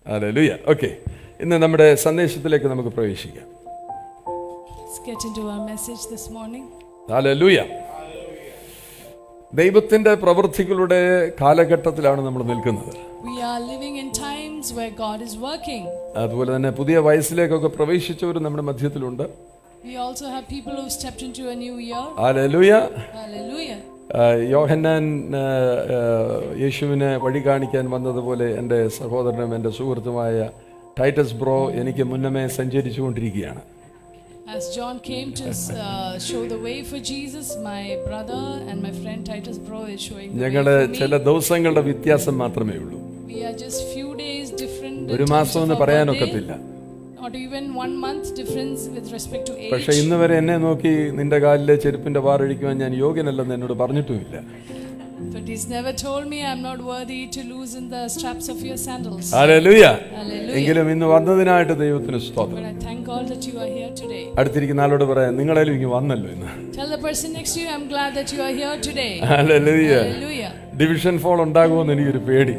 Hallelujah. Okay, ഇന്ന് നമ്മുടെ സന്ദേശത്തിലേക്ക് നമുക്ക് പ്രവേശിക്കാം. Let's get into our message this morning. Hallelujah. ദൈവത്തിന്റെ പ്രവൃത്തികളുടെ കാലഘട്ടത്തിലാണ് നമ്മൾ നിൽക്കുന്നത്. We are living in times where God is working. അതുപോലെ തന്നെ പുതിയ വയസ്സിലേക്കൊക്കെ പ്രവേശിച്ചവർ നമ്മുടെ മധ്യത്തിലുണ്ട്. We also have people who stepped into a new year. Hallelujah. Hallelujah. യോഹന്നാൻ യേശുവിനെ വഴി കാണിക്കാൻ വന്നതുപോലെ എൻ്റെ സഹോദരനും എൻ്റെ സുഹൃത്തുമായ ടൈറ്റസ് ബ്രോ എനിക്ക് മുന്നമേ സഞ്ചരിച്ചുകൊണ്ടിരിക്കുകയാണ്. As John came to show the way for Jesus, my brother and my friend Titus Bro is showing the way ഞങ്ങളുടെ for me. ചില ദിവസങ്ങളുടെ വ്യത്യാസം മാത്രമേ ഉള്ളൂ. We are just few days different. ഒരു മാസം എന്ന് പറയാനൊക്കത്തില്ല. Not even 1 month difference with respect to age. പക്ഷെ ഇന്ന് വരെ എന്നെ നോക്കി നിന്റെ കാലിലെ ചെരുപ്പിന്റെ വാറഴിക്കുവാൻ ഞാൻ യോഗ്യനല്ലെന്ന് എന്നോട് പറഞ്ഞിട്ടുമില്ല. But he's never told me I'm not worthy to loosen the straps of your sandals. Hallelujah. Hallelujah. എങ്കിലും ഇന്ന് വന്നതിനായിട്ട് ദൈവത്തിന് സ്തോത്രം. But I thank God that you are here today. അടുത്തിരിക്കുന്ന ആളോട് പറയാം, നിങ്ങളേലും ഇങ്ങ് വന്നല്ലോ ഇന്ന്. Tell the person next to you, I'm glad that you are here today. Hallelujah. Hallelujah. Division fall ഉണ്ടാകുമെന്ന് എനിക്കൊരു പേടി.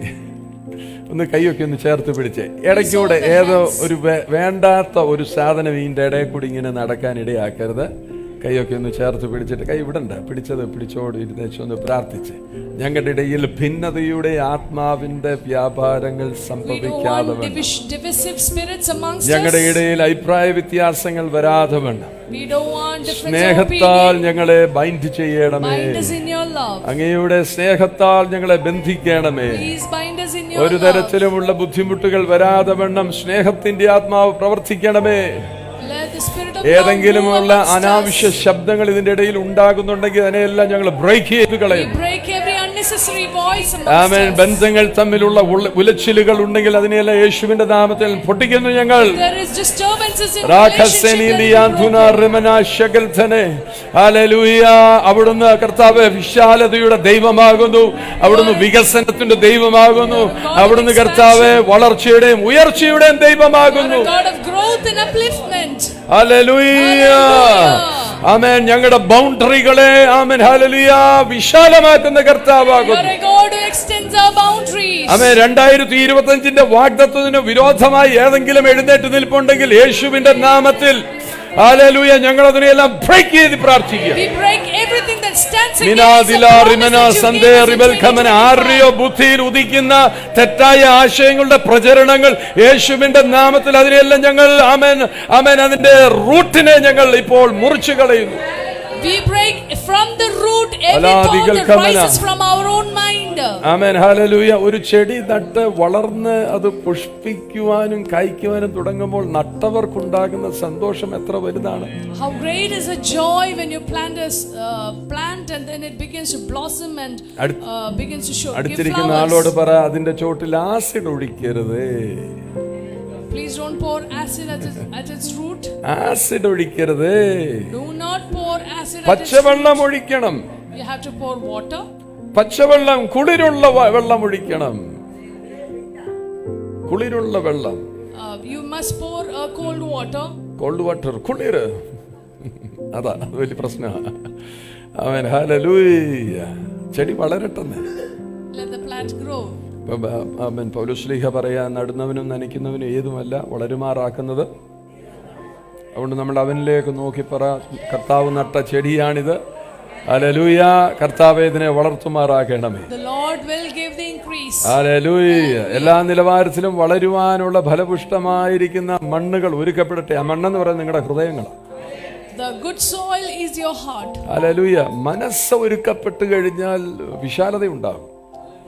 ഒന്ന് കൈയൊക്കെ ഒന്ന് ചേർത്ത് പിടിച്ച് ഇടയ്ക്കൂടെ ഏതോ ഒരു വേണ്ടാത്ത ഒരു സാധനം ഇതിൻ്റെ ഇടയിൽ കൂടി ഇങ്ങനെ നടക്കാൻ ഇടയാക്കരുത്. കൈയൊക്കെ ഒന്ന് ചേർത്ത് പിടിച്ചിട്ട് കൈ വിടണ്ട, പിടിച്ചത് പിടിച്ചോട് ഇരുന്നേച്ചൊന്ന് പ്രാർത്ഥിച്ച് ഞങ്ങളുടെ ഇടയിൽ ഭിന്നതയുടെ ആത്മാവിന്റെ വ്യാപാരങ്ങൾ സംഭവിക്കാതെ ഞങ്ങളുടെ ഇടയിൽ അഭിപ്രായ വ്യത്യാസങ്ങൾ വരാതെ വേണം സ്നേഹത്താൽ ഞങ്ങളെ ബൈൻഡ് ചെയ്യണമേ. അങ്ങയുടെ സ്നേഹത്താൽ ഞങ്ങളെ ബന്ധിക്കണമേ. ഒരു തരത്തിലുമുള്ള ബുദ്ധിമുട്ടുകൾ വരാതെ വേണം സ്നേഹത്തിന്റെ ആത്മാവ് പ്രവർത്തിക്കണമേ. ഏതെങ്കിലുമുള്ള അനാവശ്യ ശബ്ദങ്ങൾ ഇതിന്റെ ഇടയിൽ ഉണ്ടാകുന്നുണ്ടെങ്കിൽ അതിനെല്ലാം ഞങ്ങൾ ബ്രേക്ക് ചെയ്ത് കളയും. ആമേൻ. ബന്ധങ്ങൾ തമ്മിലുള്ള ഉലച്ചിലുകൾ ഉണ്ടെങ്കിൽ അതിനെല്ലാം യേശുവിന്റെ നാമത്തിൽ പൊട്ടിക്കുന്നു ഞങ്ങൾ. അവിടുന്ന് കർത്താവ് വിശാലതയുടെ ദൈവമാകുന്നു. അവിടുന്ന് വികസനത്തിന്റെ ദൈവമാകുന്നു. അവിടുന്ന് കർത്താവ് വളർച്ചയുടെയും ഉയർച്ചയുടെയും ദൈവമാകുന്നു. ഹല്ലേലൂയ. ആമേൻ. ഞങ്ങളുടെ ബൗണ്ടറികളെ ആമേൻ ഹല്ലേലൂയ വിശാലമാക്കുന്ന കർത്താവാകുന്നു. ആമേൻ. 2025 വാഗ്ദത്തത്തിന് വിരോധമായി ഏതെങ്കിലും എഴുന്നേറ്റ് നിൽപ്പുണ്ടെങ്കിൽ യേശുവിന്റെ നാമത്തിൽ ഹല്ലേലൂയ ഞങ്ങൾ അതിനെല്ലാം ബ്രേക്ക് ചെയ്ത് പ്രാർത്ഥിക്കുക. ബുദ്ധിയിൽ ഉദിക്കുന്ന തെറ്റായ ആശയങ്ങളുടെ പ്രചരണങ്ങൾ യേശുവിന്റെ നാമത്തിൽ അതിനെല്ലാം ഞങ്ങൾ ആമേൻ ആമേൻ അതിന്റെ റൂട്ടിനെ ഞങ്ങൾ ഇപ്പോൾ മുറിച്ചു കളയുന്നു. We break from the root every thought that rises from our own mind. Amen. Hallelujah. ഒരു ചെടി നട്ട് വളർന്ന് അത് പുഷ്പിക്കുവാനും കായ്ക്കുവാനും തുടങ്ങുമ്പോൾ നട്ടവർക്കുണ്ടാകുന്ന സന്തോഷം എത്ര വലുതാണ്. How great is the joy when you plant and then it begins to blossom and begins to show. അടുത്തിരിക്കുന്ന ആളോട് പറ, അതിന്റെ ചോട്ടിൽ ആസിഡ് ഒഴിക്കരുത്. Please don't pour acid at its root. Acid ഒഴിക്കരുത്. Do not pour acid at its root. പച്ചവെള്ളം ഒഴിക്കണം. You have to pour water. പച്ചവെള്ളം, കുളിരുള്ള വെള്ളം ഒഴിക്കണം. കുളിരുള്ള വെള്ളം. You must pour cold water. Cold water, കുളിര്. അതാ വലിയ പ്രശ്നമാണ്. ആമേൻ. ഹല്ലേലൂയ. ചെടി വളരട്ടെന്ന്. Let the plant grow. ആമേൻ. പൗലോസ്ലീഹ പറയാ, നടുന്നവനും നനയ്ക്കുന്നവനും ഏതുമല്ല വളരുമാറാക്കുന്നത്. അതുകൊണ്ട് നമ്മൾ അവനിലേക്ക് നോക്കി പറ, കർത്താവ് നട്ട ചെടിയാണിത്. ഹല്ലേലൂയ. കർത്താവേ ഇതിനെ വളർത്തുമാറാകണമേ. The Lord will give the increase. Hallelujah. എല്ലാ നിലവാരത്തിലും വളരുവാനുള്ള ഫലപുഷ്ടമായിരിക്കുന്ന മണ്ണുകൾ ഒരുക്കപ്പെടട്ടെ. ആ മണ്ണെന്ന് പറയുന്നത് നിങ്ങളുടെ ഹൃദയങ്ങളാണ്. The good soil is your heart. Hallelujah. മനസ്സ് ഒരുക്കപ്പെട്ട് കഴിഞ്ഞാൽ വിശാലത ഉണ്ടാകും.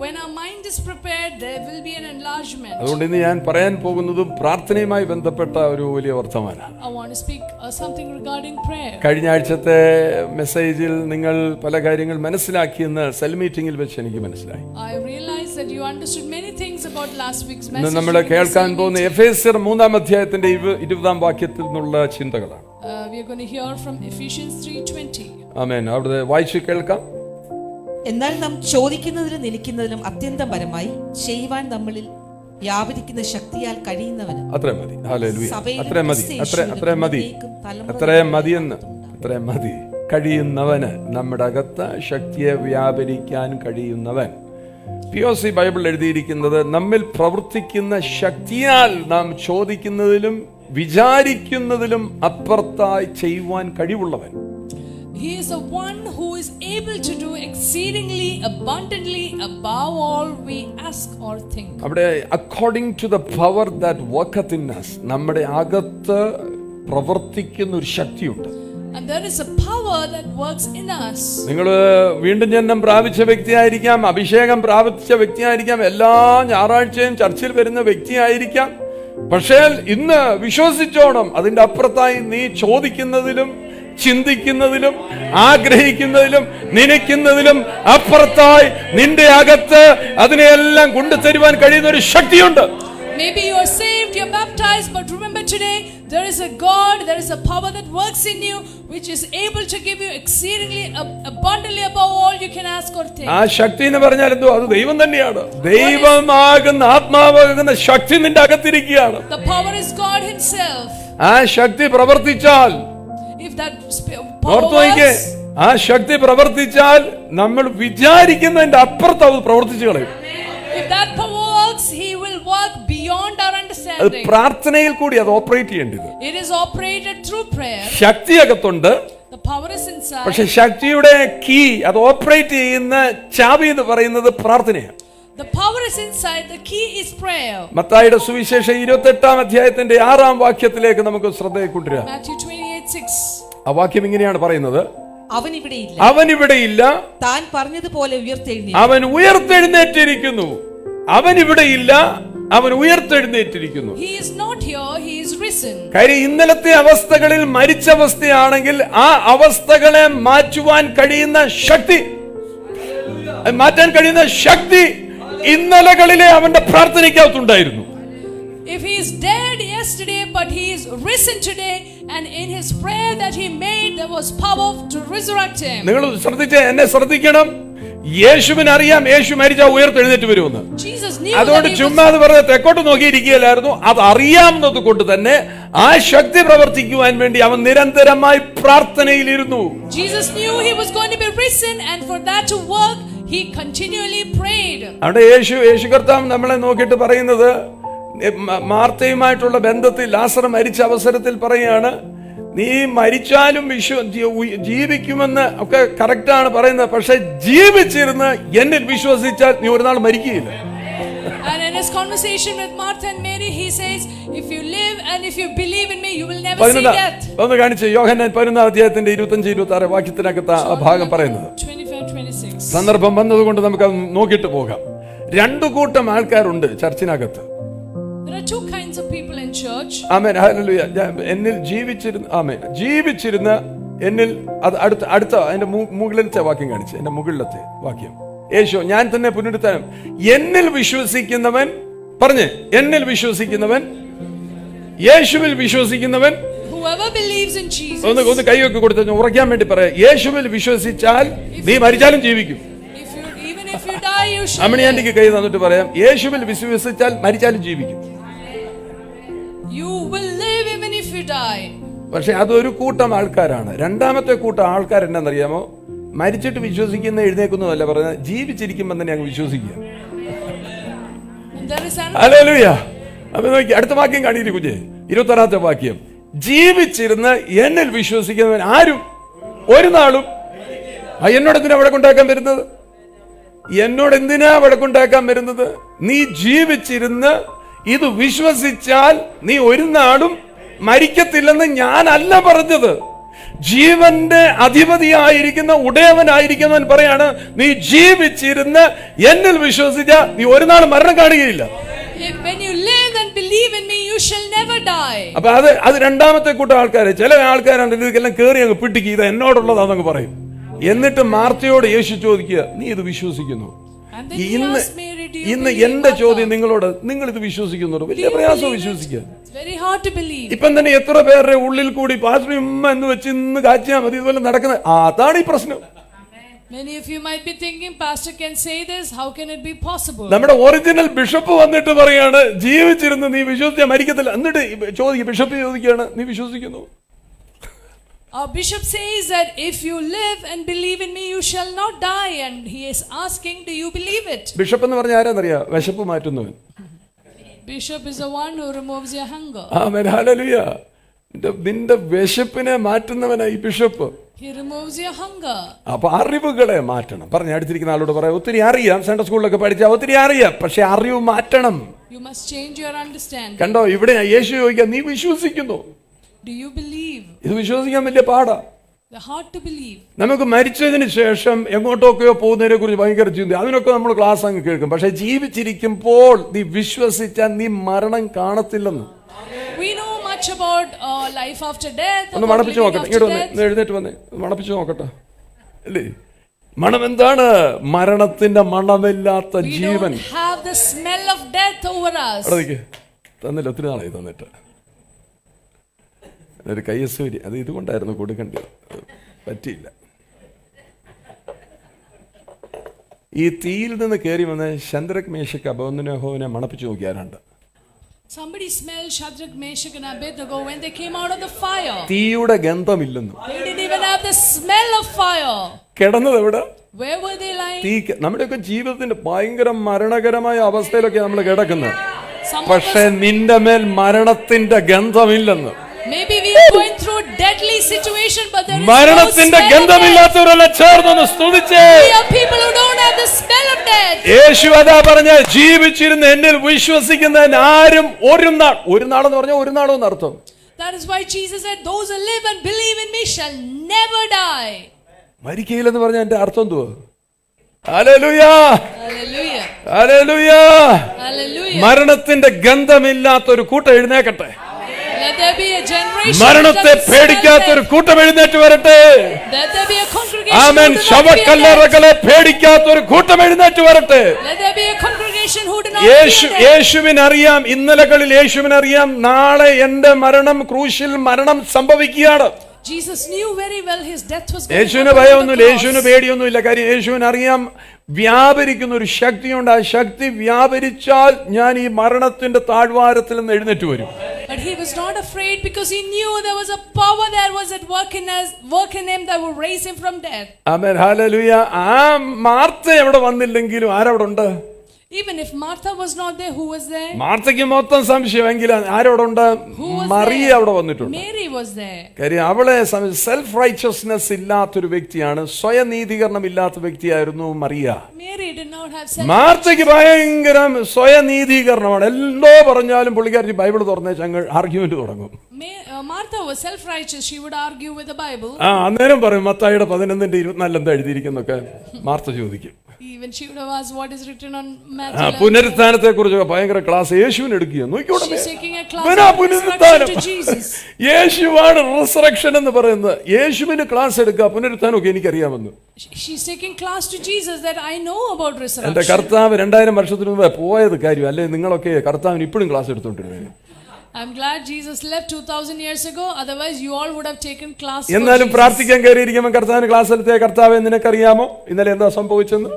When our mind is prepared, there will be an enlargement. അതുകൊണ്ട് ഇന്ന് ഞാൻ പറയാൻ പോകുന്നതും പ്രാർത്ഥനയുമായി ബന്ധപ്പെട്ട ഒരു വലിയ വർത്തമാനമാണ്. I want to speak something regarding prayer. കഴിഞ്ഞ ആഴ്ചത്തെ മെസ്സേജിൽ നിങ്ങൾ പല കാര്യങ്ങൾ മനസ്സിലാക്കിയെന്ന് സെൽ മീറ്റിംഗിൽ വെച്ച് എനിക്ക് മനസ്സിലായി. I realized that you understood many things about last week's message. ഇന്ന് നമ്മൾ കേൾക്കാൻ പോകുന്ന എഫേസ്യർ 3-ാം അധ്യായത്തിന്റെ 20-ാം വാക്യത്തിൽ നിന്നുള്ള ചിന്തകളാണ്. We are going to hear from Ephesians 3:20. ആമേൻ. അവിടെ വായിച്ചു കേൾക്കാം. എന്നാൽ നാം ചോദിക്കുന്നതിലും നിലയ്ക്കുന്നതിലും അത്യന്തം പരമായി ചെയ്യുവാൻ നമ്മളിൽ വ്യാപരിക്കുന്ന ശക്തിയാൽ കഴിയുന്നവന്. അത്രയും മതി. ഹല്ലേലൂയ. അത്രയും മതി. അത്രയും മതി. അത്രയും മതിയെന്ന്. അത്രയും മതി. കഴിയുന്നവന്, നമ്മുടെ അകത്ത് ശക്തിയെ വ്യാപരിക്കാൻ കഴിയുന്നവൻ. POC ബൈബിൾ എഴുതിയിരിക്കുന്നത് നമ്മിൽ പ്രവർത്തിക്കുന്ന ശക്തിയാൽ നാം ചോദിക്കുന്നതിലും വിചാരിക്കുന്നതിലും അപ്പുറത്തായി ചെയ്യുവാൻ കഴിവുള്ളവൻ. He is the one who is able to do exceedingly abundantly above all we ask or think. അവിടെ according to the power that worketh in us, നമ്മുടെ അകത്ത് പ്രവർത്തിക്കുന്ന ഒരു ശക്തിയുണ്ട്. And there is a power that works in us. നിങ്ങൾ വീണ്ടും ജന്മം പ്രാപിച്ച വ്യക്തിയായിരിക്കാം, അഭിഷേകം പ്രാപിച്ച വ്യക്തിയായിരിക്കാം, എല്ലാ ഞായറാഴ്ചയും ചർച്ചിൽ വരുന്ന വ്യക്തിയായിരിക്കാം. പക്ഷേ ഇന്ന് വിശ്വസിച്ചോണം, അതിന്റെ അപ്പുറത്തായി നീ ചോദിക്കുന്നതിലും ചിന്തിക്കുന്നതിലും ആഗ്രഹിക്കുന്നതിലും നനയ്ക്കുന്നതിലും അപ്പുറത്തായി നിന്റെ അകത്ത് അതിനെല്ലാം കൊണ്ടുതരുവാൻ കഴിയുന്ന ഒരു ശക്തിയുണ്ട്. Maybe you are saved, you are baptized, but remember today there is a God, there is a power that works in you which is able to give you exceedingly abundantly above all you can ask or think. ആ ശക്തി എന്ന് പറഞ്ഞാൽ എന്തോ? അത് ദൈവം തന്നെയാണ്. ദൈവമാകുന്ന ആത്മാവാകുന്ന ശക്തി നിന്റെ അകത്തിരിക്കുകയാണ്. The power is God himself. ആ ശക്തി പ്രവർത്തിച്ചാൽ, If that power works, ആ ശക്തി പ്രവർത്തിച്ചാൽ നമ്മൾ വിചാരിക്കുന്നതിന്റെ അപ്പുറത്ത് അത് പ്രവർത്തിച്ചു കളയും. if that power works, he will work beyond our അത് understanding. പ്രാർത്ഥനയിൽ കൂടി അത് ഓപ്പറേറ്റ് ചെയ്യേണ്ടത്. It is operated through prayer. ശക്തി അകത്തുണ്ട്, The power is inside. പക്ഷെ ശക്തിയുടെ കീ, അത് ഓപ്പറേറ്റ് ചെയ്യുന്ന ചാവി എന്ന് പറയുന്നത് പ്രാർത്ഥനയാണ്. The power is inside. The key is prayer. മത്തായിയുടെ സുവിശേഷം 28-ാം അധ്യായത്തിന്റെ 6-ാം വാക്യത്തിലേക്ക് നമുക്ക് ശ്രദ്ധയെ കൊണ്ടുവരാം. Matthew 28:6. ആ വാക്യം ഇങ്ങനെയാണ് പറയുന്നത്: അവൻ ഇവിടെയില്ല, താൻ പറഞ്ഞതുപോലെ അവൻ ഉയർത്തെഴുന്നേറ്റിരിക്കുന്നു. അവൻ ഇവിടെയില്ല, അവൻ ഉയർത്തെഴുന്നേറ്റിരിക്കുന്നു. He is not here, he is risen. കാര്യം ഇന്നലത്തെ അവസ്ഥകളിൽ മരിച്ച അവസ്ഥയാണെങ്കിൽ ആ അവസ്ഥകളെ മാറ്റുവാൻ കഴിയുന്ന ശക്തി, മാറ്റാൻ കഴിയുന്ന ശക്തി ഇന്നലകളിലെ അവന്റെ പ്രാർത്ഥനയ്ക്കകത്തുണ്ടായിരുന്നു. If he is dead yesterday, but he is risen today, and in his prayer that he made, there was power to resurrect him. നിങ്ങൾ ശ്രദ്ധിച്ച് എന്നെ ശ്രദ്ധിക്കണം. യേശുവിന് അറിയാം യേശു മരിച്ചാൽ ഉയർത്തെഴുന്നേറ്റ് വരുമെന്ന്. Jesus knew അതുകൊണ്ട് that ചുമ്മാ അത് പറഞ്ഞ് തെക്കോട്ട് നോക്കിയിരിക്കുകയല്ലായിരുന്നു. അത് അറിയാവുന്നത് കൊണ്ട് തന്നെ ആ ശക്തി പ്രവർത്തിക്കുവാൻ വേണ്ടി അവൻ നിരന്തരമായി പ്രാർത്ഥനയിലിരുന്നു. Jesus knew he was going to be risen, and for that to work, he continually prayed. അവിടെ യേശു കർത്താവ് നമ്മളെ നോക്കിയിട്ട് പറയുന്നത്, മാർത്തയുമായിട്ടുള്ള ബന്ധത്തിൽ ലാസർ മരിച്ച അവസരത്തിൽ പറയുകയാണ്, നീ മരിച്ചാലും ജീവിക്കുമെന്ന് ഒക്കെ കറക്റ്റാണ് പറയുന്നത്, പക്ഷെ ജീവിച്ചിരുന്ന് എന്നിൽ വിശ്വസിച്ചാൽ നീ ഒരു നാൾ മരിക്കുകയില്ല. And in his conversation with Martha and Mary, he says, if you live and if you believe in me, you will never see death. ഒന്ന് കാണിച്ച് യോഹന്നാൻ 11-ാം അധ്യായത്തിന്റെ 25-26 വാക്യത്തിനകത്ത് ആ ഭാഗം പറയുന്നത്. 25:26. സന്ദർഭം വന്നതുകൊണ്ട് നമുക്ക് നോക്കിയിട്ട് പോകാം. രണ്ടു കൂട്ടം ആൾക്കാരുണ്ട് ചർച്ചിനകത്ത്. There are two kinds of people in church. Amen, hallelujah. എന്നിൽ ജീവിച്ചിരുന്ന എന്നിൽ അത് അടുത്ത അതിന്റെ മുകളിലത്തെ വാക്യം കാണിച്ച്, എന്റെ മുകളിലത്തെ വാക്യം. യേശു ഞാൻ തന്നെ പുനരുത്ഥാനം, എന്നിൽ വിശ്വസിക്കുന്നവൻ, പറഞ്ഞ് എന്നിൽ വിശ്വസിക്കുന്നവൻ, യേശുവിൽ വിശ്വസിക്കുന്നവൻ, Whoever believes in Jesus. ഒന്ന് കൈയൊക്കെ കൊടുത്ത് ഉറയ്ക്കാൻ വേണ്ടി പറയാം. യേശുവിൽ വിശ്വസിച്ചാൽ നീ മരിച്ചാലും ജീവിക്കും. Even if you die, you shall അമ്മണിയാന്റിക്ക് കൈ തന്നിട്ട് പറയാം, യേശുവിൽ വിശ്വസിച്ചാൽ മരിച്ചാലും ജീവിക്കും. You will live even if you die. പക്ഷെ അതൊരു കൂട്ടം ആൾക്കാരാണ്. രണ്ടാമത്തെ കൂട്ടം ആൾക്കാർ എന്നാന്നറിയാമോ? മരിച്ചിട്ട് വിശ്വസിക്കുന്ന എഴുന്നേക്കുന്നതല്ല പറയുന്നത്, ജീവിച്ചിരിക്കുമ്പോൾ തന്നെ അങ്ങ് വിശ്വസിക്കുക. ഹല്ലേലൂയ. അപ്പൊ നോക്കി അടുത്ത വാക്യം കാണിയില്ലേ കുഞ്ഞെ, 26-ാമത്തെ വാക്യം. ജീവിച്ചിരുന്ന് എന്നിൽ വിശ്വസിക്കുന്നവൻ ആരും ഒരു നാളും, എന്നോട് എന്തിനാ വഴക്കുണ്ടാക്കാൻ വരുന്നത്? എന്നോട് എന്തിനാ വഴക്കുണ്ടാക്കാൻ വരുന്നത്? നീ ജീവിച്ചിരുന്ന് ഇത് വിശ്വസിച്ചാൽ നീ ഒരു നാളും മരിക്കത്തില്ലെന്ന് ഞാനല്ല പറഞ്ഞത്. ജീവന്റെ അധിപതിയായിരിക്കുന്ന ഉടയവനായിരിക്കുന്നവൻ പറയാണ്, നീ ജീവിച്ചിരുന്ന് എന്നിൽ വിശ്വസിച്ചാൽ നീ ഒരു നാൾ മരണം കാണുകയില്ല. When you live and believe in me, you shall never die. അപ്പൊ അത് രണ്ടാമത്തെ കൂട്ടം ആൾക്കാര്. ചില ആൾക്കാരാണ് ഇതെല്ലാം കേറി അങ്ങ് പിടിക്കുക, ഇത് എന്നോടുള്ളതാണെന്ന് പറയും. എന്നിട്ട് മാർത്തയോട് യേശു ചോദിക്കുക, നീ ഇത് വിശ്വസിക്കുന്നു? ഇന്ന് എന്റെ ചോദ്യം നിങ്ങളോട്, നിങ്ങൾ ഇത് വിശ്വസിക്കുന്നുണ്ടോ? വലിയ പ്രയാസം വിശ്വസിക്കുക. ഇപ്പം തന്നെ എത്ര പേരുടെ ഉള്ളിൽ കൂടി പാസ്റ്റർ ഉമ്മ എന്ന് വെച്ച് ഇന്ന് കാച്ചിയാൽ മതി, ഇതുപോലെ നടക്കുന്നത്. അതാണ് ഈ പ്രശ്നം. Many of you might be thinking, Pastor can say this, how can it be possible? നമ്മുടെ ഒറിജിനൽ ബിഷപ്പ് വന്നിട്ട് പറയാണ്, ജീവിച്ചിരുന്ന് നീ വിശ്വസിച്ചാൽ മരിക്കത്തില്ല. എന്നിട്ട് ബിഷപ്പ് ചോദിക്കുകയാണ്, നീ വിശ്വസിക്കുന്നു? Our bishop says that if you live and believe in me, you shall not die. And he is asking, do you believe it? Bishop എന്ന് പറഞ്ഞാൽ ആരാന്നറിയാ? വിശപ്പ് മാറ്റുന്നവൻ. Bishop is the one who removes your hunger. Amen, hallelujah. നിന്റെ വിശപ്പിനെ മാറ്റുന്നവനാ ഈ bishop. He removes your hunger. അപ്പൊ അറിവുകളെ മാറ്റണം. പറഞ്ഞ അടുത്തിരിക്കുന്ന ആളോട് പറയാം, ഒത്തിരി അറിയാം, സെൻട്രൽ സ്കൂളിലൊക്കെ പഠിച്ചാൽ ഒത്തിരി അറിയാം, പക്ഷെ അറിവ് മാറ്റണം. You must change your understanding. കണ്ടോ, ഇവിടെ യേശു ചോദിക്കാം, നീ വിശ്വസിക്കുന്നു? Do you believe? ഇത് വിശ്വസിക്കാൻ വലിയ പാടാ. The hard to believe. നമുക്ക് മരിച്ചതിന് ശേഷം എങ്ങോട്ടൊക്കെയോ പോകുന്നതിനെ കുറിച്ച് ഭയങ്കര ചിന്ത, അതിനൊക്കെ നമ്മൾ ക്ലാസ് അങ്ങ് കേൾക്കും. പക്ഷെ ജീവിച്ചിരിക്കുമ്പോൾ നീ വിശ്വസിച്ചാൽ നീ മരണം കാണത്തില്ലെന്ന്. We know much about life after death. ഒന്ന് മണപ്പിച്ച് നോക്കട്ടെ, ഇങ്ങോട്ട് വന്നേ, എഴുന്നേറ്റ് വന്നേ, മണപ്പിച്ച് നോക്കട്ടെ. അല്ലേ, മണം എന്താണ്? മരണത്തിന്റെ മണമില്ലാത്ത We Jeevan. don't have the smell of death over us. തന്നില്ല, ഒത്തിരി നാളായി തന്നിട്ട്. ഒരു കയ്യസൂരി, അത് ഇതുകൊണ്ടായിരുന്നു കൊടുക്കേണ്ടത്, പറ്റിയില്ല. ഈ തീയിൽ നിന്ന് കയറി വന്ന് ശന്ദ്രക് Meshach അബേദ്നെഗോവിനെ മണപ്പിച്ച് നോക്കിയാരുണ്ട്. Somebody smelled Shadrach, Meshach and Abednego when they came out of the fire. തീയുടെ ഗന്ധമില്ലെന്ന്. They didn't even have the smell of fire. കിടന്നത് എവിടെ? Where were they lying? തീ. നമ്മുടെയൊക്കെ ജീവിതത്തിന്റെ ഭയങ്കര മരണകരമായ അവസ്ഥയിലൊക്കെ നമ്മൾ കിടക്കുന്നത്, Some of പക്ഷെ us, നിന്റെ മേൽ മരണത്തിന്റെ ഗന്ധമില്ലെന്ന്. maybe we are going through a deadly situation, but there is no മരണത്തിന്റെ smell of death. ഗന്ധമില്ലാത്തവരെല്ലാം ചേർന്നൊന്ന് സ്തുതിച്ചേ. We are people who don't have the smell of death. യേശു അതാ പറഞ്ഞ, ജീവിച്ചിരുന്ന എന്നിൽ വിശ്വസിക്കുന്നതിന് ആരും ഒരു നാളെന്ന് പറഞ്ഞാൽ ഒരു നാളെന്ന് അർത്ഥം. That is why Jesus said, those who live and believe in me shall never die. മരിക്കയില്ലെന്ന് പറഞ്ഞാൽ എന്റെ അർത്ഥം എന്തുവാ? Hallelujah, Hallelujah. ഹല്ലേലൂയ. Hallelujah. മരണത്തിന്റെ ഗന്ധമില്ലാത്ത ഒരു കൂട്ടം എഴുന്നേക്കട്ടെ. Let there be a generation മരണത്തെ that doesn't smell പേടിക്കാത്ത ഒരു death. കൂട്ടം എഴുന്നേറ്റ് വരട്ടെ. Let there be a congregation amen. who do not fear death. ശവക്കല്ലറകളെ പേടിക്കാത്ത ഒരു കൂട്ടം എഴുന്നേറ്റ് വരട്ടെ. Let there be a congregation who do not fear death. യേശുവിനറിയാം, ഇന്നലകളിൽ യേശുവിനറിയാം, നാളെ എന്റെ മരണം, ക്രൂശിൽ മരണം സംഭവിക്കുകയാണ്. Jesus knew very well his death was going to യേശുവിന് happen on ഭയമൊന്നുമില്ല, the യേശുവിന് cross. പേടിയൊന്നുമില്ല. കാര്യം യേശുവിനറിയാം, വ്യാപരിക്കുന്ന ഒരു ശക്തിയുണ്ട്. ആ ശക്തി വ്യാപരിച്ചാൽ ഞാൻ ഈ മരണത്തിന്റെ താഴ്വാരത്തിൽ നിന്ന് എഴുന്നേറ്റ് വരും. But he was not afraid because he knew there was a power that was at work in him that would raise him from death. Amen, hallelujah. ആ മാർത്ത എവിടെ വന്നില്ലെങ്കിലും ആരവിടെ ഉണ്ട്? Even if Martha was not there, who was there? മാർത്തയ്ക്ക് മൊത്തം സംശയമെങ്കിലും ആരവിടെ ഉണ്ട്? Who was Mariya there? അവിടെ വന്നിട്ടുണ്ട്. Mary was there. കാര്യം അവളെ സെൽഫ് റൈച്ചസ്നെസ് ഇല്ലാത്തൊരു വ്യക്തിയാണ്, സ്വയനീതീകരണം ഇല്ലാത്ത വ്യക്തിയായിരുന്നു Mariya. Mary did not have self. മാർത്തയ്ക്ക് ഭയങ്കര സ്വയനീതീകരണമാണ്. എന്തോ പറഞ്ഞാലും പുള്ളിക്കാരി ബൈബിൾ തുറന്നേ ചങ്ങ ആർഗ്യുമെന്റ് തുടങ്ങും. Martha was self-righteous. She would argue with the Bible. അന്നേരം പറയും മത്തായിയുടെ 11:24 എന്താ എഴുതിയിരിക്കുന്നൊക്കെ മാർത്ത ചോദിക്കും. Even she would have asked what is written on Matthew 11. പുനരുത്ഥാനത്തെ കുറിച്ച് ഭയങ്കര ക്ലാസ് യേശുവിന് എടുക്കുക. She's taking a class on resurrection to Jesus. യേശുവാണ് റിസറക്ഷൻ എന്ന് പറയുന്നത്. യേശുവിന് ക്ലാസ് എടുക്കുക, പുനരുത്ഥാനമൊക്കെ എനിക്കറിയാമെന്ന്. She's taking class to Jesus that I know about എന്റെ resurrection. കർത്താവ് 2000 വർഷത്തിന് മുമ്പ് പോയത് കാര്യം അല്ലേ? നിങ്ങളൊക്കെ കർത്താവിന് ഇപ്പോഴും class എടുത്തോണ്ടിരുന്നത്. I'm glad Jesus left 2000 years ago. Otherwise, you all would have taken class. എന്നാലും പ്രാർത്ഥിക്കാൻ കയറിയിരിക്കുമ്പോൾ കർത്താവിന് ക്ലാസ് എടുത്തേ. കർത്താവെ നിനക്കറിയാമോ ഇന്നലെ എന്താ സംഭവിച്ചെന്ന്?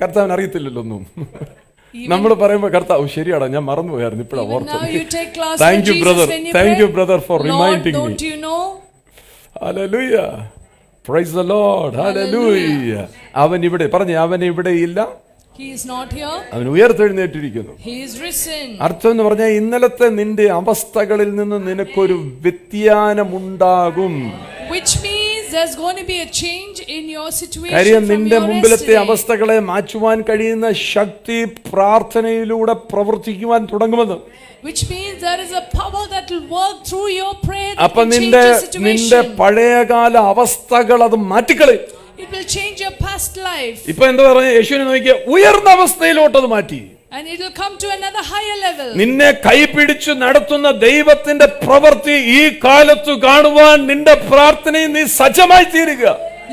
കർത്താവിന് അറിയത്തില്ലല്ലോ ഒന്നും. നമ്മൾ പറയുമ്പോൾ കർത്താവ് ശരിയാടാ, ഞാൻ മറന്നുപോയായിരുന്നു, ഇപ്പോഴാണ് ഓർത്തത്. Thank you brother, thank you brother four reminding me. Don't you know? Hallelujah, price the Lord, hallelujah. അവൻ ഇവിടെ പറഞ്ഞേ, അവൻ ഇവിടെ ഇല്ല, He is not here. അവൻ ഉയർത്തെഴുന്നേറ്റിരിക്കുന്നു. He is risen. അർത്ഥം എന്ന് പറഞ്ഞാൽ ഇന്നലത്തെ നിന്റെ അവസ്ഥകളിൽ നിന്ന് നിനക്കൊരു വ്യതിയാനമുണ്ടാകും. Which means there's going to be a change in your situation കാര്യം from നിന്റെ your മുമ്പിലത്തെ yesterday. അവസ്ഥകളെ മാറ്റുവാൻ കഴിയുന്ന ശക്തി പ്രാർത്ഥനയിലൂടെ പ്രവർത്തിക്കുവാൻ തുടങ്ങുമെന്ന്. Which means there is a power that will work through your prayer that അപ്പൊ will change നിന്റെ your situation. പഴയകാല അവസ്ഥകൾ അത് മാറ്റിക്കളയും. It will change your past life. ഇപ്പൊ എന്താ പറഞ്ഞ, യേശുവിനെ നോക്കിയ ഉയർന്ന അവസ്ഥയിലോട്ട് അത് മാറ്റി. And it will come to another higher level. നിന്നെ കൈപിടിച്ചു നടത്തുന്ന ദൈവത്തിന്റെ പ്രവൃത്തി ഈ കാലത്ത് കാണുവാൻ നിന്റെ പ്രാർത്ഥനയിൽ നീ സജ്ജമായി തീരുക.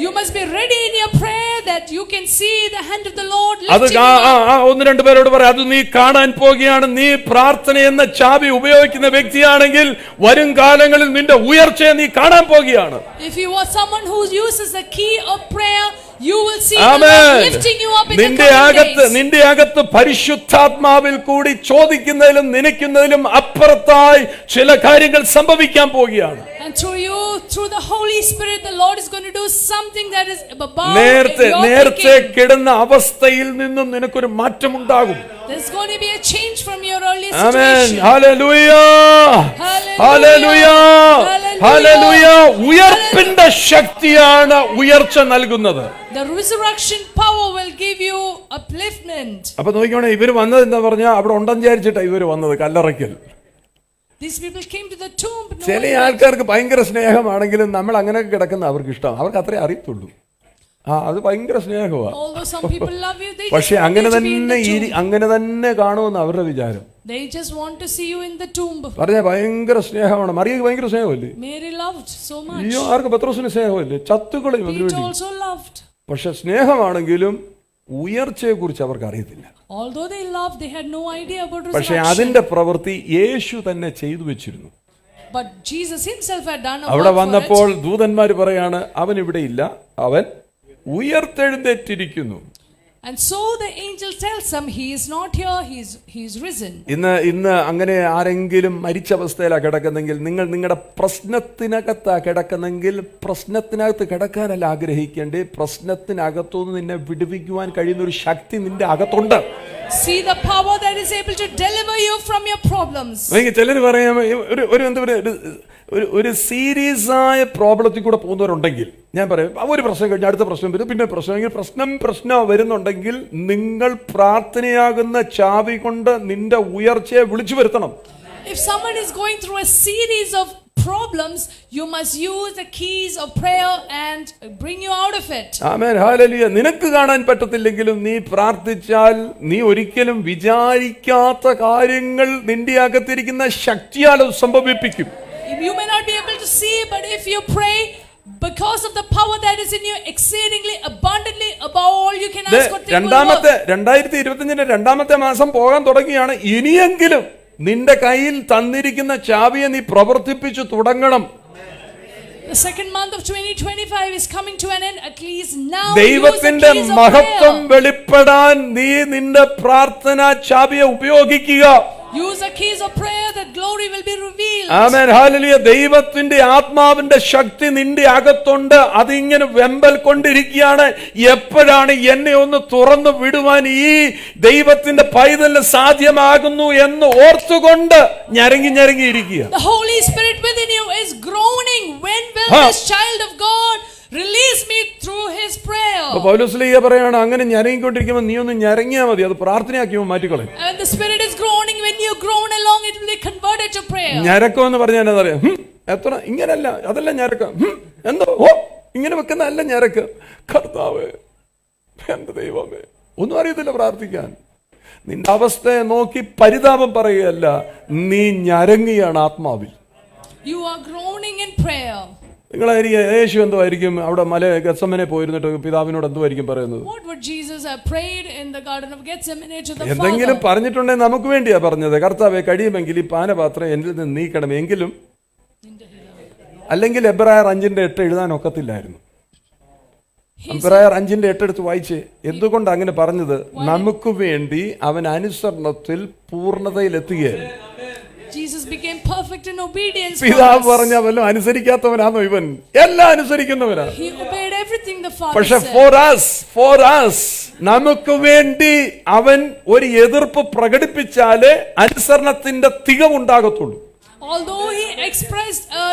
You must be ready in your prayer that you can see the hand of the Lord അത് lifting you up. ഒന്ന് രണ്ട് പേരോട് പറയാം, അത് നീ കാണാൻ പോകുകയാണ്. നീ പ്രാർത്ഥന എന്ന ചാബി ഉപയോഗിക്കുന്ന വ്യക്തിയാണെങ്കിൽ വരും കാലങ്ങളിൽ നിന്റെ ഉയർച്ചയെ നീ കാണാൻ പോകുകയാണ്. If you are someone who uses the key of prayer, You will see the Lord amen. lifting you up in the നിന്റെ coming days. നിന്റെ അകത്ത് പരിശുദ്ധാത്മാവിൽ കൂടി ചോദിക്കുന്നതിലും നനയ്ക്കുന്നതിലും അപ്പുറത്തായി ചില കാര്യങ്ങൾ സംഭവിക്കാൻ പോവുകയാണ്. And through you, through the Holy Spirit, the Lord is going to do something that is above നേരത്തെ your thinking. കിടന്ന അവസ്ഥയിൽ നിന്നും നിനക്കൊരു മാറ്റമുണ്ടാകും. There's going to be a change from your early ആമേൻ. situation. ഹല്ലേലൂയ. ഹല്ലേലൂയ. ഹല്ലേലൂയ. ഉയർപ്പിന്റെ ശക്തിയാണ് ഉയർച്ച നൽകുന്നത്. The resurrection power will give you upliftment. അപ്പൊ നോക്കിക്കോണേ, ഇവര് വന്നത് എന്താ പറഞ്ഞാ അവിടെ ഉണ്ടെന്ന് വിചാരിച്ചിട്ടാ ഇവര് വന്നത് Kallarakkal. These people came to the tomb. But no ചില one- ആൾക്കാർക്ക് ഭയങ്കര സ്നേഹമാണെങ്കിലും നമ്മൾ അങ്ങനെയൊക്കെ കിടക്കുന്ന അവർക്ക് ഇഷ്ടം, അവർക്ക് അത്രേ അറിയത്തുള്ളൂ. അത് ഭയങ്കര സ്നേഹമാണ്. Although some people love you, they പക്ഷെ just want അങ്ങനെ you to be in the tomb. അങ്ങനെ തന്നെ കാണുമെന്ന് അവരുടെ വിചാരം. They just want to see you in the tomb. പറഞ്ഞ ഭയങ്കര സ്നേഹമാണ്. മറിയക്ക് ഭയങ്കര സ്നേഹമല്ലേ? Mary loved so much. അയ്യോ, ആർക്ക് പത്രോസിന് സ്നേഹമല്ലേ? ചത്തുകളയും അതിനു Peter വേണ്ടി. also loved. പക്ഷെ സ്നേഹമാണെങ്കിലും ഉയർച്ചയെ കുറിച്ച് അവർക്ക് അറിയത്തില്ല. Although they loved, they had no idea about പക്ഷെ resurrection. അതിന്റെ പ്രവൃത്തി യേശു തന്നെ ചെയ്തു വെച്ചിരുന്നു. But Jesus himself had done a അവിടെ work for വന്നപ്പോൾ it. ദൂതന്മാര് പറയാണ്, അവൻ ഇവിടെ ഇല്ല, അവൻ ഉയർത്തെഴുന്നേറ്റിരിക്കുന്നു. And so the angel tells them, he is not here, he is risen. ഇന്ന് അങ്ങനെ ആരെങ്കിലും മരിച്ച അവസ്ഥയിലാണ് കിടക്കുന്നെങ്കിൽ, നിങ്ങൾ നിങ്ങളുടെ പ്രശ്നത്തിനകത്താ കിടക്കുന്നെങ്കിൽ, പ്രശ്നത്തിനകത്ത് കിടക്കാനല്ല ആഗ്രഹിക്കേണ്ടേ, പ്രശ്നത്തിനകത്തുനിന്ന് നിന്നെ വിടുവിക്കുവാൻ കഴിയുന്ന ഒരു ശക്തി നിന്റെ അകത്തുണ്ട്. See the power that is able to deliver you from your problems. ചിലർ പറയാം, എന്താ പറയുക, ഒരു സീരിയസ് ആയ പ്രോബ്ലത്തിൽ കൂടെ പോകുന്നവരുണ്ടെങ്കിൽ, ഞാൻ പറയാം, ഒരു പ്രശ്നം കഴിഞ്ഞാൽ അടുത്ത പ്രശ്നം വരും, പിന്നെ പ്രശ്നം വരുന്നുണ്ടെങ്കിൽ നിങ്ങൾ പ്രാർത്ഥനയാകുന്ന ചാവി കൊണ്ട് നിന്റെ ഉയർച്ചയെ വിളിച്ചു വരുത്തണം. If someone is going through a series of problems, you must use the keys of prayer and bring you out of it. Amen. Hallelujah. നിനക്ക് കാണാൻ പറ്റത്തില്ലെങ്കിലും നീ പ്രാർത്ഥിച്ചാൽ നീ ഒരിക്കലും വിചാരിക്കാത്ത കാര്യങ്ങൾ നിന്റെ അകത്തിരിക്കുന്ന ശക്തിയാൽ അത് സംഭവിപ്പിക്കും. You may not be able to see, but if you pray, because of the power that is in you, exceedingly abundantly above all you can ask or think will work. 2025 രണ്ടാമത്തെ മാസം പോകാൻ തുടങ്ങിയാണ്. ഇനിയെങ്കിലും നിന്റെ കയ്യിൽ തന്നിരിക്കുന്ന ചാവിയെ നീ പ്രവർത്തിപ്പിച്ചു തുടങ്ങണം. The second month of 2025 is coming to an end. At least now ദൈവത്തിന്റെ use the keys of മഹത്വം prayer. വെളിപ്പെടാൻ നീ നിന്റെ പ്രാർത്ഥനാ ചാവിയെ ഉപയോഗിക്കുക. Use the keys of prayer that glory will be revealed. Amen. Hallelujah. ദൈവത്തിന്റെ ആത്മാവിന്റെ ശക്തി നിന്റെ അകത്തുണ്ട്. അതിങ്ങനെ വെമ്പൽ കൊണ്ടിരിക്കുകയാണ്. എപ്പോഴാണ് എന്നെ ഒന്ന് തുറന്നു വിടുവാൻ ഈ ദൈവത്തിന്റെ പൈതലിന് സാധ്യമാകുന്നു എന്ന് ഓർത്തുകൊണ്ട് ഞരങ്ങിയിരിക്കുക. The Holy Spirit within you is groaning. When will this child of God release me through his prayer? Paulose Sleeha പറയാണ്, അങ്ങനെ ഞരങ്ങിക്കൊണ്ടിരിക്കുമ്പോൾ നീ ഒന്ന് ഞരങ്ങിയാൽ മതി, അത് പ്രാർത്ഥനയാക്കി മാറ്റിക്കളയും. And the Spirit is groaning. When you groan along, it will be converted to prayer. ഞരക്കം എന്ന് പറഞ്ഞാൽ എന്താ പറയാ, എത്ര ഇങ്ങനല്ല, അതല്ല ഞരക്കം, എന്തോ ഇങ്ങനെ വെക്കുന്നതല്ല ഞരക്ക്. കർത്താവേ, എന്റെ ദൈവമേ, ഒന്നും അറിയത്തില്ല പ്രാർത്ഥിക്കാൻ. നിന്റെ അവസ്ഥയെ നോക്കി പരിതാപം പറയുകയല്ല, നീ ഞരങ്ങിയാണ് ആത്മാവിൽ. You are groaning in prayer. നിങ്ങളായിരിക്കും യേശു എന്തുമായിരിക്കും അവിടെ ഗെത്സമനെ പോയിരുന്നിട്ട് പിതാവിനോട് എന്തുമായിരിക്കും പറയുന്നത്? What would Jesus have prayed in the garden of Gethsemane to the എന്തെങ്കിലും Father? പറഞ്ഞിട്ടുണ്ടെങ്കിൽ നമുക്ക് വേണ്ടിയാ പറഞ്ഞത്. കർത്താവേ, കഴിയുമെങ്കിൽ ഈ പാനപാത്രം എന്നിൽ നിന്ന് നീക്കണം, എങ്കിലും അല്ലെങ്കിൽ എബ്രായർ 5:8 എഴുതാൻ ഒക്കത്തില്ലായിരുന്നു. എബ്രായർ 5:8 എടുത്ത് വായിച്ച്. എന്തുകൊണ്ട് അങ്ങനെ പറഞ്ഞത്? നമുക്ക് വേണ്ടി അവൻ അനുസരണത്തിൽ പൂർണ്ണതയിലെത്തുകയായിരുന്നു. Jesus became perfect in obedience. പിതാവ് പറഞ്ഞ വല്ലതും അനുസരിക്കാത്തവനാണോ ഇവൻ? എല്ലാം അനുസരിക്കുന്നവനാ. He obeyed everything the Father പക്ഷെ said. for us നമുക്ക് വേണ്ടി അവൻ ഒരു എതിർപ്പ് പ്രകടിപ്പിച്ചാലേ അനുസരണത്തിന്റെ തികവുണ്ടാകത്തുള്ളൂ. Although he expressed a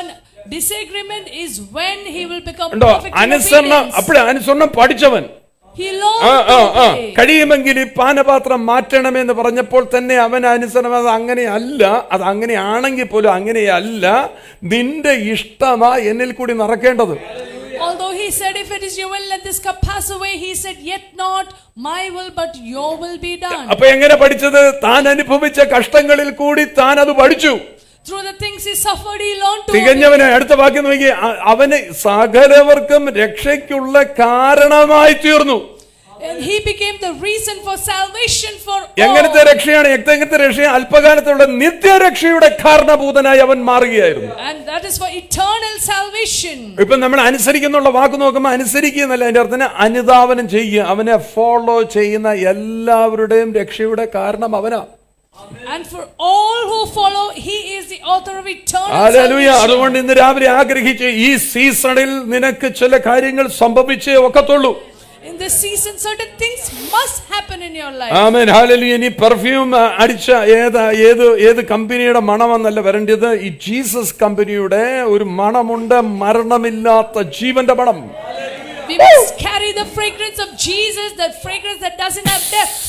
disagreement is when he will become ഉണ്ടോ? perfect in അനുസരണം, obedience. അപ്പോഴേ അനുസരണം പഠിച്ചവൻ. He learned to obey. കഴിയുമെങ്കിൽ ഈ പാനപാത്രം മാറ്റണമെന്ന് പറഞ്ഞപ്പോൾ തന്നെ അവൻ അനുസരണം. അത് അങ്ങനെയല്ല, അത് അങ്ങനെയാണെങ്കിൽ പോലും അങ്ങനെയല്ല, നിന്റെ ഇഷ്ടമാ എന്നിൽ കൂടി നടക്കേണ്ടത്. Although he said, if it is your will, let this cup pass away, he said, yet not my will but your will be done. അപ്പൊ എങ്ങനെ പഠിച്ചത്? താൻ അനുഭവിച്ച കഷ്ടങ്ങളിൽ കൂടി താൻ അത് പഠിച്ചു. Through the things he suffered, he learned to തികഞ്ഞവനെ. അടുത്ത വാക്യം നോക്കി, അവന് സകലവർക്കും രക്ഷയ്ക്കുള്ള കാരണമായി തീർന്നു. And he became the reason for salvation for എങ്ങനത്തെ all. രക്ഷയാണ്? എങ്ങനത്തെ രക്ഷയാണ്? അല്പകാലത്തുള്ള നിത്യരക്ഷയുടെ കാരണഭൂതനായി അവൻ മാറുകയായിരുന്നു. And that is for eternal salvation. ഇപ്പൊ നമ്മൾ അനുസരിക്കുന്നുള്ള വാക്ക് നോക്കുമ്പോൾ അനുസരിക്കുന്നല്ല, അതിന്റെ അർത്ഥം അനുധാവനം ചെയ്യുക. അവനെ ഫോളോ ചെയ്യുന്ന എല്ലാവരുടെയും രക്ഷയുടെ കാരണം അവനാ. And for all who follow, he is the author of eternal hallelujah. salvation. അതുകൊണ്ട് ഇന്ന് രാവിലെ ആഗ്രഹിച്ച് ഈ സീസണിൽ നിനക്ക് ചില കാര്യങ്ങൾ സംഭവിച്ചേ ഒക്കത്തുള്ളൂ. In this season, certain things must happen in your life. Amen. Hallelujah. നീ പെർഫ്യൂം അടിച്ച ഏത് കമ്പനിയുടെ മണമെന്നല്ല വരേണ്ടത്. ഈ ജീസസ് കമ്പനിയുടെ ഒരു മണമുണ്ട്, മരണമില്ലാത്ത ജീവന്റെ മണം. We must carry the fragrance of Jesus, that fragrance that doesn't have death.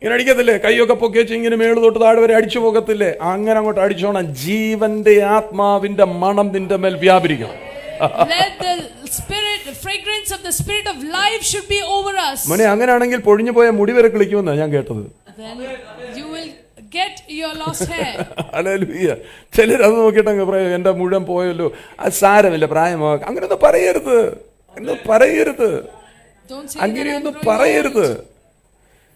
ഇങ്ങനെ അടിക്കത്തില്ലേ? കൈയൊക്കെ പൊക്കി വെച്ച് ഇങ്ങനെ മേള് തൊട്ട് താഴെ വരെ അടിച്ചു പോകത്തില്ലേ? അങ്ങനെ അങ്ങോട്ട് അടിച്ചോണം. ജീവന്റെ ആത്മാവിന്റെ മണം നിന്റെ മേൽ വ്യാപരിക്കണം. Let the spirit, the fragrance of the spirit of life should be over us. മോനെ, അങ്ങനെയാണെങ്കിൽ പൊഴിഞ്ഞു പോയ മുടി വരെ കിളിക്കുമെന്നാണ് ഞാൻ കേട്ടത്. Then you will get your lost hair. Hallelujah. ചിലർ അത് നോക്കിയിട്ട് അങ്ങ് പറയും, എന്റെ മുഴുവൻ പോയല്ലോ, അത് സാരമില്ല, പ്രായമോ. അങ്ങനെയൊന്നും പറയരുത്, ഒന്നും പറയരുത്, Don't say that I am അങ്ങനെയൊന്നും growing പറയരുത്. old.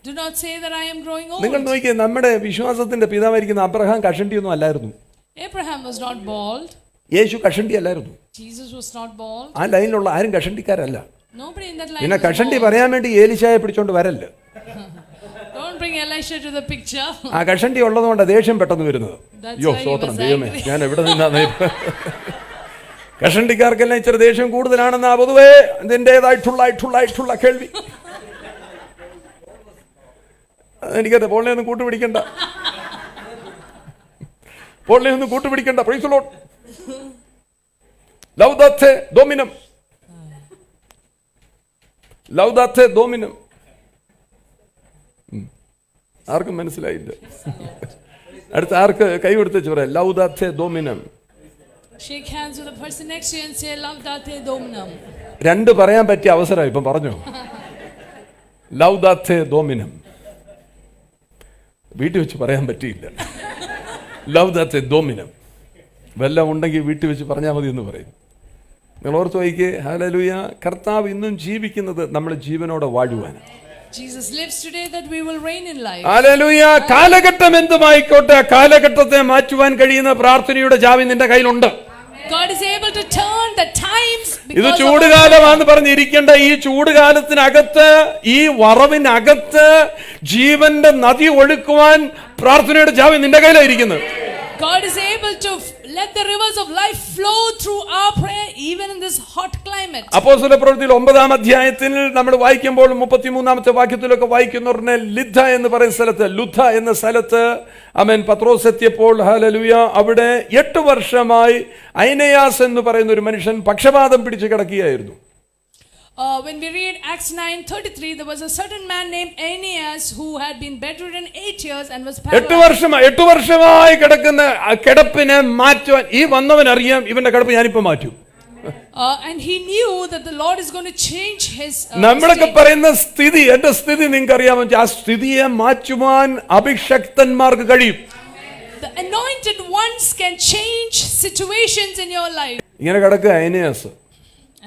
Do not say that I am growing old. നിങ്ങൾ നോക്കിയേ, നമ്മുടെ വിശ്വാസത്തിന്റെ പിതാവായിരിക്കുന്ന അബ്രഹാം കഷണ്ടിയൊന്നും അല്ലായിരുന്നു. Abraham was not bald. യേശു കഷണ്ടി അല്ലായിരുന്നു. Jesus was not bald. ആ ലൈനിലുള്ള ആരും കഷണ്ടിക്കാരല്ല. Nobody in that line പിന്നെ was കഷണ്ടി bald. പറയാൻ വേണ്ടി ഏലിശായെ പിടിച്ചോണ്ട് വരല്ല. Don't bring Elisha to the picture. ആ കഷണ്ടി ഉള്ളതുകൊണ്ട് ദേഷ്യം പെട്ടെന്ന് വരുന്നത്. That's അയ്യോ why he സ്തോത്രം was ദൈവമേ, angry. ഞാൻ എവിടെ നിന്നാണ്? കഷണ്ടിക്കാർക്കെല്ലാം ഇച്ചിരി ദേഷ്യം കൂടുതലാണെന്നാ പൊതുവേ ഇതിൻ്റെതായിട്ടുള്ള കേൾവി. എനിക്കത് പോളിനെ കൂട്ടുപിടിക്കണ്ട, പോളിനെ കൂട്ടുപിടിക്കണ്ട. Praise the Lord. ലൗദാത്തെ ഡോമിനം, ലൗദാത്തെ ഡോമിനം. ആർക്കും മനസ്സിലായില്ല. അടുത്ത ആർക്ക് കൈ കൊടുത്തേച്ച് പറയാം, ലൗദാത്തെ ഡോമിനം. Shake hands with the person next to you and say, Laudate Dominum. രണ്ട് പറയാൻ പറ്റിയ അവസരം ഇപ്പം പറഞ്ഞോ. ലൗദാത്തെ ഡോമിനം വീട്ടിൽ വെച്ച് പറയാൻ പറ്റിയില്ല. ലൗദാത്തെ ഡോമിനം വല്ലതും ഉണ്ടെങ്കിൽ വീട്ടിൽ വെച്ച് പറഞ്ഞാൽ മതി എന്ന് പറയും. നിങ്ങൾ ഓർത്ത് വയ്ക്കേ. ഹല്ലേലൂയ. കർത്താവ് ഇന്നും ജീവിക്കുന്നത് നമ്മൾ ജീവനോടെ വാഴുവാനാണ്. Jesus lives today that we will reign in life. Hallelujah. കാലഘട്ടം എന്തുമായിക്കോട്ടെ, കാലഘട്ടത്തെ മാറ്റുവാൻ കഴിയുന്ന പ്രാർത്ഥനയുടെ ചാവി നിന്റെ കയ്യിലുണ്ട്. God is able to turn the times. ഇത് because of ചൂടുകാലമാണെന്ന് പറഞ്ഞിരിക്കേണ്ട ഈ ചൂടുകാലത്തിനകത്ത്, ഈ വറവിനകത്ത് ജീവന്റെ നദി ഒഴുക്കുവാൻ പ്രാർത്ഥനയുടെ ചാവി നിന്റെ കയ്യിലായിരിക്കുന്നത്. God is able to let the rivers of life flow through our prayer even in this hot climate. അപ്പോസ്തലപ്രവൃത്തിയിൽ 9-ാം അധ്യായത്തിൽ നമ്മൾ വായിക്കുമ്പോൾ 33-ാമത്തെ വാക്യത്തിലൊക്കെ വായിക്കുന്നവരുടെ ലിദ്ധ എന്ന് പറയുന്ന സ്ഥലത്ത്, ലുദ്ധ എന്ന സ്ഥലത്ത് ആമേൻ പത്രോസ് എത്തിയപ്പോൾ ഹല്ലേലൂയ അവിടെ 8 വർഷമായി ഐനയാസ് എന്ന് പറയുന്ന ഒരു മനുഷ്യൻ പക്ഷപാതം പിടിച്ച് കിടക്കുകയായിരുന്നു. When we read Acts 9:33, there was a certain man named Aeneas who had been bedridden 8 years and was paralyzed. 8 വർഷമായി കിടക്കുന്ന കിടപ്പിനെ മാറ്റുവാൻ ഈ വന്നവൻ അറിയാം, ഇവന്റെ കിടപ്പ് ഞാനിപ്പോ മാറ്റും. And he knew that the Lord is going to change his നമ്മളൊക്കെ state. പറയുന്ന സ്ഥിതി, എന്റെ സ്ഥിതി നിങ്ങൾക്ക് അറിയാമോ? ആ സ്ഥിതിയെ മാറ്റുവാൻ അഭിഷക്തന്മാർക്ക് കഴിയും. The anointed ones can change situations in your life. ഇങ്ങനെ കിടക്കുക ഐനയാസ്.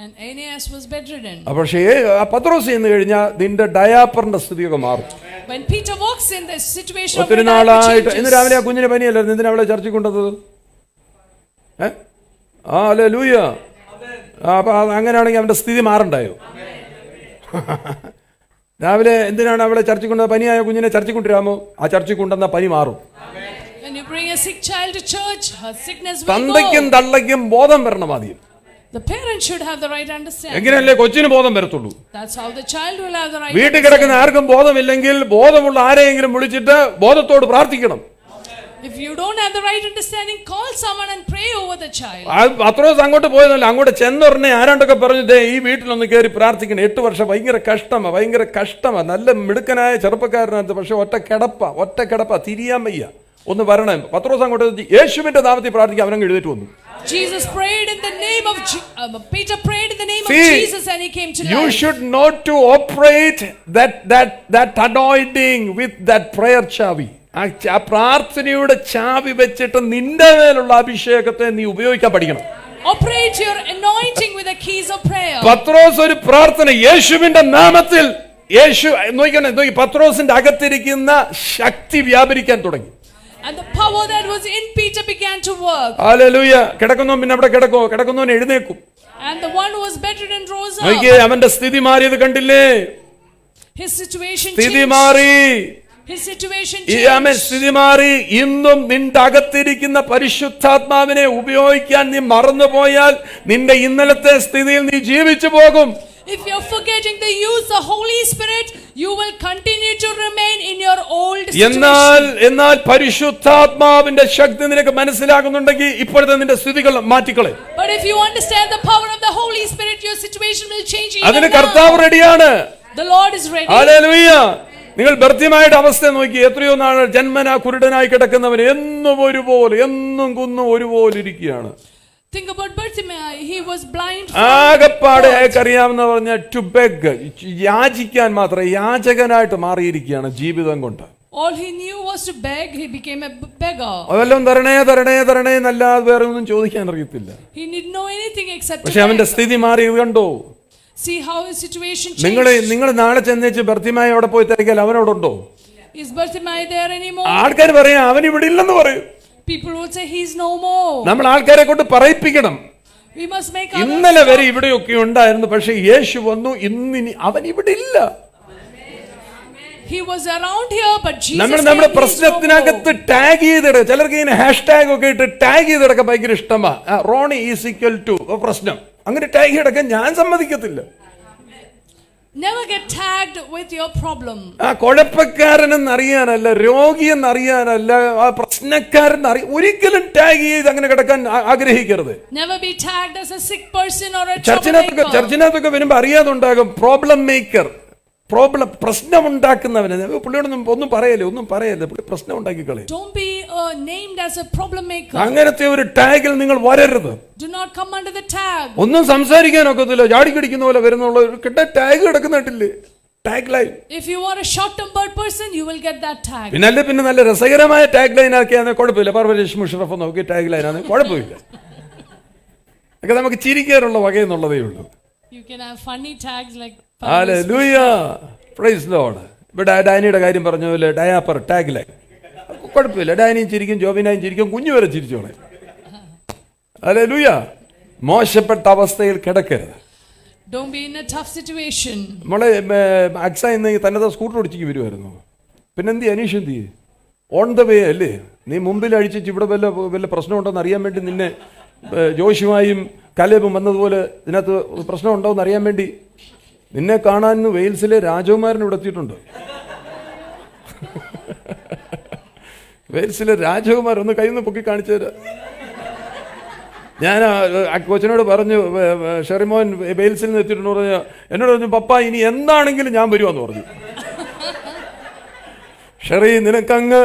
And Aeneas was bedridden. പക്ഷേ പത്രോസ് ചെന്ന് കഴിഞ്ഞാൽ നിന്റെ ഡയാപ്പറിന്റെ സ്ഥിതിയൊക്കെ മാറും. When Peter walks in, the situation of ഒത്തിരി your diaper നാളായിട്ട് changes. ഇന്ന് രാവിലെ ആ കുഞ്ഞിനെ പനിയല്ലായിരുന്നു, എന്തിനാ അവളെ ചർച്ചയ്ക്ക് കൊണ്ടത്? ഹല്ലേലൂയ. അപ്പൊ അങ്ങനെയാണെങ്കിൽ അവന്റെ സ്ഥിതി മാറണ്ടായോ? രാവിലെ എന്തിനാണ് അവളെ ചർച്ചയ്ക്ക് കൊണ്ടത്? പനിയായ കുഞ്ഞിനെ ചർച്ചയ്ക്ക് കൊണ്ടുവരാമോ? ആ ചർച്ചയ്ക്ക് കൊണ്ടുവന്ന പനി മാറും. When you bring a sick child to church, her sickness will തന്തയ്ക്കും go. തള്ളയ്ക്കും ബോധം വരണം ആദ്യം. The parent should have the right understanding. എങ്ങനെയല്ലേ കൊച്ചിന് ബോധം വരത്തുള്ളൂ? That's how the child will have the right വീട്ടിൽ കിടക്കുന്ന ആർക്കും ബോധമില്ലെങ്കിൽ ബോധമുള്ള ആരെയെങ്കിലും വിളിച്ചിട്ട് ബോധത്തോട് പ്രാർത്ഥിക്കണം. If you don't have the right understanding, call someone and pray over the child. പത്രോസ് അങ്ങോട്ട് പോയതല്ല, അങ്ങോട്ട് ചെന്നുടനെ ആരാണ്ടൊക്കെ പറഞ്ഞു, ദേ ഈ വീട്ടിലൊന്ന് കയറി പ്രാർത്ഥിക്കണം. 8 വർഷം ഭയങ്കര കഷ്ടമാ. നല്ല മിടുക്കനായ ചെറുപ്പക്കാരനകത്ത്, പക്ഷെ ഒറ്റ കിടപ്പ തിരിയാൻ വയ്യ. ഒന്ന് വരണം. പത്രോസ് അങ്ങോട്ട് യേശുവിന്റെ നാമത്തിൽ പ്രാർത്ഥിക്കാൻ അവനങ്ങ് എഴുന്നേറ്റ് വന്നു. Jesus prayed in the name of Peter prayed in the name of Jesus and he came to life. You should not to operate that anointing with that prayer chavi. ആ പ്രാർത്ഥനയുടെ ചാവി വെച്ചിട്ട് നിന്റെ മേലുള്ള അഭിഷേകത്തെ നീ ഉപയോഗിക്കാൻ പഠിക്കണം. Operate your anointing with the keys of prayer. പത്രോസ് ഒരു പ്രാർത്ഥന യേശുവിന്റെ നാമത്തിൽ യേശു നോക്കി പത്രോസിന്റെ അകത്തിരിക്കുന്ന ശക്തി വ്യാപരിക്കാൻ തുടങ്ങി. And the power that was in Peter began to work. ഹല്ലേലൂയ. കിടക്കുന്നവൻ പിന്നെ അവിടെ കിടക്കുന്നവൻ എഴുന്നേക്കും. And the one who was bedridden rose up. നോക്കിയേ, അവന്റെ സ്ഥിതി മാറിയത് കണ്ടില്ലേ? His situation സ്ഥിതി changed. മാറി. His situation ആമേൻ. changed. സ്ഥിതി മാറി. ഇന്നും നിന്റെ അകത്തിരിക്കുന്ന പരിശുദ്ധാത്മാവിനെ ഉപയോഗിക്കാൻ നീ മറന്നുപോയാൽ നിന്റെ ഇന്നലത്തെ സ്ഥിതിയിൽ നീ ജീവിച്ചു പോകും. If you're forgetting the use of the Holy Spirit, you will continue to remain in your old situation. എന്നാൽ പരിശുദ്ധാത്മാവിന്റെ ശക്തി നിനക്ക് മനസ്സിലാകുന്നുണ്ടെങ്കിൽ ഇപ്പോഴത്തെ നിന്റെ സ്ഥിതികൾ മാറ്റിക്കളെ. But if you understand the power of the Holy Spirit, your situation will change even അതിന് now. കർത്താവ് റെഡിയാണ്. The Lord is ready. Hallelujah. നിങ്ങൾ ഭർത്തിമായുടെ അവസ്ഥ നോക്കി. എത്രയോ നാൾ ജന്മനാ കുരുടനായി കിടക്കുന്നവൻ എന്നും ഒരുപോലെ, എന്നും കുന്നും ഒരുപോലെ ഇരിക്കുകയാണ്. Think about Bartimaeus. He was blind. ആകപ്പാടെ അയാൾക്കറിയാമെന്ന് പറഞ്ഞ ടു ബെഗ്, യാചിക്കാൻ മാത്രം യാചകനായിട്ട് മാറിയിരിക്കുകയാണ് ജീവിതം കൊണ്ട്. All he knew was to beg. He became a beggar. അതെല്ലാം തരണേ എന്നല്ലാതെ വേറെ ഒന്നും ചോദിക്കാൻ അറിയത്തില്ല. He didn't know anything except to പക്ഷെ അവന്റെ beg. സ്ഥിതി മാറിയത് കണ്ടോ? See how his situation നിങ്ങൾ changed. നാളെ ചെന്നേച്ച് ഭർത്തിമായി അവിടെ പോയി തിരക്കിയാൽ അവനോടുണ്ടോ? Is Bartimaeus there anymore? ആൾക്കാർ പറയാം അവൻ ഇവിടെ ഇല്ലെന്ന് പറയും. People would say he's no more. നമ്മൾ ആൾക്കാരെ കൊണ്ട് പറയിപ്പിക്കണം. We must make ഇന്നലെ വരെ ഇവിടെയൊക്കെ ഉണ്ടായിരുന്നു, പക്ഷെ യേശു വന്നു, ഇന്നിനി അവൻ ഇവിടെ ഇല്ല. He was around here, but Jesus നമ്മുടെ came, he's പ്രശ്നത്തിനകത്ത് no more. ടാഗ് ചെയ്തിട. ചിലർക്ക് ഇങ്ങനെ #ഒക്കെ ഇട്ട് ടാഗ് ചെയ്തിടക്കാൻ ഭയങ്കര ഇഷ്ടമാ. റോണി = പ്രശ്നം, അങ്ങനെ ടാഗ് ചെയ്തിടക്കാൻ ഞാൻ സമ്മതിക്കത്തില്ല. Never get tagged with your problem. കുഴപ്പക്കാരനെന്നറിയാനല്ല, രോഗിയെന്നറിയാനല്ല, ആ പ്രശ്നക്കാരൻ ഒരിക്കലും ടാഗ് ചെയ്ത് അങ്ങനെ കിടക്കാൻ ആഗ്രഹിക്കരുത്. Never be tagged as a sick person or a troublemaker. ചർച്ചിനകത്തൊക്കെ വരുമ്പോ അറിയാതുണ്ടാകും പ്രോബ്ലം മേക്കർ, പ്രശ്നം ഉണ്ടാക്കുന്നവന്. പുള്ളിയോടൊന്നും ഒന്നും പറയല്ലേ, പുള്ളി പ്രശ്നം ഉണ്ടാക്കി കളയും. Don't be named as a problem maker. അങ്ങനത്തെ ഒരു ടാഗിൽ നിങ്ങൾ വരരുത്. Do not come under the tag. ഒന്നും സംസാരിക്കാനൊക്കത്തില്ല, ചാടിക്കടിക്കുന്ന പോലെ വരുന്നുള്ള ഒരു ടാഗ് കിടക്കുന്നിട്ടില്ലേ, tag line. If you are a short-tempered person, you will get that tag. പിന്നെ നല്ല രസകരമായ ടാഗ് ലൈൻ ആക്കിയാൽ കുഴപ്പമില്ല. പർവതേഷ് മുഷറഫ് നോക്കി ടാഗ് ലൈനാണ്, കുഴപ്പമില്ല. ഒക്കെ നമുക്ക് ചിരിക്കാറുള്ള വകയെന്നുള്ളതേ ഉള്ളൂ. You can have funny tags like hallelujah, praise lord. ഇവിടെ ഡാനിയുടെ കാര്യം പറഞ്ഞ പോലെ ഡയാപ്പർ ടാഗ് ലൈൻ, കുഴപ്പമില്ല. ഡാനിയും ചിരിക്കും, ജോബിനായും ചിരിക്കും, കുഞ്ഞു വരെ ചിരിച്ചോളെ. ഹല്ലേലൂയ. മോശപ്പെട്ട അവസ്ഥയിൽ കിടക്കരുത്. Don't be in a tough situation. നമ്മളെ അക്സ ഇന്ന് തന്നെ സ്കൂട്ടർ ഓടിച്ചിക്ക് വരുമായിരുന്നു. പിന്നെന്തി അനീഷ് എന്ത് ചെയ്യും? ഓൺ ദ വേ അല്ലേ, നീ മുമ്പിൽ അഴിച്ചിട്ട് ഇവിടെ വല്ല പ്രശ്നമുണ്ടോന്ന് അറിയാൻ വേണ്ടി നിന്നെ ജോഷുമായും കലേബും വന്നതുപോലെ ഇതിനകത്ത് പ്രശ്നമുണ്ടോ എന്ന് അറിയാൻ വേണ്ടി നിന്നെ കാണാൻ വെയിൽസിലെ രാജകുമാരൻ ഇവിടെ എത്തിയിട്ടുണ്ട്. വെയിൽസിലെ രാജകുമാരൻ ഒന്ന് കയ്യിൽ നിന്ന് പൊക്കി കാണിച്ചു തരാം. ഞാൻ കൊച്ചിനോട് പറഞ്ഞു, ഷെറിമോൻ വെയിൽസിൽ നിന്ന് എത്തിയിട്ടുണ്ട് പറഞ്ഞു. എന്നോട് പറഞ്ഞു, പപ്പ ഇനി എന്താണെങ്കിലും ഞാൻ വരുവാന്ന് പറഞ്ഞു. ഷെറി, നിനക്കങ്ങ്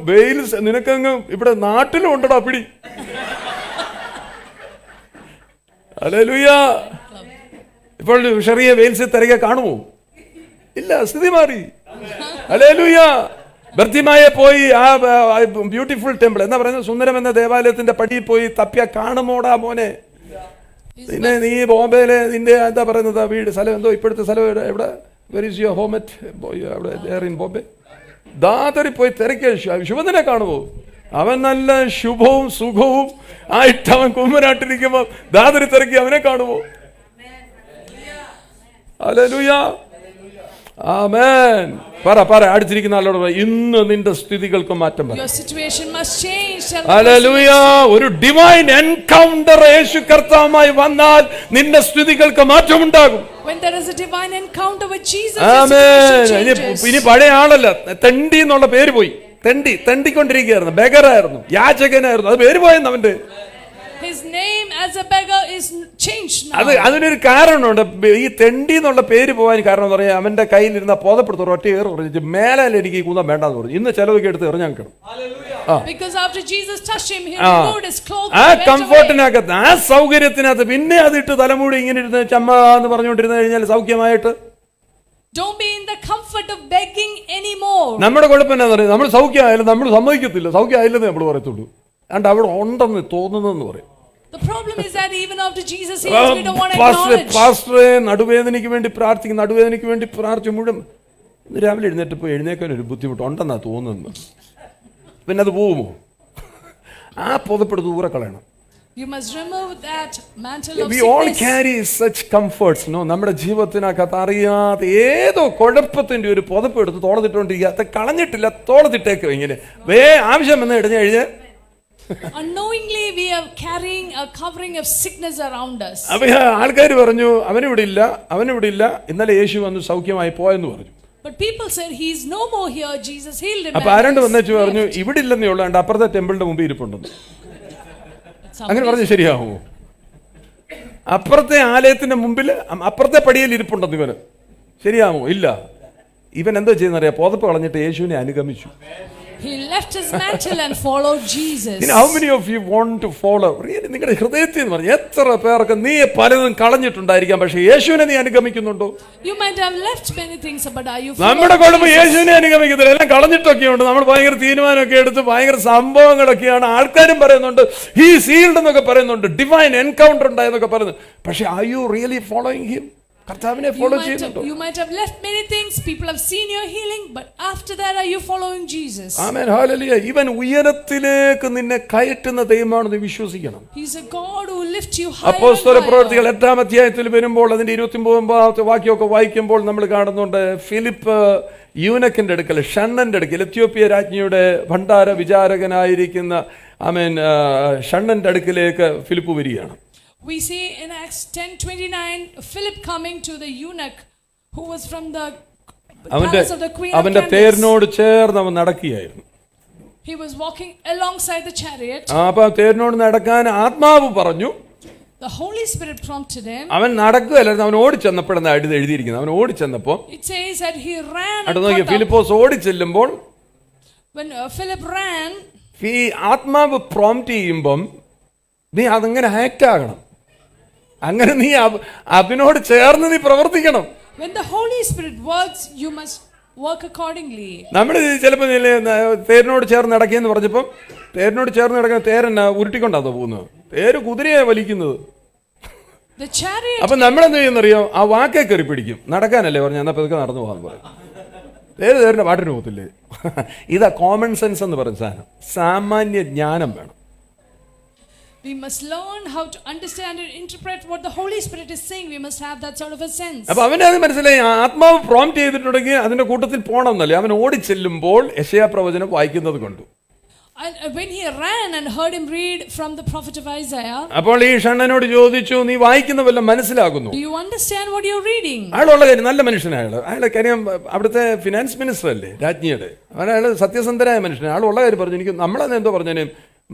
വെയിൽസ്, നിനക്കങ്ങ് ഇവിടെ നാട്ടിലും ഉണ്ടടാ പിടി. ഹല്ലേലൂയ. ഇപ്പോൾ ഷെറിയെ വെയിൽസിൽ തിരകെ കാണുമോ? ഇല്ല, സ്ഥിതി മാറി. ഹല്ലേലൂയ. ബർത്തിമായെ പോയി ആ ബ്യൂട്ടിഫുൾ ടെമ്പിൾ എന്നാ പറയുന്നത്, സുന്ദരം എന്ന ദേവാലയത്തിന്റെ പടിയിൽ പോയി തപ്പിയ കാണുമോടാ മോനെ. പിന്നെ നീ ബോംബെയിലെ നിന്റെ എന്താ പറയുന്നത് വീട് സ്ഥലം എന്തോ ഇപ്പോഴത്തെ സ്ഥലം എവിടെ? Were is your home at അവിടെ ഇൻ ബോംബെ? ദാദറി പോയി തിരക്കിയ ശുഭദിനെ കാണുമോ? അവൻ നല്ല ശുഭവും സുഖവും ആയിട്ട് അവൻ കുമ്മനാട്ടിരിക്കുമ്പോ ദാദറി തിരക്കി അവനെ കാണുമോ? ഹല്ലേലൂയ, ആമേൻ. പറ അടുത്തിരിക്കുന്ന ആളോട് പറ, ഇന്ന് നിന്റെ സ്ഥിതികൾക്ക് മാറ്റം വരും. Your situation must change. Hallelujah. ഒരു ഡിവൈൻ എൻകൗണ്ടർ യേശു കർത്താവുമായി വന്നാൽ നിന്റെ സ്ഥിതികൾക്ക് മാറ്റമുണ്ടാകും. When there is a divine encounter with Jesus, amen. changes. ഇനി പഴയ ആളല്ല, തെണ്ടി എന്നുള്ള പേര് പോയി. തെണ്ടിക്കൊണ്ടിരിക്കുകയായിരുന്നു, ബെഗറായിരുന്നു, യാചകനായിരുന്നു. അത് പേര് പോയെന്ന് അവന്റെ. His name as a beggar is changed now. അതിനൊരു കാരണമുണ്ട്. ഈ തെണ്ടി എന്നുള്ള പേര് പോകാൻ കാരണം എന്ന് പറഞ്ഞാൽ അവന്റെ കയ്യിലിരുന്ന പോതപ്പെടുത്തു ഒറ്റ ഏറ് പറഞ്ഞു, മേലാൽ എനിക്ക് കൂതാൻ വേണ്ടെന്ന് പറഞ്ഞു. ഇന്ന് ചിലതൊക്കെ എടുത്ത് എറിഞ്ഞാൽ കിട്ടും. Because after Jesus touched him, he removed his clothes. ആ കംഫർട്ടിനകത്ത്, ആ സൗകര്യത്തിനകത്ത് പിന്നെ അതിട്ട് തലമുടി ഇങ്ങനെ ഇരുന്ന് ചമ്മ എന്ന് പറഞ്ഞുകൊണ്ടിരുന്നു കഴിഞ്ഞാൽ സൗഖ്യമായിട്ട്. Don't be in the comfort of begging anymore. നമ്മുടെ കുഴപ്പം എന്താണെന്ന് പറയുന്നത്, നമ്മൾ സൗഖ്യമായാലും നമ്മൾ സമ്മതിക്കത്തില്ല. സൗഖ്യമായില്ലെന്ന് നമ്മൾ പറയത്തുള്ളൂ. അതുകൊണ്ട് അവിടെ ഉണ്ടെന്ന് തോന്നുന്നെന്ന് പറയും. The problem is that even after Jesus heals, we don't want to acknowledge. പാസ്റ്ററെ നടുവേദനയ്ക്ക് വേണ്ടി മുഴുവൻ ഇന്ന് രാവിലെ എഴുന്നേറ്റപ്പോൾ എഴുന്നേക്കാൻ ഒരു ബുദ്ധിമുട്ടുണ്ടെന്നാ തോന്നുന്നത്. പിന്നെ അത് പോവുമോ? ആ പുതപ്പെടുത്ത് ദൂരെ കളയണം. You must remove that mantle of We all sickness. carry such comforts. നമ്മുടെ ജീവിതത്തിനകത്ത് അറിയാതെ ഏതോ കുഴപ്പത്തിന്റെ ഒരു പുതപ്പ് എടുത്ത് തോളത്തിട്ടോണ്ടിരിക്കുക. അത് കളഞ്ഞിട്ടില്ല, തോളത്തിട്ടേക്കോ ഇങ്ങനെ ആവശ്യം എന്ന് ഇടഞ്ഞു കഴിഞ്ഞ് Unknowingly we are carrying a covering of sickness around us. അപ്പൊ ആൾക്കാർ പറഞ്ഞു അവനിവിടെ ഇല്ല, ഇന്നലെ യേശു വന്ന് സൗഖ്യമായി പോയെന്ന് പറഞ്ഞു. But people said he is no more here, Jesus healed him. അപ്പൊ ആരണ്ട് വന്നു പറഞ്ഞു ഇവിടെ ഇല്ലെന്നേ ഉള്ളൂ, അപ്പുറത്തെ ടെമ്പിളിന്റെ മുമ്പിൽ ഇരിപ്പുണ്ടെന്ന്. അങ്ങനെ പറഞ്ഞു ശരിയാവുമോ? അപ്പുറത്തെ ആലയത്തിന്റെ മുമ്പിൽ അപ്പുറത്തെ പടിയിൽ ഇരിപ്പുണ്ടെന്ന് ഇവന് ശരിയാവുമോ? ഇല്ല. ഇവൻ എന്താ ചെയ്യുന്നറിയാം? പുതപ്പ് കളഞ്ഞിട്ട് യേശുവിനെ അനുഗമിച്ചു. He left his mantle and followed Jesus. How many of you want to follow? Really, നിങ്ങളുടെ ഹൃദയത്തിൽ എന്ന് പറഞ്ഞു എത്ര പേർക്ക് നീ പലതും കളഞ്ഞിട്ടുണ്ടായിരിക്കാം, പക്ഷെ യേശുവിനെ നീ അനുഗമിക്കുന്നുണ്ടോ? You might have left many things, but are you നമ്മുടെ കുഴപ്പം യേശുവിനെ അനുഗമിക്കുന്നില്ല. എല്ലാം കളഞ്ഞിട്ടൊക്കെ ഉണ്ട്. നമ്മൾ ഭയങ്കര തീരുമാനമൊക്കെ എടുത്ത് ഭയങ്കര സംഭവങ്ങളൊക്കെയാണ്. ആൾക്കാരും പറയുന്നുണ്ട് ഹി സീൽഡ് എന്നൊക്കെ പറയുന്നുണ്ട്, ഡിവൈൻ എൻകൗണ്ടർ ഉണ്ടായെന്നൊക്കെ പറയുന്നു. പക്ഷെ are you really following him? കർത്താവിനെ ഫോളോ ചെയ്യുന്നുണ്ടോ? You might have left many things, people have seen your healing, but after that are you following Jesus? Amen, hallelujah. ഇവൻ ഉയരത്തിലേക്ക് നിന്നെ കയറ്റുന്ന ദൈവമാണെന്ന് വിശ്വസിക്കണം. He's a God who lifts you higher. അപ്പോസ്തല പ്രവൃത്തികൾ 8-ാം അധ്യായത്തിൽ വരുമ്പോൾ അതിന്റെ 29-ാമത്തെ വാക്യമൊക്കെ വായിക്കുമ്പോൾ നമ്മൾ കാണുന്നുണ്ട് ഫിലിപ്പ് യൂനക്കിന്റെ അടുക്കൽ, ഷണ്ണന്റെ അടുക്കൽ, എത്യോപ്യ രാജ്ഞിയുടെ ഭണ്ഡാര വിചാരകനായിരിക്കുന്ന ആമേൻ ഷണ്ണന്റെ അടുക്കിലേക്ക് ഫിലിപ്പ് വരികയാണ്. We see in Acts 10:29 Philip coming to the eunuch who was from the palace of the queen of അവന്റെ Candace. തേരിനോട് ചേർന്ന് അവൻ നടക്കുകയായിരുന്നു. He was walking alongside the chariot. അപ്പൊ തേരിനോട് നടക്കാൻ ആത്മാവ് പറഞ്ഞു. The Holy Spirit prompted him. അവൻ നടക്കുകയല്ലായിരുന്നു, അവൻ ഓടിച്ചെന്നപ്പോഴാണ് എഴുതിയിരിക്കുന്നത്. അവൻ ഓടിച്ചെന്നപ്പോ It says that he ran. അടുത്ത് നോക്കിയ ഫിലിപ്പോസ് ഓടിച്ചെല്ലുമ്പോൾ When Philip ran, ഈ ആത്മാവ് പ്രോംപ്റ്റ് ചെയ്യുമ്പം നീ അതങ്ങനെ ആക്ട് ആകണം. അങ്ങനെ നീ അതിനോട് ചേർന്ന് നീ പ്രവർത്തിക്കണം. when the Holy Spirit works, you must work accordingly. നമ്മൾ ചിലപ്പോൾ തേരിനോട് ചേർന്ന് നടക്കുകയെന്ന് പറഞ്ഞപ്പം തേരിനോട് ചേർന്ന് നടക്കുന്ന തേരെന്നാ ഉരുട്ടിക്കൊണ്ടാണോ പോകുന്നത്? തേര് കുതിരയെ വലിക്കുന്നത്. The chariot. അപ്പൊ നമ്മളെന്ത് ചെയ്യുന്നറിയോ? ആ വാക്കേ കയറി പിടിക്കും. നടക്കാനല്ലേ പറഞ്ഞു, എന്നാ പതുക്കെ നടന്നു പോകാൻ പറയും. തേരിന്റെ പാട്ടിന് പോകത്തില്ലേ? ഇതാ കോമൺ സെൻസ് എന്ന് പറയുന്ന സാധനം. സാമാന്യ ജ്ഞാനം വേണം. We must learn how to understand and interpret what the Holy Spirit is saying. We must have that sort of a sense. അപ്പൊ അവനെ അത് മനസ്സിലായി. ആത്മാവ് പ്രോംപ്റ്റ് ചെയ്തിട്ടുണ്ടെങ്കിൽ അതിന്റെ കൂട്ടത്തിൽ പോകണമെന്നല്ലേ. അവൻ ഓടിച്ചെല്ലുമ്പോൾ യെശയ്യാ പ്രവചനം വായിക്കുന്നത് കണ്ടു. And when he ran and heard him read from the prophet of Isaiah, അപ്പോൾ ഈ ഷണ്ണനോട് ചോദിച്ചു, നീ വായിക്കുന്ന വല്ലതും മനസ്സിലാകുന്നു? do you understand what you're reading? അയാളുള്ള കാര്യം നല്ല മനുഷ്യനാണ്. അയാളെ കാര്യം അവിടുത്തെ ഫിനാൻസ് മിനിസ്റ്റർ അല്ലേ രാജ്ഞിയുടെ. അയാൾ സത്യസന്ധരായ മനുഷ്യനാണ്. ആളുള്ള കാര്യം പറഞ്ഞു. എനിക്ക് നമ്മളത് എന്തോ പറഞ്ഞതിന്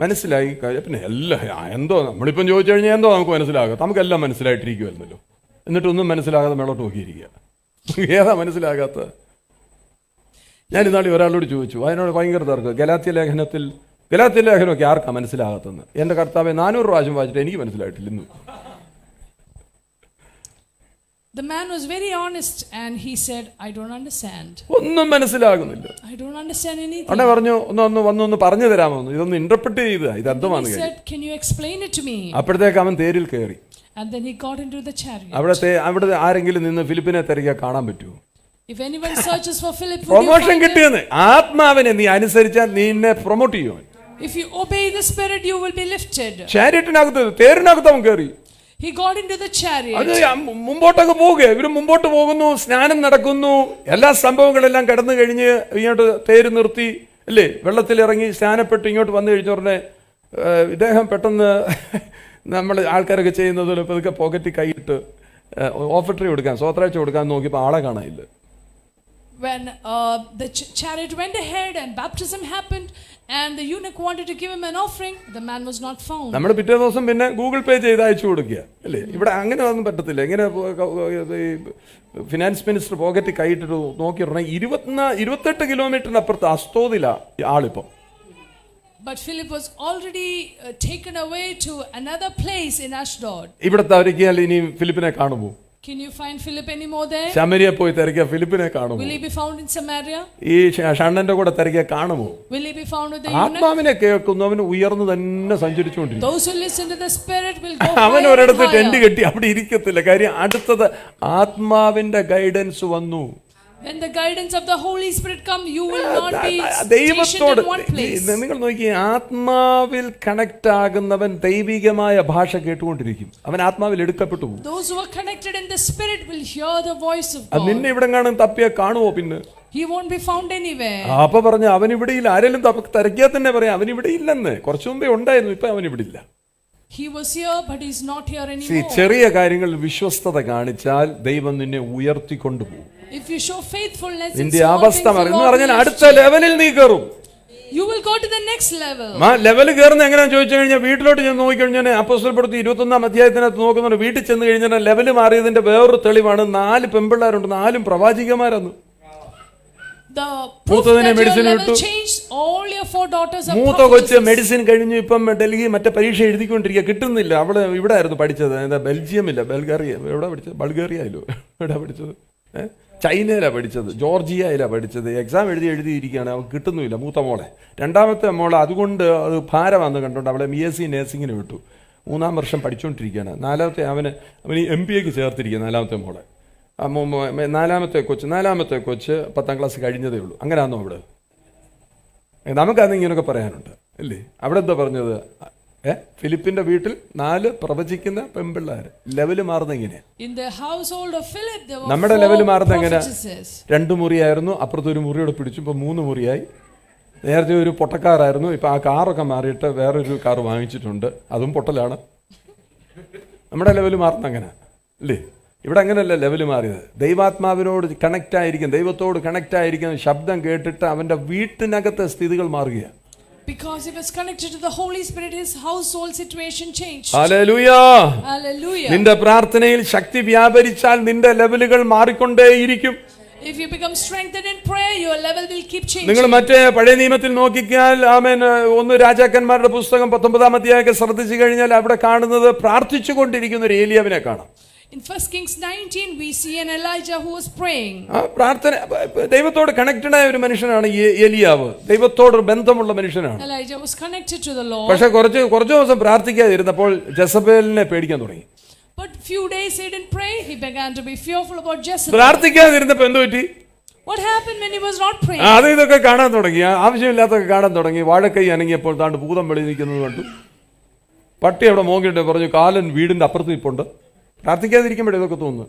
മനസ്സിലായി. പിന്നെ എല്ലാം എന്തോ നമ്മളിപ്പം ചോദിച്ചു കഴിഞ്ഞാൽ എന്തോ നമുക്ക് മനസ്സിലാകും. നമുക്കെല്ലാം മനസ്സിലായിട്ടിരിക്കുമല്ലോ. എന്നിട്ടൊന്നും മനസ്സിലാകാതെ മേളോട്ട് നോക്കിയിരിക്കുക. ഏതാ മനസ്സിലാകാത്ത? ഞാൻ ഇന്നാളി ഒരാളോട് ചോദിച്ചു, അതിനോട് ഭയങ്കര തർക്കം. ഗലാത്യ ലേഖനമൊക്കെ ആർക്കാ മനസ്സിലാകാത്തെന്ന്. എൻ്റെ കർത്താവെ 400 പ്രാവശ്യം വായിച്ചിട്ട് എനിക്ക് മനസ്സിലായിട്ടില്ല ഇന്നും. The man was very honest and he said, I don't understand. ഒന്നും മനസ്സിലാകുന്നില്ല. I don't understand anything. അവിടെ പറഞ്ഞു, ഒന്ന് പറഞ്ഞു തരാമോ? ഇതൊന്ന് ഇന്റർപ്രറ്റ് ചെയ്ത ഇതെന്തുമാണ്? He said, can you explain it to me? അപ്പോഴത്തേക്ക് അവൻ തേരിൽ കയറി. And then he got into the chariot. അവിടെ ആരെങ്കിലും നിന്ന് ഫിലിപ്പിനെ തിരക്കിയാൽ കാണാൻ പറ്റുമോ? If anyone searches for Philip, promotion കിട്ടിയെന്ന്. ആത്മാവിനെ നീ അനുസരിച്ചാൽ നിന്നെ പ്രൊമോട്ട് ചെയ്യും. if you obey the Spirit, you will be lifted. ചാരിയറ്റിനകത്ത് തേരിനകത്ത് അവൻ കയറി. He got into the chariot. അത് മുമ്പോട്ടൊക്കെ പോവുക. ഇവര് മുമ്പോട്ട് പോകുന്നു, സ്നാനം നടക്കുന്നു, എല്ലാ സംഭവങ്ങളെല്ലാം കടന്നു കഴിഞ്ഞ് ഇങ്ങോട്ട് തേര് നിർത്തി അല്ലേ, വെള്ളത്തിലിറങ്ങി സ്നാനപ്പെട്ട് ഇങ്ങോട്ട് വന്നു കഴിഞ്ഞ ഇദ്ദേഹം പെട്ടെന്ന് നമ്മൾ ആൾക്കാരൊക്കെ ചെയ്യുന്നത് പോലെ പതുക്കെ പോക്കറ്റിൽ കൈയിട്ട് ഓഫർട്ടറി കൊടുക്കാൻ, സ്വത്രാഴ്ച കൊടുക്കാൻ നോക്കിയപ്പോൾ ആളെ കാണാനില്ല. When the chariot went ahead and baptism happened and the eunuch wanted to give him an offering, the man was not found. നമ്മൾ പിറ്റേ ദിവസം പിന്നെ ഗൂഗിൾ പേ ചെയ്ത് അയച്ചു കൊടുക്കുക അല്ലേ. ഇവിടെ അങ്ങനെ ഒന്നും പറ്റത്തില്ല. ഇങ്ങനെ ഫിനാൻസ് മിനിസ്റ്റർ പോക്കറ്റ് കൈയിട്ടിട്ട് നോക്കിയിട്ടുണ്ടെങ്കിൽ 28 കിലോമീറ്ററിനപ്പുറത്ത് അസ്തോദില ആളിപ്പം. But Philip was already taken away to another place in Ashdod. ഇവിടത്തെ അവർക്ക് ഇനി ഫിലിപ്പിനെ കാണുമോ? Can you find Philip anymore there? ശമരിയെ പോയി തിരക്കിയ ഫിലിപ്പിനെ കാണുമോ? Will he be found in Samaria? ഈ ഷണ്ണന്റെ കൂടെ തിരക്കിയ കാണുമോ? Will he be found with the eunuch? ആത്മാവിനെ കേൾക്കുന്നവന് ഉയർന്നു തന്നെ സഞ്ചരിച്ചുകൊണ്ടിരിക്കും. Those who listen to the Spirit will go അവൻ higher and ഒരിടത്ത് ടെന്റ് higher. കെട്ടി അവിടെ ഇരിക്കത്തില്ല. കാര്യം അടുത്തത് ആത്മാവിന്റെ ഗൈഡൻസ് വന്നു. When the guidance of the Holy Spirit come, you will not be stationed ദൈവത്തോട് in one place. നിങ്ങൾ നോക്കി, ആത്മാവിൽ കണക്ട് ആകുന്നവൻ ദൈവികമായ ഭാഷ കേട്ടുകൊണ്ടിരിക്കും. അവൻ ആത്മാവിൽ എടുക്കപ്പെട്ടു പോകും. Those who are connected in the Spirit will hear the voice of അത് God. നിന്നെ ഇവിടെ കാണും തപ്പിയ കാണുമോ? പിന്നെ He won't be found anywhere. അപ്പൊ പറഞ്ഞു അവൻ ഇവിടെ ഇല്ല. ആരെങ്കിലും തിരക്കിയാൽ തന്നെ പറയാം അവൻ ഇവിടെ ഇല്ലെന്ന്. കുറച്ചു മുമ്പേ ഉണ്ടായിരുന്നു, ഇപ്പൊ അവൻ ഇവിടെ ഇല്ല. He was here, but he's not here See, anymore. ചെറിയ കാര്യങ്ങളിൽ വിശ്വസ്തത കാണിച്ചാൽ ദൈവം നിന്നെ ഉയർത്തിക്കൊണ്ടുപോകും. If you show faithfulness in നിന്റെ small അവസ്ഥ things, the എന്ന് Lord പറഞ്ഞാൽ will അടുത്ത lift you. ലെവലിൽ നീ കയറും. You will go to the next level. Level കയറുന്ന എങ്ങനെയാണെന്ന് ചോദിച്ചു കഴിഞ്ഞാൽ വീട്ടിലോട്ട് ചെന്ന് നോക്കിക്കഴിഞ്ഞാൽ അപ്പോസ്തലപ്രവൃത്തി 21-ാം അധ്യായത്തിനകത്ത് നോക്കുന്നുണ്ട്. വീട്ടിൽ ചെന്ന് കഴിഞ്ഞാൽ ലെവല് മാറിയതിന്റെ വേറൊരു തെളിവാണ് 4 പെൺപിള്ളേരുണ്ട്, 4 പ്രവാചികമാരെന്ന്. The proof that your level changed, all your 4 daughters are മൂത്ത കൊച്ച് prophetesses. മെഡിസിൻ കഴിഞ്ഞു ഇപ്പം ഡൽഹി മറ്റേ പരീക്ഷ എഴുതിക്കൊണ്ടിരിക്കുക, കിട്ടുന്നില്ല. അവള് ഇവിടെ ആയിരുന്നു പഠിച്ചത്. എന്താ ബെൽജിയമില്ല, ബൾഗേറിയ, എവിടെ പഠിച്ചത്? ബൾഗേറിയയിലോ എവിടെ പഠിച്ചത്? ചൈനയിലാണ് പഠിച്ചത്, ജോർജിയയിലാണ് പഠിച്ചത്. എക്സാം എഴുതിയിരിക്കുകയാണ്, അവൾക്ക് കിട്ടുന്നുമില്ല. മൂത്ത മോളെ. രണ്ടാമത്തെ മോളെ അതുകൊണ്ട് അത് ഭാരമാണെന്ന് കണ്ടുകൊണ്ട് അവളെ BSc നേഴ്സിങ്ങിന് വിട്ടു. 3-ാം വർഷം പഠിച്ചുകൊണ്ടിരിക്കുകയാണ്. നാലാമത്തെ അവന് MBA ചേർത്തിരിക്കുക. നാലാമത്തെ മോളെ. നാലാമത്തെ കൊച്ച് 10ാം ക്ലാസ് കഴിഞ്ഞതേ ഉള്ളൂ. അങ്ങനെയാണോ അവിടെ? നമുക്കത് ഇങ്ങനെയൊക്കെ പറയാനുണ്ട് അല്ലേ? അവിടെ എന്താ പറഞ്ഞത്? ഫിലിപ്പിന്റെ വീട്ടിൽ 4 പ്രവചിക്കുന്ന പെൺപിള്ളേർ. ലെവല് മാറുന്ന എങ്ങനെയാ? നമ്മുടെ ലെവല് മാറുന്ന എങ്ങനെയാ? 2 മുറിയായിരുന്നു, അപ്പുറത്ത് ഒരു മുറിയോടെ പിടിച്ചു, ഇപ്പൊ 3 മുറിയായി. നേരത്തെ ഒരു പൊട്ടക്കാറായിരുന്നു, ഇപ്പൊ ആ കാറൊക്കെ മാറിയിട്ട് വേറൊരു കാർ വാങ്ങിച്ചിട്ടുണ്ട്, അതും പൊട്ടലാണ്. നമ്മുടെ ലെവല് മാറുന്ന അങ്ങനെ അല്ലേ? ഇവിടെ അങ്ങനെയല്ല ലെവല് മാറിയത്. ദൈവാത്മാവിനോട് കണക്റ്റ് ആയിരിക്കും, ദൈവത്തോട് കണക്റ്റ് ആയിരിക്കുന്ന ശബ്ദം കേട്ടിട്ട് അവന്റെ വീട്ടിനകത്തെ സ്ഥിതികൾ മാറുകയാണ്. Because he was connected to the Holy Spirit, his household situation changed. Hallelujah. Hallelujah. നിന്റെ പ്രാർത്ഥനയിൽ ശക്തി വ്യാപരിച്ചാൽ നിന്റെ ലെവലുകൾ മാറിക്കൊണ്ടേയിരിക്കും. If you become strengthened in prayer, your level will keep changing. നിങ്ങൾ മറ്റേ പഴയ നിയമത്തിൽ നോക്കിയാൽ ആമേൻ 1 രാജാക്കന്മാരുടെ പുസ്തകം 19-ാം അധ്യായമൊക്കെ ശ്രദ്ധിച്ചു കഴിഞ്ഞാൽ അവിടെ കാണുന്നത് പ്രാർത്ഥിച്ചു കൊണ്ടിരിക്കുന്ന ഒരു ഏലിയാവിനെ കാണാം. In 1 Kings 19 we see an Elijah who was praying. പ്രാർത്ഥന ദൈവത്തോട് കണക്റ്റഡ് ആയ ഒരു മനുഷ്യനാണ് ഏലിയാവ്. ദൈവത്തോട് ബന്ധമുള്ള മനുഷ്യനാണ്. Elijah was connected to the Lord. പക്ഷെ കുറച്ച് ദിവസം പ്രാർത്ഥിക്കാതിരുന്നപ്പോൾ ജെസബേലിനെ പേടിക്കാൻ തുടങ്ങി. But few days he didn't pray, he began to be fearful about Jezebel. പ്രാർത്ഥിക്കാതിരുന്നപ്പോൾ എന്ത് പറ്റി? What happened when he was not praying? അത് ഇതൊക്കെ കാണാൻ തുടങ്ങി, ആവശ്യമില്ലാത്തൊക്കെ കാണാൻ തുടങ്ങി. വാഴക്കൈ അനങ്ങിയപ്പോൾ താണ്ട് ഭൂതം വെളി നിൽക്കുന്നത് കണ്ടു. പട്ടി അവിടെ മോങ്ങിയിട്ട് പറഞ്ഞു, കാലൻ വീടിന്റെ അപ്പുറത്ത് ഇപ്പുണ്ട്. പ്രാർത്ഥിക്കാതിരിക്കുമ്പോഴേ ഇതൊക്കെ തോന്നുന്നു.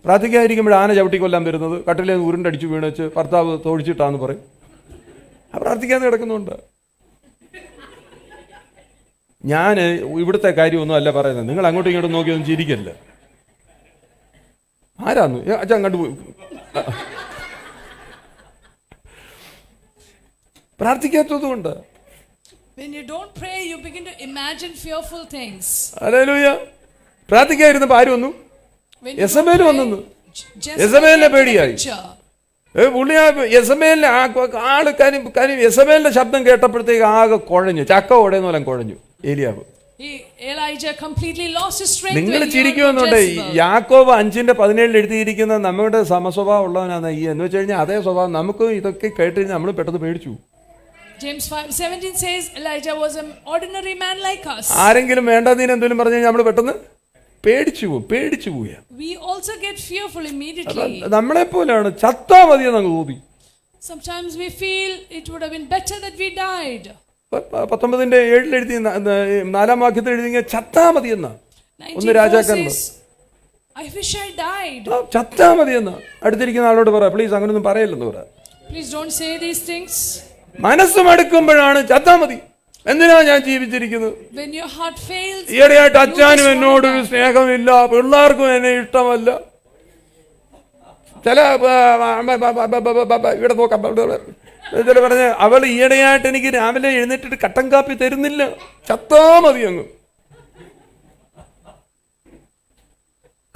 പ്രാർത്ഥിക്കാതിരിക്കുമ്പോഴേ ആന ചവിട്ടി കൊല്ലാൻ വരുന്നത്, കട്ടിലെ ഉരുണ്ടടിച്ച് വീണച്ച് ഭർത്താവ് തോഴിച്ചിട്ടാന്ന് പറയും. പ്രാർത്ഥിക്കാതെ കിടക്കുന്നുണ്ട്. ഞാൻ ഇവിടുത്തെ കാര്യമൊന്നും അല്ല പറയുന്നത്, നിങ്ങൾ അങ്ങോട്ടും ഇങ്ങോട്ടും നോക്കിയൊന്നും ചിരിക്കല്ല. ആരാന്ന് അച്ഛൻ കണ്ടുപോയി. പ്രാർത്ഥിക്കാത്തതുകൊണ്ട്. When you don't pray, you begin to imagine fearful things. Hallelujah. പ്രാർത്ഥിക്കാതിരുന്നപ്പോൾ ആര് വന്നു? യെസബേൽ വന്നു. യെസബേലിനെ പേടിയായി. പുള്ളി യെസബേലിനെ ആള് കാര്യം യെസബേലിന്റെ ശബ്ദം കേട്ടപ്പോഴത്തേക്ക് ആകെ കുഴഞ്ഞു, ചക്ക ഉടയുന്ന പോലെ കുഴഞ്ഞു ഏലിയാവ്. Elijah completely lost his strength. നിങ്ങൾ ചിരിക്കുന്നുണ്ട്. യാക്കോബ് 5:17 എഴുതിയിരിക്കുന്ന നമ്മുടെ സമസ്വഭാവം ഉള്ളവനാണ് ഈ എന്ന് വെച്ച് കഴിഞ്ഞാൽ അതേ സ്വഭാവം നമുക്ക് ഇതൊക്കെ കേട്ടുകഴിഞ്ഞാൽ നമ്മൾ പെട്ടെന്ന് പേടിച്ചു. James 5:17 says Elijah was an ordinary man like us. ആരെങ്കിലും വേണ്ടതിന് എന്തെങ്കിലും പറഞ്ഞു കഴിഞ്ഞാൽ നമ്മൾ പെട്ടെന്ന് പേടിച്ചു പോവുക. We also get fearful immediately. നമ്മളെ പോലെയാണ്, ചത്താ മതിയെന്ന് അങ്ങ് തോന്നി. Sometimes we feel it would have been better that we died. 19:7 എഴുതി 4-ാം വാക്യത്തിൽ എഴുതി ചത്താ മതിയെന്ന 1 രാജാക്കന്മാർ. I wish I died. ചത്താ മതിയെന്ന അടുത്തിരിക്കുന്ന ആളോട് പറ, പ്ലീസ് അങ്ങനൊന്നും പറയല്ലെന്ന് പറ. Please don't say these things. മനസ്സ് മടുക്കുമ്പോഴാണ് ചത്താ മതി, എന്തിനാ ഞാൻ ജീവിച്ചിരിക്കുന്നത്. When your heart fails, ഈയിടെയായിട്ട് അച്ഛനും എന്നോട് സ്നേഹമില്ല, പിള്ളേർക്കും എന്നെ ഇഷ്ടമല്ല. ചില ഇവിടെ നോക്കാം പറഞ്ഞ അവൾ ഈയിടെയായിട്ട് എനിക്ക് രാവിലെ എഴുന്നേറ്റിട്ട് കട്ടൻ കാപ്പി തരുന്നില്ല, ചത്താ മതി അങ്ങ്.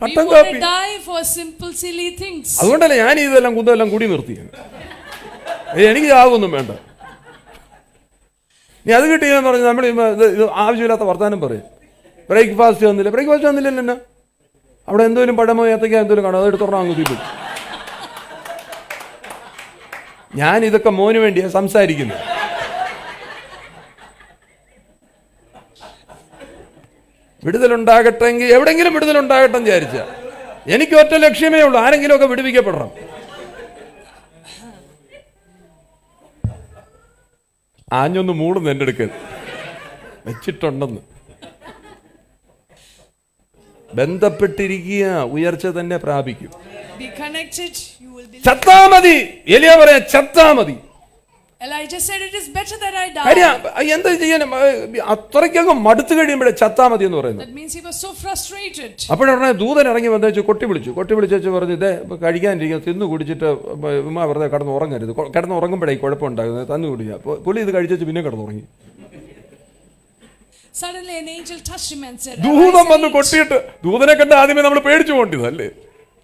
കട്ടൻ കാപ്പി. അതുകൊണ്ടല്ലേ ഞാൻ ഇതെല്ലാം കുന്തെല്ലാം കൂടി നിർത്തി. എനിക്ക് ചാവൊന്നും വേണ്ട. നീ അത് കിട്ടിയെന്ന് പറഞ്ഞു നമ്മൾ ഇത് ആവശ്യമില്ലാത്ത വർത്താനം പറയും. ബ്രേക്ക്ഫാസ്റ്റ് വന്നില്ലല്ലോ എന്നാ അവിടെ എന്തോലും പഴമോ ഏത്തയ്ക്ക എന്തോലും കാണും, അതെടുത്ത് തുറന്നു അങ്ങ് തീറ്റും. ഞാൻ ഇതൊക്കെ മോന് വേണ്ടിയാ സംസാരിക്കുന്നത്. വിടുതലുണ്ടാകട്ടെങ്കിൽ എവിടെങ്കിലും വിടുതലുണ്ടാകട്ടെ വിചാരിച്ച എനിക്ക് ഒറ്റ ലക്ഷ്യമേ ഉള്ളൂ, ആരെങ്കിലും ഒക്കെ വിടുവിക്കപ്പെടണം. ആഞ്ഞൊന്ന് മൂടുന്നു എൻ്റെ അടുക്കൽ വെച്ചിട്ടുണ്ടെന്ന്. ബന്ധപ്പെട്ടിരിക്കുക, ഉയർച്ച തന്നെ പ്രാപിക്കും. Be connected, you will be. ചത്താ മതി, എലിയ പറയാ ചത്താ മതി. Elijah said, it is better that I die. കാര്യം എന്താ ചെയ്യാൻ, അത്രയ്ക്കങ്ങ് മടുത്തു കഴിയുമ്പോഴേ ചത്താ മതി എന്ന് പറയുന്നത്. That means he was so frustrated. അപ്പോഴുടനെ ദൂതൻ ഇറങ്ങി വന്നു കൊട്ടി വിളിച്ചു പറഞ്ഞു, ഇതേ കഴിക്കാനിരിക്കുക, തിന്നു കുടിച്ചിട്ട് ഉമ്മ വെറുതെ കിടന്ന് ഉറങ്ങരുത്, കിടന്ന് ഉറങ്ങുമ്പോഴേ കുഴപ്പമുണ്ടാകുന്നത്, തന്നു കുടിക്കുക. പുള്ളി ഇത് കഴിച്ചു പിന്നെ കിടന്നുറങ്ങി. Suddenly an angel touched him and said, ദൂതൻ വന്ന് കൊട്ടിയിട്ട്, ദൂതനെ കണ്ട് ആദ്യമേ നമ്മൾ പേടിച്ചു പോകേണ്ടത് അല്ലേ,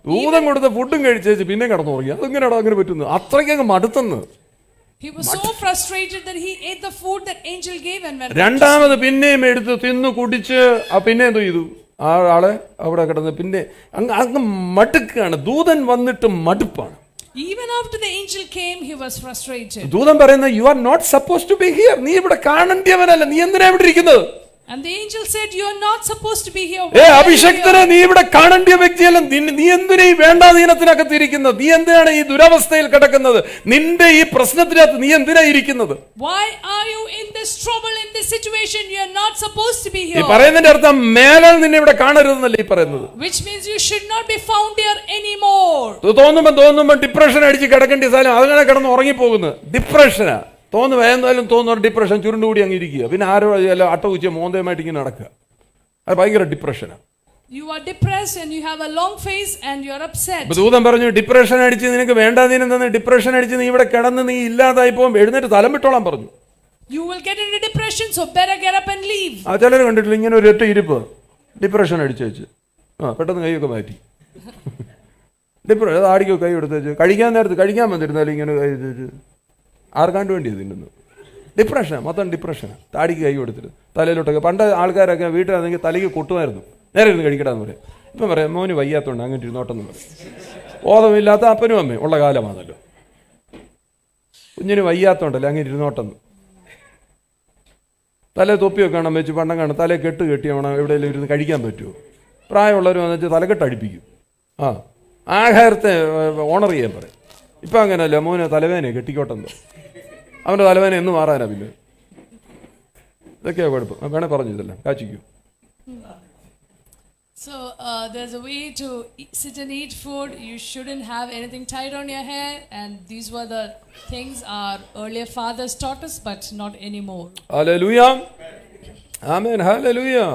ദൂതൻ കൊടുത്ത ഫുഡും കഴിച്ചേച്ച് പിന്നെ കിടന്നുറങ്ങി. അതെങ്ങനെയാണോ അങ്ങനെ പറ്റുന്നത്, അത്രയ്ക്കങ്ങ് മടുത്തെന്ന്. He was so frustrated that he ate the food that angel gave and went. രണ്ടാമത് പിന്നെയും എടുത്ത് തിന്നു കുടിച്ച് പിന്നെ എന്തോ ചെയ്തു, ആ ആളെ അവിടെ കിടന്ന് പിന്നെ അങ്ങ് മടുക്കാണ്. ദൂതൻ വന്നിട്ട് മടുപ്പാണ്. Even after the angel came, he was frustrated. ദൂതൻ പറയുന്നത്, you are not suppose to be here, നീ ഇവിടെ കാണേണ്ടിയവനല്ല, നീ എന്തിനാ ഇവിടെ ഇരിക്കുന്നത്? And the angel said, you are not supposed to be here. അഭിഷക്തനെ, നീ ഇവിടെ കാണേണ്ടിയ വ്യക്തിയല്ല, നീ എന്തിനാ ഈ വേണ്ടാധീനത്തിനകത്ത് ഇരിക്കുന്നത്? നീ എന്തിനാണ് ഈ ദുരവസ്ഥയിൽ കിടക്കുന്നത്? നിന്റെ ഈ പ്രശ്നത്തിനകത്ത് നീ എന്തിനാ ഇരിക്കുന്നത്? Why are you in this trouble, in this situation? You are not supposed to be ഈ here. പറയുന്നതിന്റെ അർത്ഥം മേലാൽ നിന്നെ ഇവിടെ കാണരുതെന്നല്ലേ ഈ പറയുന്നത്. Which means you should not be found here anymore. തോന്നുമ്പോ ഡിപ്രഷൻ അടിച്ച് കിടക്കേണ്ട സ്ഥലം അങ്ങനെ കിടന്ന് ഉറങ്ങിപ്പോകുന്നു. ഡിപ്രഷനാ തോന്നുന്നു ഡിപ്രഷൻ ചുരുണ്ടുകൂടി അങ്ങ് ഇരിക്കുക. പിന്നെ ആരോ അട്ടകുച്ച മോന്തയുമായിട്ട് ഇങ്ങനെ നടക്കുക. അത് ഭയങ്കര ഡിപ്രഷനാണ്. You are depressed and you have a long face and you are upset. ദൂതൻ പറഞ്ഞു, ഡിപ്രഷൻ അടിച്ച് നിനക്ക് വേണ്ടാതീനെന്ന്, ഡിപ്രഷൻ അടിച്ച് നീ ഇവിടെ കിടന്ന് നീ ഇല്ലാതായി പോകും, എഴുന്നേറ്റ് തലം വിട്ടോളാൻ പറഞ്ഞു. You will get into depression, so better get up and leave. ആ ചിലർ കണ്ടിട്ടില്ല, ഇങ്ങനെ ഒരു ഒറ്റ ഇരിപ്പ് ഡിപ്രഷൻ അടിച്ചു വെച്ച് പെട്ടെന്ന് കൈയൊക്കെ മാറ്റി. ഡിപ്രഷൻ ആടിക്കോ കൈ എടുത്ത് വെച്ച് കഴിക്കാൻ നേരത്ത് കഴിക്കാൻ വന്നിരുന്നാലും ഇങ്ങനെ കൈ വെച്ച് ആർക്കാണ്ട് വേണ്ടി തിന്നുന്നു. ഡിപ്രഷനാണ്, മൊത്തം ഡിപ്രഷനാണ്. താടിക്ക് കൈ കൊടുത്തിട്ട് തലയിലോട്ടൊക്കെ. പണ്ട് ആൾക്കാരൊക്കെ വീട്ടിലാണെങ്കിൽ തലയ്ക്ക് കൊട്ടുമായിരുന്നു, നേരെ ഇരുന്ന് കഴിക്കടാന്ന് പറയും. ഇപ്പം പറയാം, മോന് വയ്യാത്തോണ്ട് അങ്ങോട്ട് ഇരുന്നോട്ടെന്ന് പറയും. ബോധമില്ലാത്ത അപ്പനും അമ്മയും ഉള്ള കാലമാണല്ലോ. കുഞ്ഞിന് വയ്യാത്തോണ്ടല്ലേ അങ്ങനെ ഇരുന്നോട്ടെന്ന്. തലേ തൊപ്പിയൊക്കെ കാണാൻ വെച്ച് പണ്ടം കാണും, തലേ കെട്ട് കെട്ടിയാവണം എവിടെയെങ്കിലും ഇരുന്ന് കഴിക്കാൻ പറ്റുമോ? പ്രായമുള്ളവർ വന്നു വെച്ചാൽ തലക്കെട്ട് അടിപ്പിക്കും. ആഹാരത്തെ ഓണർ ചെയ്യാൻ പറയും. ഇപ്പം അങ്ങനെയല്ല, മോന് തലവേനെ കെട്ടിക്കോട്ടെന്ന്. അവൻ്റെ തലവേന എന്ന് മാറാനാ പിന്നെ? ഇതൊക്കെയാ കുഴപ്പം. വേണേ പറഞ്ഞു ഇതെല്ലാം കാച്ചിക്കൂ. So there's a way to sit and eat food. You shouldn't have anything tied on your hair, and these were the things our earlier fathers taught us, but not anymore. Hallelujah. Amen. Hallelujah.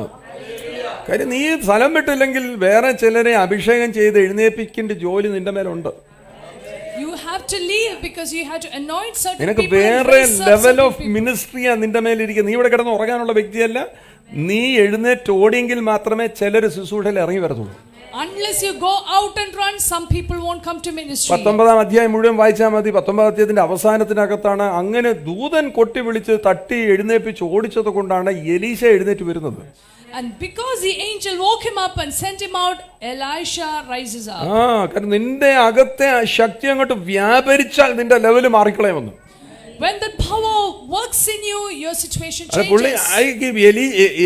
കാര്യം നീ സ്ഥലം വിട്ടില്ലെങ്കിൽ വേറെ ചിലരെ അഭിഷേകം ചെയ്ത് എഴുന്നേൽപ്പിക്കേണ്ട ജോലി നിന്റെ മേലുണ്ട്. You have to leave because you have to anoint certain നിനക്ക് people. വേറെ ലെവൽ ഓഫ് മിനിസ്ട്രിയാ നിന്റെ മേലിരിക്കുക. നീ ഇവിടെ കിടന്ന് ഉറങ്ങാനുള്ള വ്യക്തിയല്ല. നീ എഴുന്നേറ്റ് ഓടിയെങ്കിൽ മാത്രമേ ചിലർ ശുശ്രൂഷയിൽ ഇറങ്ങി വരത്തുള്ളൂ. Unless you go out and run, some people won't come to ministry. 19 അധ്യായം മുഴുവൻ വായിച്ചാൽ മതി. 19 അധ്യായത്തിന്റെ അവസാനത്തിനകത്താണ് അങ്ങനെ ദൂതൻ കൊട്ടി വിളിച്ച് തട്ടി എഴുന്നേൽപ്പിച്ച് ഓടിച്ചത് കൊണ്ടാണ് എലീശ എഴുന്നേറ്റ് വരുന്നത്. And because the angel woke him up and sent him out, Elisha rises up. കാരണം നിന്റെ അകത്തെ ആ ശക്തി അങ്ങോട്ട് വ്യാപരിച്ചാൽ നിന്റെ ലെവല് മാറിക്കളയുമെന്ന്. When the power works in you, your situation changes.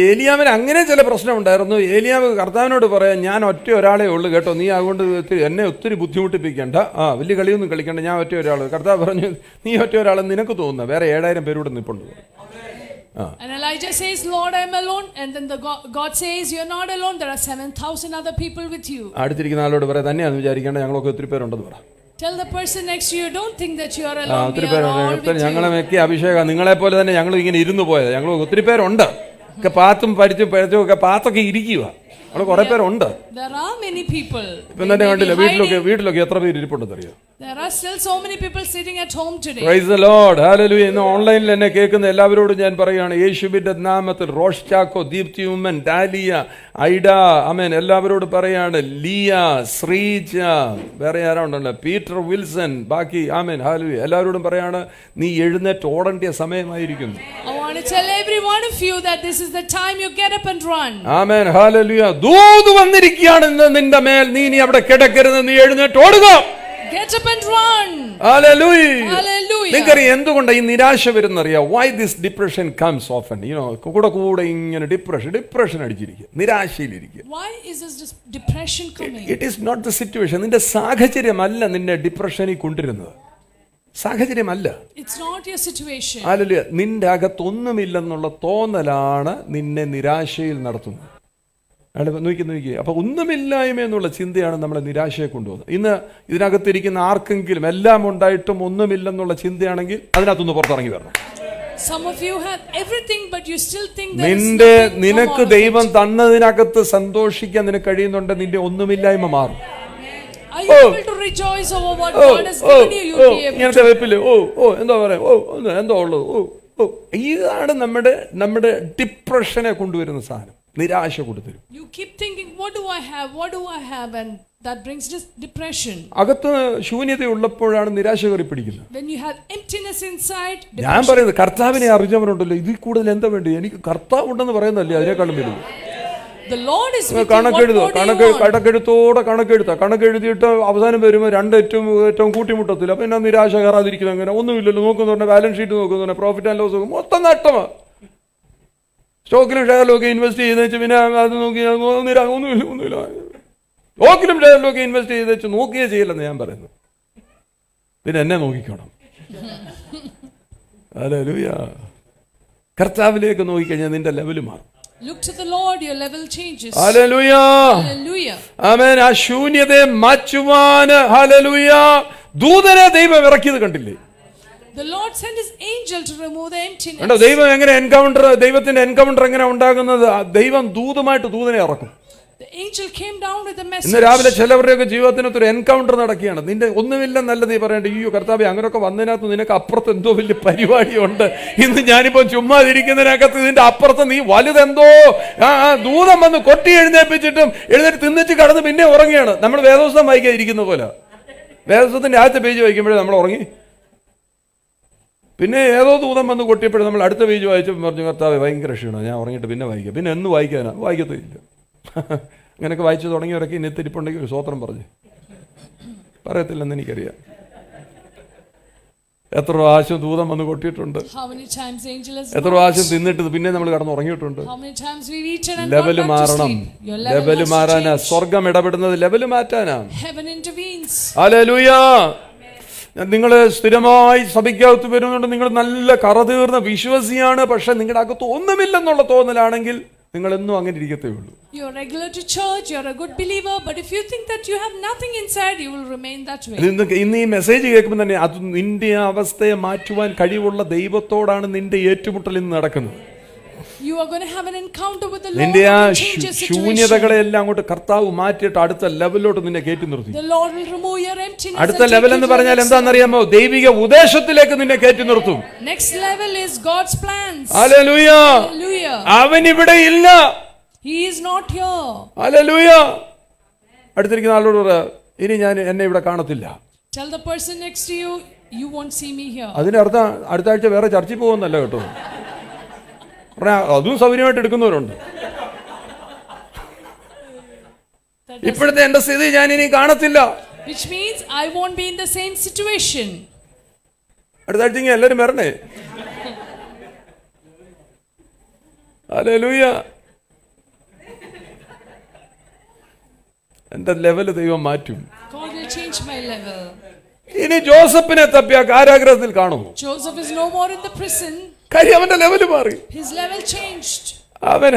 ഏലിയാവിന് അങ്ങനെ ചില പ്രശ്നം ഉണ്ടായിരുന്നു. ഏലിയാവ് കർത്താവിനോട് പറയാം, ഞാൻ ഒറ്റ ഒരാളെ ഉള്ളൂ കേട്ടോ, നീ അതുകൊണ്ട് എന്നെ ഒത്തിരി ബുദ്ധിമുട്ടിപ്പിക്കണ്ട, വലിയ കളിയൊന്നും കളിക്കണ്ട, ഞാൻ ഒറ്റ ഒരാൾ. കർത്താവ് പറഞ്ഞു, നീ ഒറ്റ ഒരാളെന്ന് നിനക്ക് തോന്നുന്ന വേറെ 7000 പേരൂടെ നിൽപ്പുണ്ട്. And Elijah says, Lord, I am alone. And then God says, you're not alone. There are 7,000 other people with you. അടുത്തിരിക്കുന്ന ആളോട് പറയാം, തന്നെയാണെന്ന് വിചാരിക്കേണ്ട, ഞങ്ങളൊക്കെ ഒത്തിരി പേരുണ്ടെന്ന് പറ. Tell the person next to you, don't think that you are alone. We are all with you. ഞങ്ങളെ വെക്കി അഭിഷേകം നിങ്ങളെ പോലെ തന്നെ ഞങ്ങൾ ഇങ്ങനെ ഇരുന്ന് പോയത്. ഞങ്ങൾ ഒത്തിരി പേരുണ്ട്. ഒക്കെ പാത്തും പരിച്ചും പഴച്ചും ഒക്കെ പാത്തൊക്കെ ഇരിക്കുക. അവിടെ കുറെ പേരുണ്ട്. There are many people. ഇപ്പം തന്നെ കണ്ടില്ല, വീട്ടിലൊക്കെ എത്ര പേര് ഇരിപ്പുണ്ടെന്ന് അറിയോ? There are still so many people sitting at home today. Praise the Lord. Hallelujah. ഇന്ന് ഓൺലൈനിൽ എന്നെ കേൾക്കുന്ന എല്ലാവരോടും ഞാൻ പറയുകയാണ്, യേശുവിന്റെ നാമത്തിൽ റോഷ് ചാക്കോ, ദീപ്തി ഉമ്മൻ, ഡാലിയ, ഐഡ, അമേൻ, എല്ലാവരോടും പറയാണ്, ലിയ, ശ്രീജ, വേറെ ആരാ ഉണ്ടല്ലോ, പീറ്റർ വിൽസൺ, ബാക്കി, ആമേൻ, ഹല്ലേലൂയ, എല്ലാവരോടും പറയാണ്, നീ എഴുന്നേറ്റ് ഓടേണ്ട സമയമായിരിക്കുന്നു. I want want to tell every one of you that this is the time you get up and run. Amen, hallelujah. ദൂത് വന്നിരിക്കുകയാണ് ഇന്ന് നിന്റെ മേൽ. നീ ഇനി അവിടെ കിടക്കരുത്, നീ എഴുന്നേറ്റ് ഓടുക. Get up and run. Hallelujah. Hallelujah. നിങ്ങൾക്കറിയാം എന്തുകൊണ്ട് ഈ നിരാശ വരുന്നറിയാം? why this depression comes often, കൂടെ ഇങ്ങനെ ഡിപ്രഷൻ അടിച്ചിരിക്കുക, നിരാശയിലിരിക്കുക. Why is this depression coming? It is not the situation. നിന്റെ സാഹചര്യമല്ല നിന്നെ ഡിപ്രഷനിൽ കൊണ്ടുവരുന്നത്, സാഹചര്യമല്ല. It's not your situation. Hallelujah. നിന്റെ അകത്തൊന്നുമില്ലെന്നുള്ള തോന്നലാണ് നിന്നെ നിരാശയിൽ നടത്തുന്നത്. നോക്കി അപ്പൊ ഒന്നുമില്ലായ്മ എന്നുള്ള ചിന്തയാണ് നമ്മളെ നിരാശയെ കൊണ്ടുപോകുന്നത്. ഇന്ന് ഇതിനകത്തിരിക്കുന്ന ആർക്കെങ്കിലും എല്ലാം ഉണ്ടായിട്ടും ഒന്നുമില്ലെന്നുള്ള ചിന്തയാണെങ്കിൽ അതിനകത്തുനിന്ന് പുറത്തിറങ്ങി വരണം. Some of you have everything but you still think there is nothing. നിനക്ക് ദൈവം തന്നതിനകത്ത് സന്തോഷിക്കാൻ നിനക്ക് കഴിയുന്നുണ്ട്, നിന്റെ ഒന്നുമില്ലായ്മ മാറും. Are you able to rejoice over what God has given you? You'll be able to. ഇങ്ങനത്തെ വെപ്പില് എന്താ പറയാ, എന്തോ ഉള്ളത്, ഇതാണ് നമ്മുടെ ഡിപ്രഷനെ കൊണ്ടുവരുന്ന സാധനം, നിരാശ കൊടുത്തരും. You keep thinking, what do I have, and that brings depression. അകത്ത് ശൂന്യത ഉള്ളപ്പോഴാണ് നിരാശ കയറി പിടിക്കുന്നത്. When you have emptiness inside, ഞാൻ പറയുന്നത് കർത്താവിനെ അറിഞ്ഞവരുണ്ടല്ലോ, ഇതിൽ കൂടുതൽ എന്താ വേണ്ടി? എനിക്ക് കർത്താവ് ഉണ്ടെന്ന് പറയുന്നല്ലേ അതിനേക്കാളും വലുത്. the Lord is with you. കണക്കെഴുതിയിട്ട് അവസാനം വരുമ്പോൾ ഏറ്റവും കൂട്ടിമുട്ടത്തില്ല. അപ്പൊ എന്നാ നിരാശ കയറാതിരിക്കുന്നത്? അങ്ങനെ ഒന്നുമില്ലല്ലോ. നോക്കുന്ന ബാലൻസ് ഷീറ്റ് നോക്കുന്ന പ്രോഫിറ്റ് ആൻഡ് ലോസ് മൊത്തം നഷ്ടമാണ്. സ്റ്റോക്കിലും ഷെയറിലും ഒക്കെ ഇൻവെസ്റ്റ് ചെയ്ത് വെച്ച് പിന്നെ അത് നോക്കി ഒന്നുമില്ല. സ്റ്റോക്കിലും ഷെയറിലും ഒക്കെ ഇൻവെസ്റ്റ് ചെയ്ത് വെച്ച് നോക്കിയേ ചെയ്യില്ലെന്ന് ഞാൻ പറയുന്നു. പിന്നെ എന്നെ നോക്കിക്കോണം. ഹല്ലേലൂയ. കർത്താവിലേക്ക് നോക്കിക്കഴിഞ്ഞാൽ നിന്റെ ലെവല് മാറും. Look to the Lord, your level changes. Hallelujah. Hallelujah. ആമേൻ. ആ ശൂന്യതയെ മാറ്റുവാൻ ഹല്ലേലൂയ ദൂതനെ ദൈവം ഇറക്കിയത് കണ്ടില്ലേ? The Lord sent his angel to remove the emptiness. കണ്ടോ ദൈവം എങ്ങനെ ദൈവത്തിന്റെ എൻകൗണ്ടർ എങ്ങനെ ഉണ്ടാകുന്നത്? ദൈവം ദൂതമായിട്ട് ദൂതനെ ഇറക്കും. The angel came down with a message. ഇന്ന് രാവിലെ ചിലവരുടെയൊക്കെ ജീവിതത്തിനകത്ത് ഒരു എൻകൗണ്ടർ നടക്കുകയാണ്. നിന്റെ ഒന്നുമില്ലെന്നല്ല നീ പറയേണ്ട, അയ്യോ കർത്താവേ അങ്ങനെയൊക്കെ വന്നതിനകത്ത് നിനക്ക് അപ്പുറത്ത് എന്തോ വലിയ പരിപാടിയുണ്ട്. ഇന്ന് ഞാനിപ്പോ ചുമ്മാതിരിക്കുന്നതിനകത്ത് ഇതിന്റെ അപ്പുറത്ത് നീ വലുതെന്തോ ദൂതം വന്ന് കൊട്ടി എഴുന്നേൽപ്പിച്ചിട്ടും എഴുന്നേറ്റ് തിന്നിച്ച് കടന്ന് പിന്നെ ഉറങ്ങിയാണ്. നമ്മൾ വേദോസ്തം വായിക്കാതിരിക്കുന്ന പോലെ. വേദോസ്തത്തിന്റെ ആദ്യത്തെ പേജ് വായിക്കുമ്പോഴേ നമ്മൾ ഉറങ്ങി. പിന്നെ ഏതോ ദൂതം വന്ന് കൊട്ടിയപ്പോഴും നമ്മൾ അടുത്ത പേജ് വായിച്ചപ്പോൾ പറഞ്ഞു, കർത്താവേ ഭയങ്കര ക്ഷീണം, ഞാൻ ഉറങ്ങിയിട്ട് പിന്നെ വായിക്കാം. പിന്നെ എന്ന് വായിക്കാനാ? വായിക്കത്തില്ല. അങ്ങനെയൊക്കെ വായിച്ചു തുടങ്ങിയവരൊക്കെ ഇനി തിരിപ്പുണ്ടെങ്കിൽ ഒരു സ്വോത്രം പറഞ്ഞു പറയത്തില്ലെന്ന് എനിക്കറിയാം. എത്ര പ്രാവശ്യം ദൂതം വന്ന് കൊട്ടിയിട്ടുണ്ട്, എത്ര പ്രാവശ്യം തിന്നിട്ട് പിന്നെ നമ്മൾ കടന്ന് ഉറങ്ങിയിട്ടുണ്ട്. ലെവല് മാറണം. ലെവല് മാറാനാ സ്വർഗം ഇടപെടുന്നത്, ലെവല് മാറ്റാനാ. ഹല്ലേലൂയ. നിങ്ങൾ സ്ഥിരമായി സഭയ്ക്കകത്ത് വരുന്നുണ്ട്, നിങ്ങൾ നല്ല കറതീർന്ന വിശ്വാസിയാണ്, പക്ഷെ നിങ്ങളുടെ അകത്ത് ഒന്നുമില്ലെന്നുള്ള തോന്നലാണെങ്കിൽ നിങ്ങൾ എന്നും അങ്ങനെ ഇരിക്കത്തേ ഉള്ളൂ. You are regular to church, you are a good believer, but if you think that you have nothing inside, you will remain that way. ഇന്ന് ഈ മെസ്സേജ് കേൾക്കുമ്പോൾ തന്നെ അത് നിന്റെ അവസ്ഥയെ മാറ്റുവാൻ കഴിവുള്ള ദൈവത്തോടാണ് നിന്റെ ഏറ്റുമുട്ടൽ ഇന്ന് നടക്കുന്നത്. You are going to have an encounter with the Lord. നിന്റെ ആ ശൂന്യതകളെ എല്ലാം അങ്ങോട്ട് കർത്താവ് മാറ്റിയിട്ട് അടുത്ത ലെവലിലോട്ട് നിന്നെ കയറ്റി നിർത്തി. The Lord will remove your emptiness. അടുത്ത ലെവൽ എന്ന് പറഞ്ഞാൽ എന്താണെന്നറിയാമോ? ദൈവിക ഉദ്ദേശത്തിലേക്ക് നിന്നെ കയറ്റി നിർത്തും. Next level is God's plans. Hallelujah. Hallelujah. അവൻ ഇവിടെ ഇല്ല. He is not here. Hallelujah. അടുത്തിരിക്കുന്ന ആളോട് പറ, ഇനി ഞാൻ എന്നെ ഇവിടെ കാണത്തില്ല. Tell the person next to you, you won't see me here. അതിന്റെ അർത്ഥം അടുത്ത ആഴ്ച വേറെ ചർച്ചിൽ പോകുന്നല്ല കേട്ടോ. അതും സൗകര്യമായിട്ട് എടുക്കുന്നവരുണ്ട്. ഇപ്പോഴത്തെ എന്റെ സ്ഥിതി ഞാൻ ഇനി കാണത്തില്ല. Which means I won't be in the same situation. അടുത്ത ആഴ്ച എല്ലാവരും വരണേ. ഹല്ലേലൂയ. എന്റെ ലെവല് ദൈവം മാറ്റും. God will change my level. ഇനി ജോസഫിനെ തപ്പിയ കാരാഗ്രഹത്തിൽ കാണുമോ? Joseph is no more in the prison. കാര്യം അവന്റെ ലെവല് മാറി. His level changed. അവൻ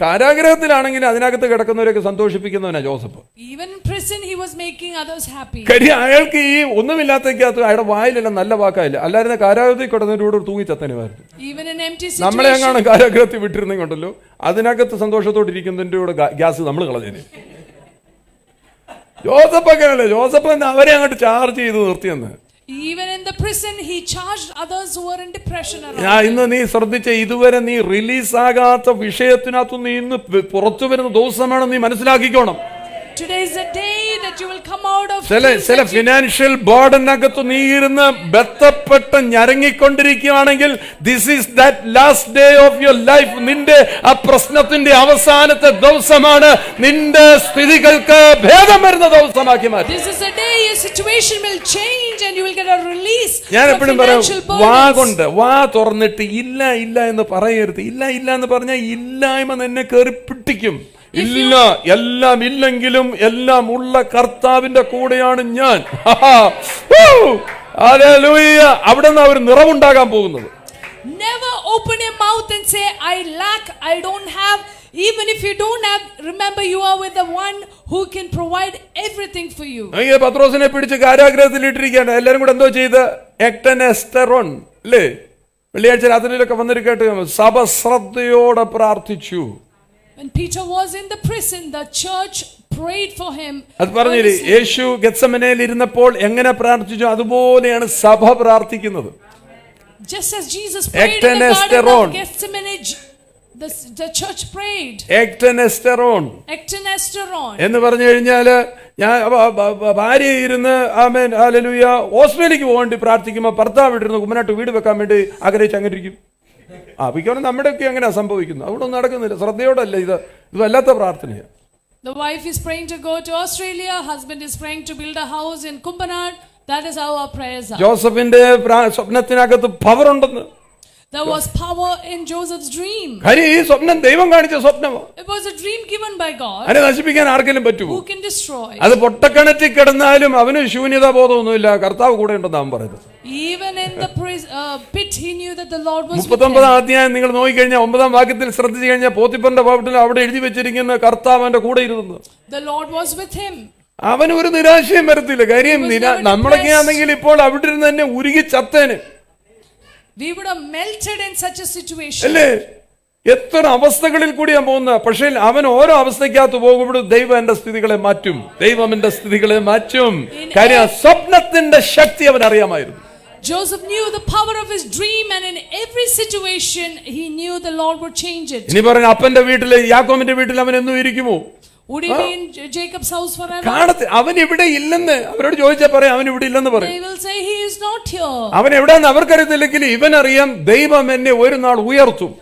കാരാഗ്രഹത്തിലാണെങ്കിൽ അതിനകത്ത് കിടക്കുന്നവരൊക്കെ സന്തോഷിപ്പിക്കുന്നവനാ Joseph. Even in prison he was making others happy. കാര്യം അയാൾക്ക് ഈ ഒന്നുമില്ലാത്തക്കകത്ത് അയാളുടെ വായിലെല്ലാം നല്ല വാക്കായില്ല. അല്ലായിരുന്ന കാരാഗ്രഹത്തിൽ കിടന്നവരോട് തൂങ്ങി ചത്തനുമായിരുന്നു. Even in empty situation. നമ്മളെ അങ്ങാണ് കാരാഗ്രഹത്തിൽ വിട്ടിരുന്നെങ്കിലുണ്ടല്ലോ അതിനകത്ത് സന്തോഷത്തോട്ടിരിക്കുന്നതിന്റെ കൂടെ ഗ്യാസ് നമ്മൾ കളഞ്ഞേനെ. ജോസഫ് അങ്ങനെയല്ലേ, ജോസഫ് അവരെ അങ്ങോട്ട് ചാർജ് ചെയ്ത് നിർത്തിയെന്ന്. Even in the prison he charged others who were in depression around. ഇന്ന് നീ ശ്രദ്ധിച്ച ഇതുവരെ നീ റിലീസ് ആകാത്ത വിഷയത്തിനകത്ത് നീ ഇന്ന് പുറത്തു വരുന്ന ദിവസമാണ് നീ മനസ്സിലാക്കിക്കോണം. Today is the day that you will come out of ചില things ചില that you- ഫിനാൻഷ്യൽ ബോർഡിനകത്ത് നീ ഇരുന്ന് ബന്ധപ്പെട്ട് ഞരങ്ങിക്കൊണ്ടിരിക്കുകയാണെങ്കിൽ this is that last day of your life. നിന്റെ ആ പ്രശ്നത്തിന്റെ അവസാനത്തെ ദിവസമാണ്. നിന്റെ സ്ഥിതികൾക്ക് ഭേദം വരുന്ന ദിവസമാക്കി മാറ്റി. This is the day your situation will change and you will get a release ഞാൻ from എപ്പോഴും പറയാം, financial വാ burdens. കൊണ്ട് വാ തുറന്നിട്ട് ഇല്ല ഇല്ല എന്ന് പറയരുത്. ഇല്ല ഇല്ല എന്ന് പറഞ്ഞാൽ ഇല്ലായ്മ നിന്നെ കയറി പിടിക്കും. ഇല്ല, എല്ലാം ഇല്ലെങ്കിലും എല്ലാം ഉള്ള കർത്താവിന്റെ കൂടെയാണ് ഞാൻ. ഹല്ലേലൂയ. അവിടെ നിന്ന് ഒരു നിറവുണ്ടാകാൻ പോകുന്നത്. Never open your mouth and say, I lack, I don't have. Even if you don't have, remember you are with the one who can provide everything for you. പത്രോസിനെ പിടിച്ച് കാരാഗ്രഹത്തിൽ ഇട്ടിരിക്കുകയാണ്. എല്ലാരും കൂടെ എന്തോ ചെയ്ത് എക്ടനെസ്റ്ററോൺ അല്ലേ, വെള്ളിയാഴ്ച രാത്രിയിലൊക്കെ വന്നിട്ട് കേട്ട് സഭ ശ്രദ്ധയോടെ പ്രാർത്ഥിച്ചു. When Peter was in the prison, the church prayed for him. അത് പറഞ്ഞില്ലേ, യേശു ഗെത്സമനയിൽ ഇരുന്നപ്പോൾ എങ്ങനെ പ്രാർത്ഥിച്ചു അതുപോലെയാണ് സഭ പ്രാർത്ഥിക്കുന്നത്. Just as Jesus prayed in the garden of Gethsemane, the church prayed. എക്ടനെസ്റ്ററോൺ എന്ന് പറഞ്ഞു കഴിഞ്ഞാല് ഞാൻ ഭാര്യ ഇരുന്ന് ആമേൻ ഹല്ലേലൂയ ഓസ്ട്രേലിയക്ക് പോകേണ്ടി പ്രാർത്ഥിക്കുമ്പോൾ ഭർത്താവ് ഇട്ടിരുന്ന് കുമ്മനാട്ട് വീട് വെക്കാൻ വേണ്ടി ആഗ്രഹിച്ച് അങ്ങനെ ഇരിക്കും. മിക്കവാറും നമ്മുടെയൊക്കെ എങ്ങനെയാ സംഭവിക്കുന്നത്? അവിടെ ഒന്നും നടക്കുന്നില്ല. ശ്രദ്ധയോടല്ല, ഇത് വല്ലാത്ത പ്രാർത്ഥനയാണ്. The wife is praying to go to Australia, husband is praying to build a house in Kumbanad. That is how our prayers are. ജോസഫിന്റെ സ്വപ്നത്തിനകത്ത് പവർ ഉണ്ടെന്ന്. There was power in Joseph's dream. ഈ സ്വപ്നം ദൈവം കാണിച്ച സ്വപ്നമാണ്. It was a dream given by God. അതിനെ നശിപ്പിക്കാൻ ആർക്കെങ്കിലും പറ്റുമോ? Who can destroy? അത് പൊട്ടക്കിണറ്റിൽ കിടന്നാലും അവന് ശൂന്യതാ ബോധമൊന്നുമില്ല, കർത്താവ് കൂടെ ഉണ്ടെന്ന് അവൻ പറയുന്നത്. Even in the pit he knew that the Lord was with him. 39 അധ്യായം നിങ്ങൾ നോക്കിക്കഴിഞ്ഞാൽ 9 വാക്യത്തിൽ ശ്രദ്ധിച്ചു കഴിഞ്ഞാൽ പോത്തിഫറിന്റെ വീട്ടിൽ അവിടെ എഴുതി വെച്ചിരിക്കുന്ന കർത്താവ് അവന്റെ കൂടെ ഇരുന്നു. The Lord was with him. അവന് ഒരു നിരാശയും വരത്തില്ല. കാര്യം നമ്മളൊക്കെ ആണെങ്കിൽ ഇപ്പോൾ അവിടെ ഇരുന്ന് തന്നെ ഉരുകി ചത്തേന്. We would have melted in such a situation. അല്ലേ? എത്ര അവസ്ഥകളിൽ കൂടിയാ പോകുന്നത്. പക്ഷേ അവൻ ഓരോ അവസ്ഥയ്ക്കകത്ത് പോകുമ്പോൾ ദൈവം എന്റെ സ്ഥിതികളെ മാറ്റും, ദൈവം എന്റെ സ്ഥിതികളെ മാറ്റും. കാര്യം സ്വപ്നത്തിന്റെ ശക്തി അവൻ അറിയാമായിരുന്നു. Joseph knew the power of his dream, and in every situation he knew the Lord would change it. ഇനി പറഞ്ഞ അപ്പന്റെ വീട്ടില് യാക്കോബിന്റെ വീട്ടിൽ അവൻ എന്നും ഇരിക്കുമോ? Would he be in Jacob's house forever? അവൻ ഇവിടെ ഇല്ലെന്ന് അവരോട് ചോദിച്ചാൽ പറയാം, അവൻ ഇവിടെ ഇല്ലെന്ന് പറയും. They will say he is not here. അവൻ എവിടെയാന്ന് അവർക്കറിയത്തില്ലെങ്കിൽ ഇവൻ അറിയാം, ദൈവം എന്നെ ഒരു നാൾ ഉയർത്തും.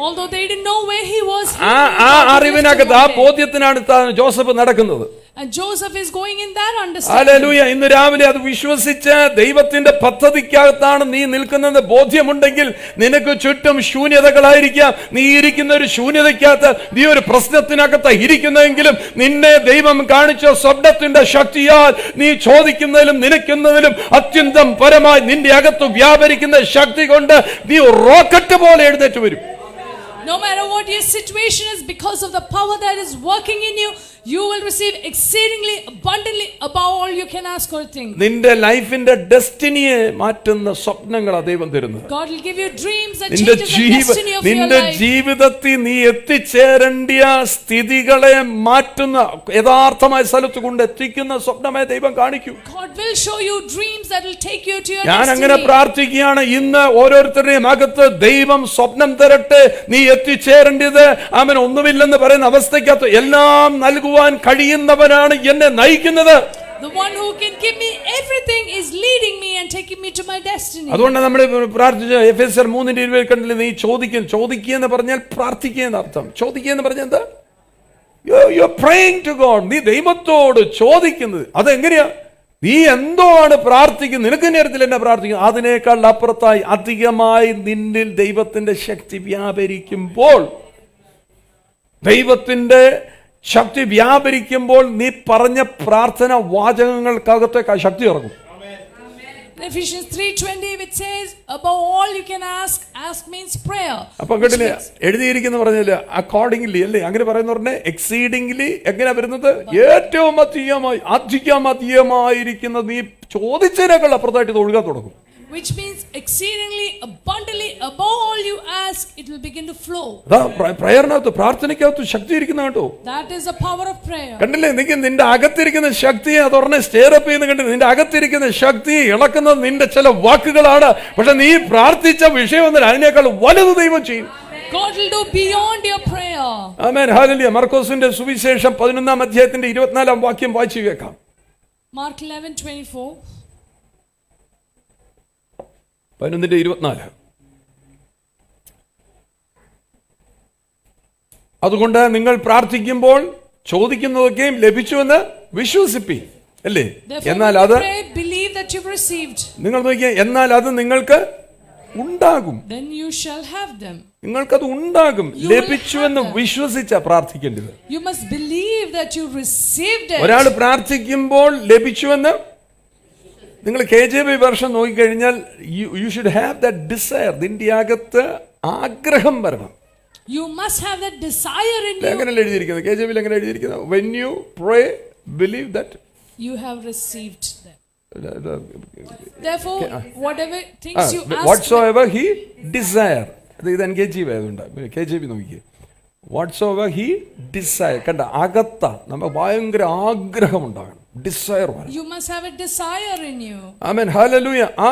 Although they didn't know where he was, ആ അറിവിനകത്ത് ആ ബോധ്യത്തിനാണ് ജോസഫ് നടക്കുന്നത്. and Joseph is going in that understanding. Hallelujah. ഇന്ന് രാവിലെ അത് വിശ്വസിച്ച് ദൈവത്തിന്റെ പദ്ധതിക്കകത്താണ് നീ നിൽക്കുന്നത് ബോധ്യമുണ്ടെങ്കിൽ നിനക്ക് ചുറ്റും ശൂന്യതകളായിരിക്കാം. നീ ഇരിക്കുന്ന ഒരു ശൂന്യതയ്ക്കകത്ത്, നീ ഒരു പ്രശ്നത്തിനകത്ത് ഇരിക്കുന്നെങ്കിലും നിന്നെ ദൈവം കാണിച്ച സ്വപ്നത്തിന്റെ ശക്തിയാൽ നീ ചോദിക്കുന്നതിലും നിനക്കുന്നതിലും അത്യന്തം പരമായി നിന്റെ അകത്ത് വ്യാപരിക്കുന്ന ശക്തി കൊണ്ട് നീ റോക്കറ്റ് പോലെ എഴുന്നേറ്റ് വരും. No matter what your situation is, because of the power that is working in you, you will receive exceedingly abundantly above all you can ask or think. നിന്റെ ലൈഫിന്റെ ഡെസ്റ്റിനിയെ മാറ്റുന്ന സ്വപ്നങ്ങളാ ദൈവം തരുന്നത്. God will give you dreams that changes the destiny of your നിന്റെ life. ജീവിതത്തിൽ നീ എത്തിച്ചേരേണ്ടിയ സ്ഥിതികളെ മാറ്റുന്ന യഥാർത്ഥമായ സ്ഥലത്ത് കൊണ്ട് എത്തിക്കുന്ന സ്വപ്നമായി ദൈവം കാണിക്കും. God will show you dreams that will take you to your ഞാൻ destiny. അങ്ങനെ പ്രാർത്ഥിക്കുകയാണ്. ഇന്ന് ഓരോരുത്തരുടെയും അകത്ത് ദൈവം സ്വപ്നം തരട്ടെ. നീ എത്തിച്ചേരേണ്ടത് അവൻ ഒന്നുമില്ലെന്ന് പറയുന്ന അവസ്ഥയ്ക്കകത്ത് എല്ലാം നൽകുവാൻ കഴിയുന്നവനാണ് എന്നെ നയിക്കുന്നത്. The one who can give me everything is leading me and taking me to my destiny. അതുകൊണ്ട് നമ്മൾ പ്രാർത്ഥിച്ച എഫെസ്യർ 3:20 കണ്ടില്ലേ, നീ ചോദിക്കുക എന്ന് പറഞ്ഞാൽ പ്രാർത്ഥിക്കുക എന്ന് അർത്ഥം. ചോദിക്കുക എന്ന് പറഞ്ഞാൽ എന്താ? You are praying to God. നീ ദൈവത്തോട് ചോദിക്കുന്നത്. അതെങ്ങനെയാ? നീ എന്തോ ആണ് പ്രാർത്ഥിക്കുന്നത്, നിനക്ക് നേരത്തിൽ എന്നെ പ്രാർത്ഥിക്കുന്നത്, അതിനേക്കാൾ അപ്പുറത്തായി അധികമായി നിന്നിൽ ദൈവത്തിന്റെ ശക്തി വ്യാപരിക്കുമ്പോൾ, ദൈവത്തിന്റെ ശക്തി വ്യാപരിക്കുമ്പോൾ നീ പറഞ്ഞ പ്രാർത്ഥന വാചകങ്ങൾക്കകത്തേക്ക് ആ ശക്തി ഇറങ്ങും. Ephesians 3:20 which says above all you can ask means prayer. അപ്പൊ കേട്ടില്ലേ എഴുതിയിരിക്കുന്ന പറഞ്ഞില്ല അക്കോർഡിംഗ്ലി അല്ലേ, അങ്ങനെ പറയുന്ന പറഞ്ഞ എക്സീഡിംഗ്ലി എങ്ങനെ വരുന്നത്? ഏറ്റവും അധികമായിരിക്കുന്ന നീ ചോദിച്ചതിനേക്കാൾ അപ്പുറത്തായിട്ട് ഇത് ഒഴുകാൻ തുടങ്ങും. Which means exceedingly abundantly above all you ask, it will begin to flow. പ്രയറിനകത്ത് പ്രാർത്ഥനയ്ക്കകത്ത് ശക്തി ഇരിക്കുന്ന കേട്ടോ. That is the power of prayer. കണ്ടില്ലേ, നിന്റെ അകത്തിരിക്കുന്ന ശക്തിയെ അതുടനെ സ്റ്റേറപ്പ് ചെയ്യുന്ന കണ്ടില്ലേ? നിന്റെ അകത്തിരിക്കുന്ന ശക്തി ഇളക്കുന്നത് നിന്റെ ചില വാക്കുകളാണ്. പക്ഷെ നീ പ്രാർത്ഥിച്ച വിഷയമൊന്നും അതിനേക്കാൾ വലുത് ദൈവം ചെയ്യും. God will do beyond your prayer. Amen hallelujah. മർക്കോസിന്റെ സുവിശേഷം 11-ാം അധ്യായത്തിന്റെ 24-ാം വാക്യം വായിച്ചു കേൾക്കാം. Mark 11:24. 11:24. അതുകൊണ്ട് നിങ്ങൾ പ്രാർത്ഥിക്കുമ്പോൾ ചോദിക്കുന്നതൊക്കെയും ലഭിച്ചുവെന്ന് വിശ്വസിപ്പി, അല്ലേ? എന്നാൽ അത് believe that you've received. നിങ്ങൾ നോക്കിയേ, എന്നാൽ അത് നിങ്ങൾക്ക് ഉണ്ടാകും. Then you shall have them. നിങ്ങൾക്കത് ഉണ്ടാകും. ലഭിച്ചുവെന്ന് വിശ്വസിച്ച പ്രാർത്ഥിക്കേണ്ടത്. You must believe that you received it. ഒരാൾ പ്രാർത്ഥിക്കുമ്പോൾ ലഭിച്ചുവെന്ന്, നിങ്ങൾ KJV വെർഷൻ നോക്കിക്കഴിഞ്ഞാൽ you should have that desire. നിന്റെ അകത്ത് ആഗ്രഹം വരണം. You must have that desire in you. എങ്ങനെയല്ല എഴുതിയിരിക്കുന്നത്? KJV എങ്ങനെ എഴുതിയിരിക്കുന്നത്? When you pray, believe that you have received them. Therefore, whatever things you ask, whatsoever he desire. ഇത് KJV ആയതുകൊണ്ട് KJV നോക്കിയേ. Whatsoever he desire. കണ്ട, അകത്ത നമുക്ക് ഭയങ്കര ആഗ്രഹം ഉണ്ടാകണം. ഡിസയർ വരണം. You must have a desire in you. Amen hallelujah. ആ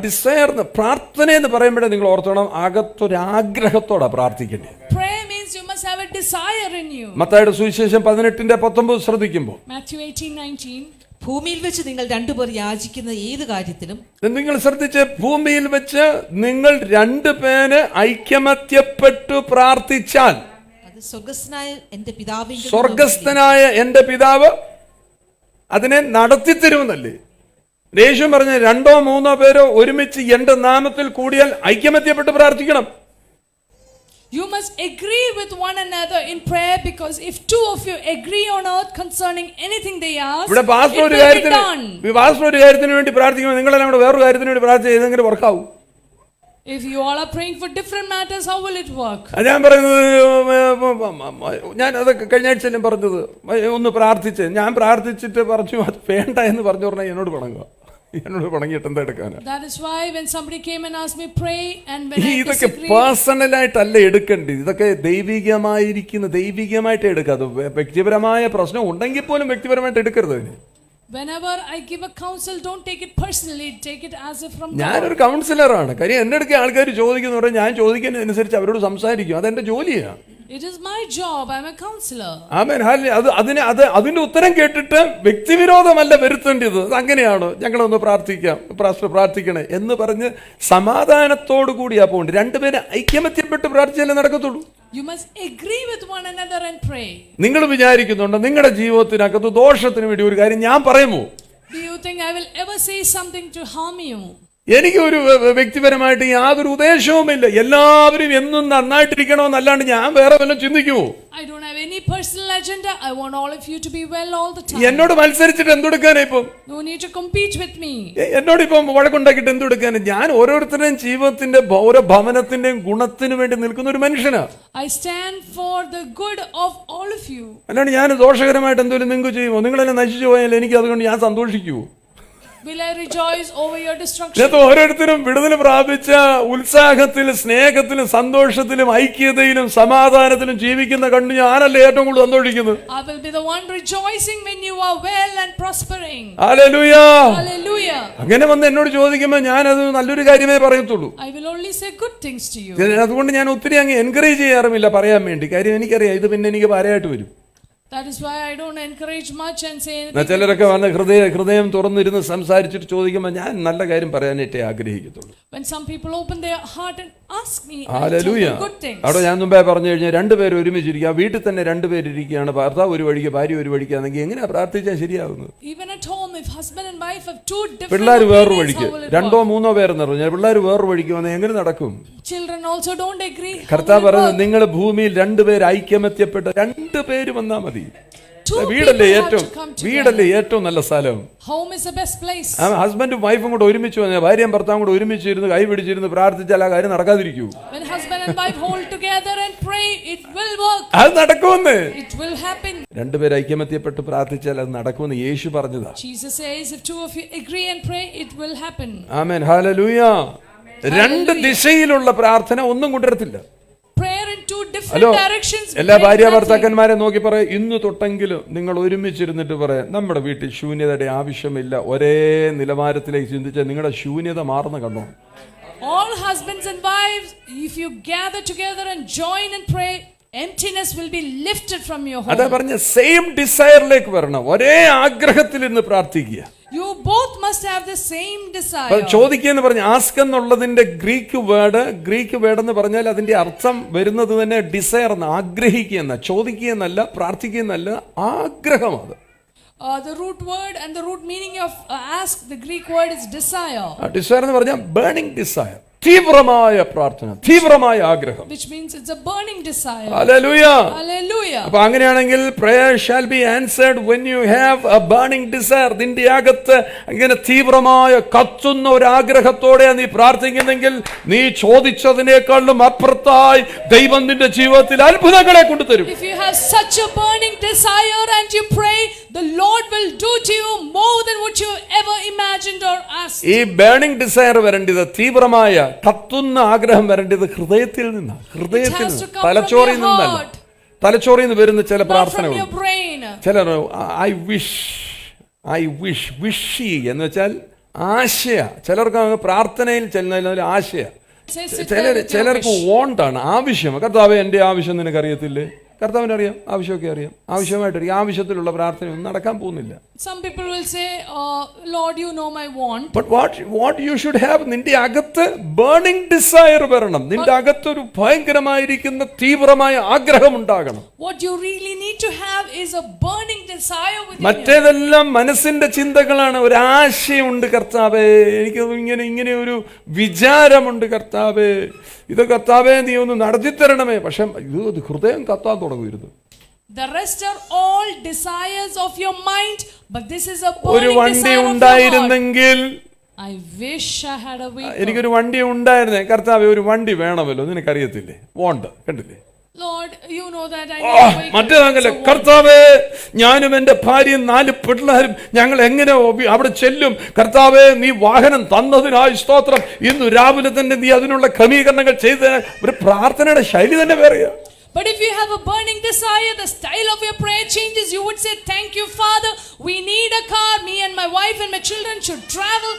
ഡിസയർ പ്രാർത്ഥന എന്ന് പറയുമ്പോഴേ നിങ്ങൾ ഓർത്തോണം, അകത്തൊരു ആഗ്രഹത്തോടെ പ്രാർത്ഥിക്കേണ്ടത്. Prayer means you must have a desire in you. മത്തായിയുടെ സുവിശേഷം 18:19 ശ്രദ്ധിക്കുമ്പോൾ, Matthew 18:19. ഭൂമിയിൽ വെച്ച് നിങ്ങൾ രണ്ടുപേർ യാചിക്കുന്ന ഏത് കാര്യത്തിലും, നിങ്ങൾ ശ്രദ്ധിച്ച്, ഭൂമിയിൽ വെച്ച് നിങ്ങൾ രണ്ടുപേര് ഐക്യമത്യപ്പെട്ടു പ്രാർത്ഥിച്ചാൽ അത് സ്വർഗസ്ഥനായ എന്റെ പിതാവിന്റെ സ്വർഗസ്ഥനായ എന്റെ പിതാവ് അതിനെ നടത്തിത്തരുമെന്നല്ലേ യേശു പറഞ്ഞ? 2-3 പേരോ ഒരുമിച്ച് എന്റെ നാമത്തിൽ കൂടിയാൽ ഐക്യമത്യപ്പെട്ട് പ്രാർത്ഥിക്കണം. You must agree with one another in prayer, because if two of you agree on earth concerning anything they ask, ഇവിടെ പാസ്റ്റർ ഒരു കാര്യത്തിന് വേണ്ടി പ്രാർത്ഥിക്കുമ്പോൾ നിങ്ങളെല്ലാം കൂടെ വേറൊരു കാര്യത്തിന് വേണ്ടി പ്രാർത്ഥിച്ചാൽ ഇതെങ്ങനെ വർക്കാവും? if you all are praying for different matters, how will it work? ഞാൻ പറയുന്നത്, ഞാൻ അത് കഴിഞ്ഞ ആഴ്ചയിലും പറഞ്ഞത്, ഒന്ന് പ്രാർത്ഥിച്ച് ഞാൻ പ്രാർത്ഥിച്ചിട്ട് പറഞ്ഞു അത് വേണ്ട എന്ന് പറഞ്ഞു പറഞ്ഞാൽ എന്നോട് പണങ്ങുക. എന്നോട് പണങ്ങിയിട്ട് എന്താ എടുക്കാനാ? That is why when somebody came and asked me pray, and when I ഇതൊക്കെ പേഴ്സണലായിട്ടല്ല എടുക്കേണ്ടത്. ഇതൊക്കെ ദൈവികമായിട്ട് എടുക്കുക. അത് വ്യക്തിപരമായ പ്രശ്നം ഉണ്ടെങ്കിൽ പോലും വ്യക്തിപരമായിട്ട് എടുക്കരുത്. whenever I give a counsel, don't take it personally, take it as if from God. ഞാനൊരു കൗൺസിലറാണ്. കാര്യം എൻ്റെ അടുക്ക ആൾക്കാർ ചോദിക്കുന്ന പറഞ്ഞാൽ ഞാൻ ചോദിക്കുന്നതിനനുസരിച്ച് അവരോട് സംസാരിക്കും. അതെന്റെ ജോലിയാണ്. It is my job. I am a counselor. ആമേൻ. അതിന്റെ ഉത്തരം കേട്ടിട്ട് വ്യക്തിവിരോധമല്ല വരുത്തേണ്ടത്. അങ്ങനെയാണോ? ഞങ്ങളൊന്ന് പ്രാർത്ഥിക്കാം, പ്രാർത്ഥിക്കണേ എന്ന് പറഞ്ഞ് സമാധാനത്തോടു കൂടിയാ പോകേണ്ടത്. രണ്ടുപേരെ ഐക്യമത്യപ്പെട്ട് പ്രാർത്ഥിച്ചാലേ നടക്കത്തുള്ളൂ. You must agree with one another and pray. നിങ്ങൾ വിചാരിക്കുന്നുണ്ടോ നിങ്ങളുടെ ജീവിതത്തിനകത്ത് ദോഷത്തിന് വേണ്ടി ഒരു കാര്യം ഞാൻ പറയുമോ? Do you think I will ever say something to harm you? എനിക്ക് ഒരു വ്യക്തിപരമായിട്ട് യാതൊരു ഉദ്ദേശവുമില്ല. എല്ലാവരും എന്നും നന്നായിട്ടിരിക്കണമെന്നല്ലാണ്ട് ഞാൻ വേറെ വല്ലതും ചിന്തിക്കുമോ? I don't have any personal agenda. I want all of you to be well all the time. എന്നോട് മത്സരിച്ചിട്ട് എന്തെടുക്കാനാ ഇപ്പം? No need to compete with me. എന്നോട് ഇപ്പം വഴക്കുണ്ടാക്കിയിട്ട് എന്തെടുക്കാന്? ഞാൻ ഓരോരുത്തരുടെയും ജീവിതത്തിന്റെ ഓരോ ഭവനത്തിന്റെയും ഗുണത്തിന് വേണ്ടി നിൽക്കുന്ന ഒരു മനുഷ്യനാ. I stand for the good of all of you. അല്ലാണ്ട് ഞാൻ ദോഷകരമായിട്ട് എന്തെങ്കിലും നിങ്ങൾക്ക് ചെയ്യുമോ? നിങ്ങളെല്ലാം നശിച്ചു പോയാൽ എനിക്ക് അതുകൊണ്ട് ഞാൻ സന്തോഷിക്കുമോ? Will I rejoice over your destruction? ഞാൻ ഓരോരുത്തരും വിടുതൽ പ്രാപിച്ച ഉത്സാഹത്തിലും സ്നേഹത്തിലും സന്തോഷത്തിലും ഐക്യതയിലും സമാധാനത്തിലും ജീവിക്കുന്ന കണ്ട് ഞാനല്ലേ ഏറ്റവും കൂടുതൽ സന്തോഷിക്കുന്നത്. I will be the one rejoicing when you are well and prospering. Hallelujah. Hallelujah. അങ്ങനെ വന്ന് എന്നോട് ചോദിക്കുമ്പോൾ ഞാൻ അത് നല്ലൊരു കാര്യമേ പറയത്തുള്ളൂ. I will only say good things to you. അതുകൊണ്ട് ഞാൻ ഒത്തിരി അങ്ങ് എൻകറേജ് ചെയ്യാറുമില്ല പറയാൻ വേണ്ടി. കാര്യം എനിക്കറിയാം ഇത് പിന്നെ എനിക്ക് ഭാരമായിട്ട് വരും. That is why I don't encourage much and say. ചിലരൊക്കെ വന്ന് ഹൃദയം തുറന്നിരുന്ന് സംസാരിച്ചിട്ട് ചോദിക്കുമ്പോൾ ഞാൻ നല്ല കാര്യം പറയാനായിട്ടേ ആഗ്രഹിക്കത്തുള്ളൂ. When some people open their heart and ask me, I tell hallelujah. them good things. അവിടെ ഞാൻ മുമ്പേ പറഞ്ഞു കഴിഞ്ഞാൽ രണ്ടുപേരും ഒരുമിച്ചിരിക്കുക. വീട്ടിൽ തന്നെ രണ്ടുപേരിരിക്കുകയാണ്. ഭർത്താവ് ഒരു വഴിക്ക് ഭാര്യ ഒരു വഴിക്കാണെങ്കിൽ എങ്ങനെയാ പ്രാർത്ഥിച്ചാൽ ശരിയാവുന്നത്? Even at home, if husband and wife have two different പിള്ളേർ വേറൊരു opinions, വഴിക്ക്, how will it 2-3 പേരെന്ന് പറഞ്ഞാൽ പിള്ളേർ വേറൊരു വഴിക്ക് വന്നാൽ എങ്ങനെ നടക്കും? Children also don't agree. How കർത്താവ് will it പറയുന്നത് work? നിങ്ങൾ ഭൂമിയിൽ രണ്ടുപേര് ഐക്യമത്യപ്പെട്ട് 2 പേര് വന്നാൽ മതി. Two വീടല്ലേ people have ഏറ്റവും to come together. ഏറ്റവും നല്ല സ്ഥലം. Home is the best place. ഹസ്ബൻഡും വൈഫും കൂടെ ഒരുമിച്ച് വന്നാൽ ഭാര്യയും ഭർത്താവും കൂടെ ഒരുമിച്ചിരുന്ന് കൈ പിടിച്ചിരുന്ന് പ്രാർത്ഥിച്ചാൽ ആ കാര്യം നടക്കാതിരിക്കൂ. When husband and wife hold together and pray, it will work. അത് നടക്കുമെന്ന്. It will happen. രണ്ടുപേര് ഐക്യമത്യപ്പെട്ട് പ്രാർത്ഥിച്ചാൽ അത് നടക്കുമെന്ന് യേശു പറഞ്ഞതാ. Jesus says, if two of you agree and pray, it will happen. Amen. Hallelujah. 2 ദിശയിലുള്ള പ്രാർത്ഥന ഒന്നും കൊണ്ടുവരത്തില്ല. Prayer in 2 different hello, directions. എല്ലാ brings ഭാര്യ nothing. ഭർത്താക്കന്മാരെ നോക്കി പറയാം, ഇന്ന് തൊട്ടെങ്കിലും നിങ്ങൾ ഒരുമിച്ചിരുന്നിട്ട് പറയാം, നമ്മുടെ വീട്ടിൽ ശൂന്യതയുടെ ആവശ്യമില്ല. ഒരേ നിലവാരത്തിലേക്ക് ചിന്തിച്ചാൽ നിങ്ങളുടെ ശൂന്യത മാറുന്ന കണ്ടോ? All husbands and wives, if you gather together and join and pray, emptiness will be lifted from your അതാ home. പറഞ്ഞ സെയിം ഡിസയറിലേക്ക് വരണം. ഒരേ ആഗ്രഹത്തിൽ ഇന്ന് പ്രാർത്ഥിക്കുക. You both must have the same അപ്പൊ desire. ചോദിക്കുക എന്ന് പറഞ്ഞ ആസ്ക് എന്നുള്ളതിന്റെ ഗ്രീക്ക് വേർഡ് എന്ന് പറഞ്ഞാൽ അതിന്റെ അർത്ഥം വരുന്നത് തന്നെ ഡിസയർ എന്ന, ആഗ്രഹിക്കുക എന്ന, ചോദിക്കുക എന്നല്ല, പ്രാർത്ഥിക്കുക എന്നല്ല, ആഗ്രഹം. അത് The root word and the root meaning of ask, the Greek word is desire. Desire എന്ന് പറഞ്ഞാൽ ബേണിംഗ് ഡിസയർ, തീവ്രമായ പ്രാർത്ഥന, തീവ്രമായ ആഗ്രഹം. Which means it's a burning desire. Hallelujah. Hallelujah. അപ്പൊ അങ്ങനെയാണെങ്കിൽ prayer shall be answered when you have a burning desire. നിന്റെ അകത്ത് ഇങ്ങനെ തീവ്രമായ കത്തുന്ന ഒരു ആഗ്രഹത്തോടെ നീ പ്രാർത്ഥിക്കുന്നെങ്കിൽ നീ ചോദിച്ചതിനേക്കാളും അപ്പുറത്തായി ദൈവം നിന്റെ ജീവിതത്തിൽ അത്ഭുതങ്ങളെ കൊണ്ടുതരും. If you have such a burning desire and you pray, the Lord will do to you more than what you ever imagined or asked. ഈ ബേണിംഗ് ഡിസയർ വരേണ്ടത്, തീവ്രമായ കത്തുന്ന ആഗ്രഹം വരേണ്ടത് ഹൃദയത്തിൽ നിന്നാണ്. ഹൃദയത്തിൽ നിന്ന്, തലച്ചോറിൽ നിന്നല്ല. തലച്ചോറിൽ നിന്ന് വരുന്ന ചില പ്രാർത്ഥനകൾ, ചിലർ ഐ വിഷ് എന്ന് വെച്ചാൽ ആശയ. ചിലർക്ക് പ്രാർത്ഥനയിൽ ചെല്ലുന്നതിൽ ആശയ. ചിലർക്ക് വോണ്ടാണ്, ആവശ്യം. കർത്താവേ, എൻ്റെ ആവശ്യം നിനക്കറിയത്തില്ലേ? കർത്താവിനറിയാം, ആവശ്യമൊക്കെ അറിയാം. ആവശ്യമായിട്ടറിയാം. ആവശ്യത്തിലുള്ള പ്രാർത്ഥനയൊന്നും നടക്കാൻ പോകുന്നില്ല. Some people will say, Lord, you know my want. But what you should have, നിന്റെ അകത്ത് ബേണിംഗ് ഡിസയർ വരണം. നിന്റെ അകത്തൊരു ഭയങ്കരമായിരിക്കുന്ന തീവ്രമായ ആഗ്രഹം ഉണ്ടാകണം. What you really need to have is a burning desire within you. മറ്റേതെല്ലാം മനസ്സിന്റെ ചിന്തകളാണ്. ഒരു ആശയുണ്ട്, കർത്താവേ എനിക്ക് ഇങ്ങനെ ഒരു വിചാരമുണ്ട്, കർത്താവേ ഇത് കർത്താവേ നീ ഒന്ന് നടത്തിത്തരണമേ. പക്ഷെ ഇത് ഹൃദയം കത്താൻ തുടങ്ങിയിരുന്നു. The rest are all desires of your mind, but this is a ഒരു burning വണ്ടി desire of your heart. ഉണ്ടായിരുന്നെങ്കിൽ, I wish I had a vehicle. എനിക്കൊരു വണ്ടി ഉണ്ടായിരുന്നേ. കർത്താവേ, ഒരു വണ്ടി വേണമല്ലോ, നിനക്കറിയത്തില്ലേ? വോണ്ട്, കണ്ടില്ലേ? Lord, you know that I need a vehicle. മറ്റേതല്ല, കർത്താവേ ഞാനും എൻ്റെ ഭാര്യയും 4 പിള്ളേരും ഞങ്ങൾ എങ്ങനെ അവിടെ ചെല്ലും? കർത്താവേ, നീ വാഹനം തന്നതിനായി സ്തോത്രം. ഇന്ന് രാവിലെ തന്നെ നീ അതിനുള്ള ക്രമീകരണങ്ങൾ ചെയ്ത. ഒരു പ്രാർത്ഥനയുടെ ശൈലി തന്നെ വേറെയാ. But if you have a burning desire, the style of your prayer changes. You would say, thank you, Father. We need a car. Me and my wife and my children should travel.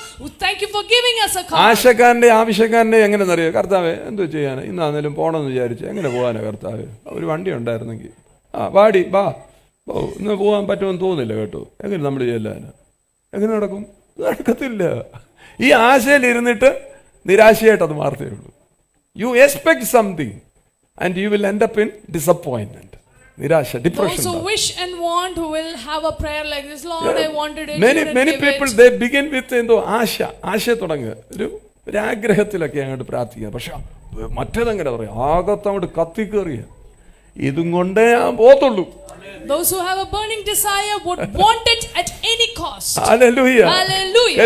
Thank you for giving us a car. ആശക്കാരൻ്റെ ആവശ്യക്കാരൻ്റെ എങ്ങനെയെന്നറിയോ? കർത്താവേ, എന്തോ ചെയ്യാൻ, ഇന്നാന്നേലും പോകണമെന്ന് വിചാരിച്ചു. എങ്ങനെ പോകാനാ കർത്താവേ? ഒരു വണ്ടി ഉണ്ടായിരുന്നെങ്കിൽ. വാടി വാ, ഇന്ന് പോകാൻ പറ്റുമെന്ന് തോന്നുന്നില്ല കേട്ടോ. എങ്ങനെ നമ്മൾ ചെല്ലാൻ? എങ്ങനെ നടക്കും? നടക്കത്തില്ല. ഈ ആശയിൽ ഇരുന്നിട്ട് നിരാശയായിട്ട് അത് മാറത്തേ ഉള്ളൂ. You expect something and you will end up in disappointment, nirasha, depression. Those who wish and want who will have a prayer like this, Lord, I wanted it. Many people they begin with എന്തോ ആശ തുടങ്ങുക, ഒരു ആഗ്രഹത്തിലൊക്കെ അങ്ങോട്ട് പ്രാർത്ഥിക്കുക. പക്ഷെ മറ്റേതങ്ങനെ പറയാം, ആകത്തങ്ങോട്ട് കത്തിക്കേറിയ ഇതും കൊണ്ടേ ഞാൻ പോത്തുള്ളൂ. Those who have a burning desire would want it at any cost. Hallelujah. Hallelujah.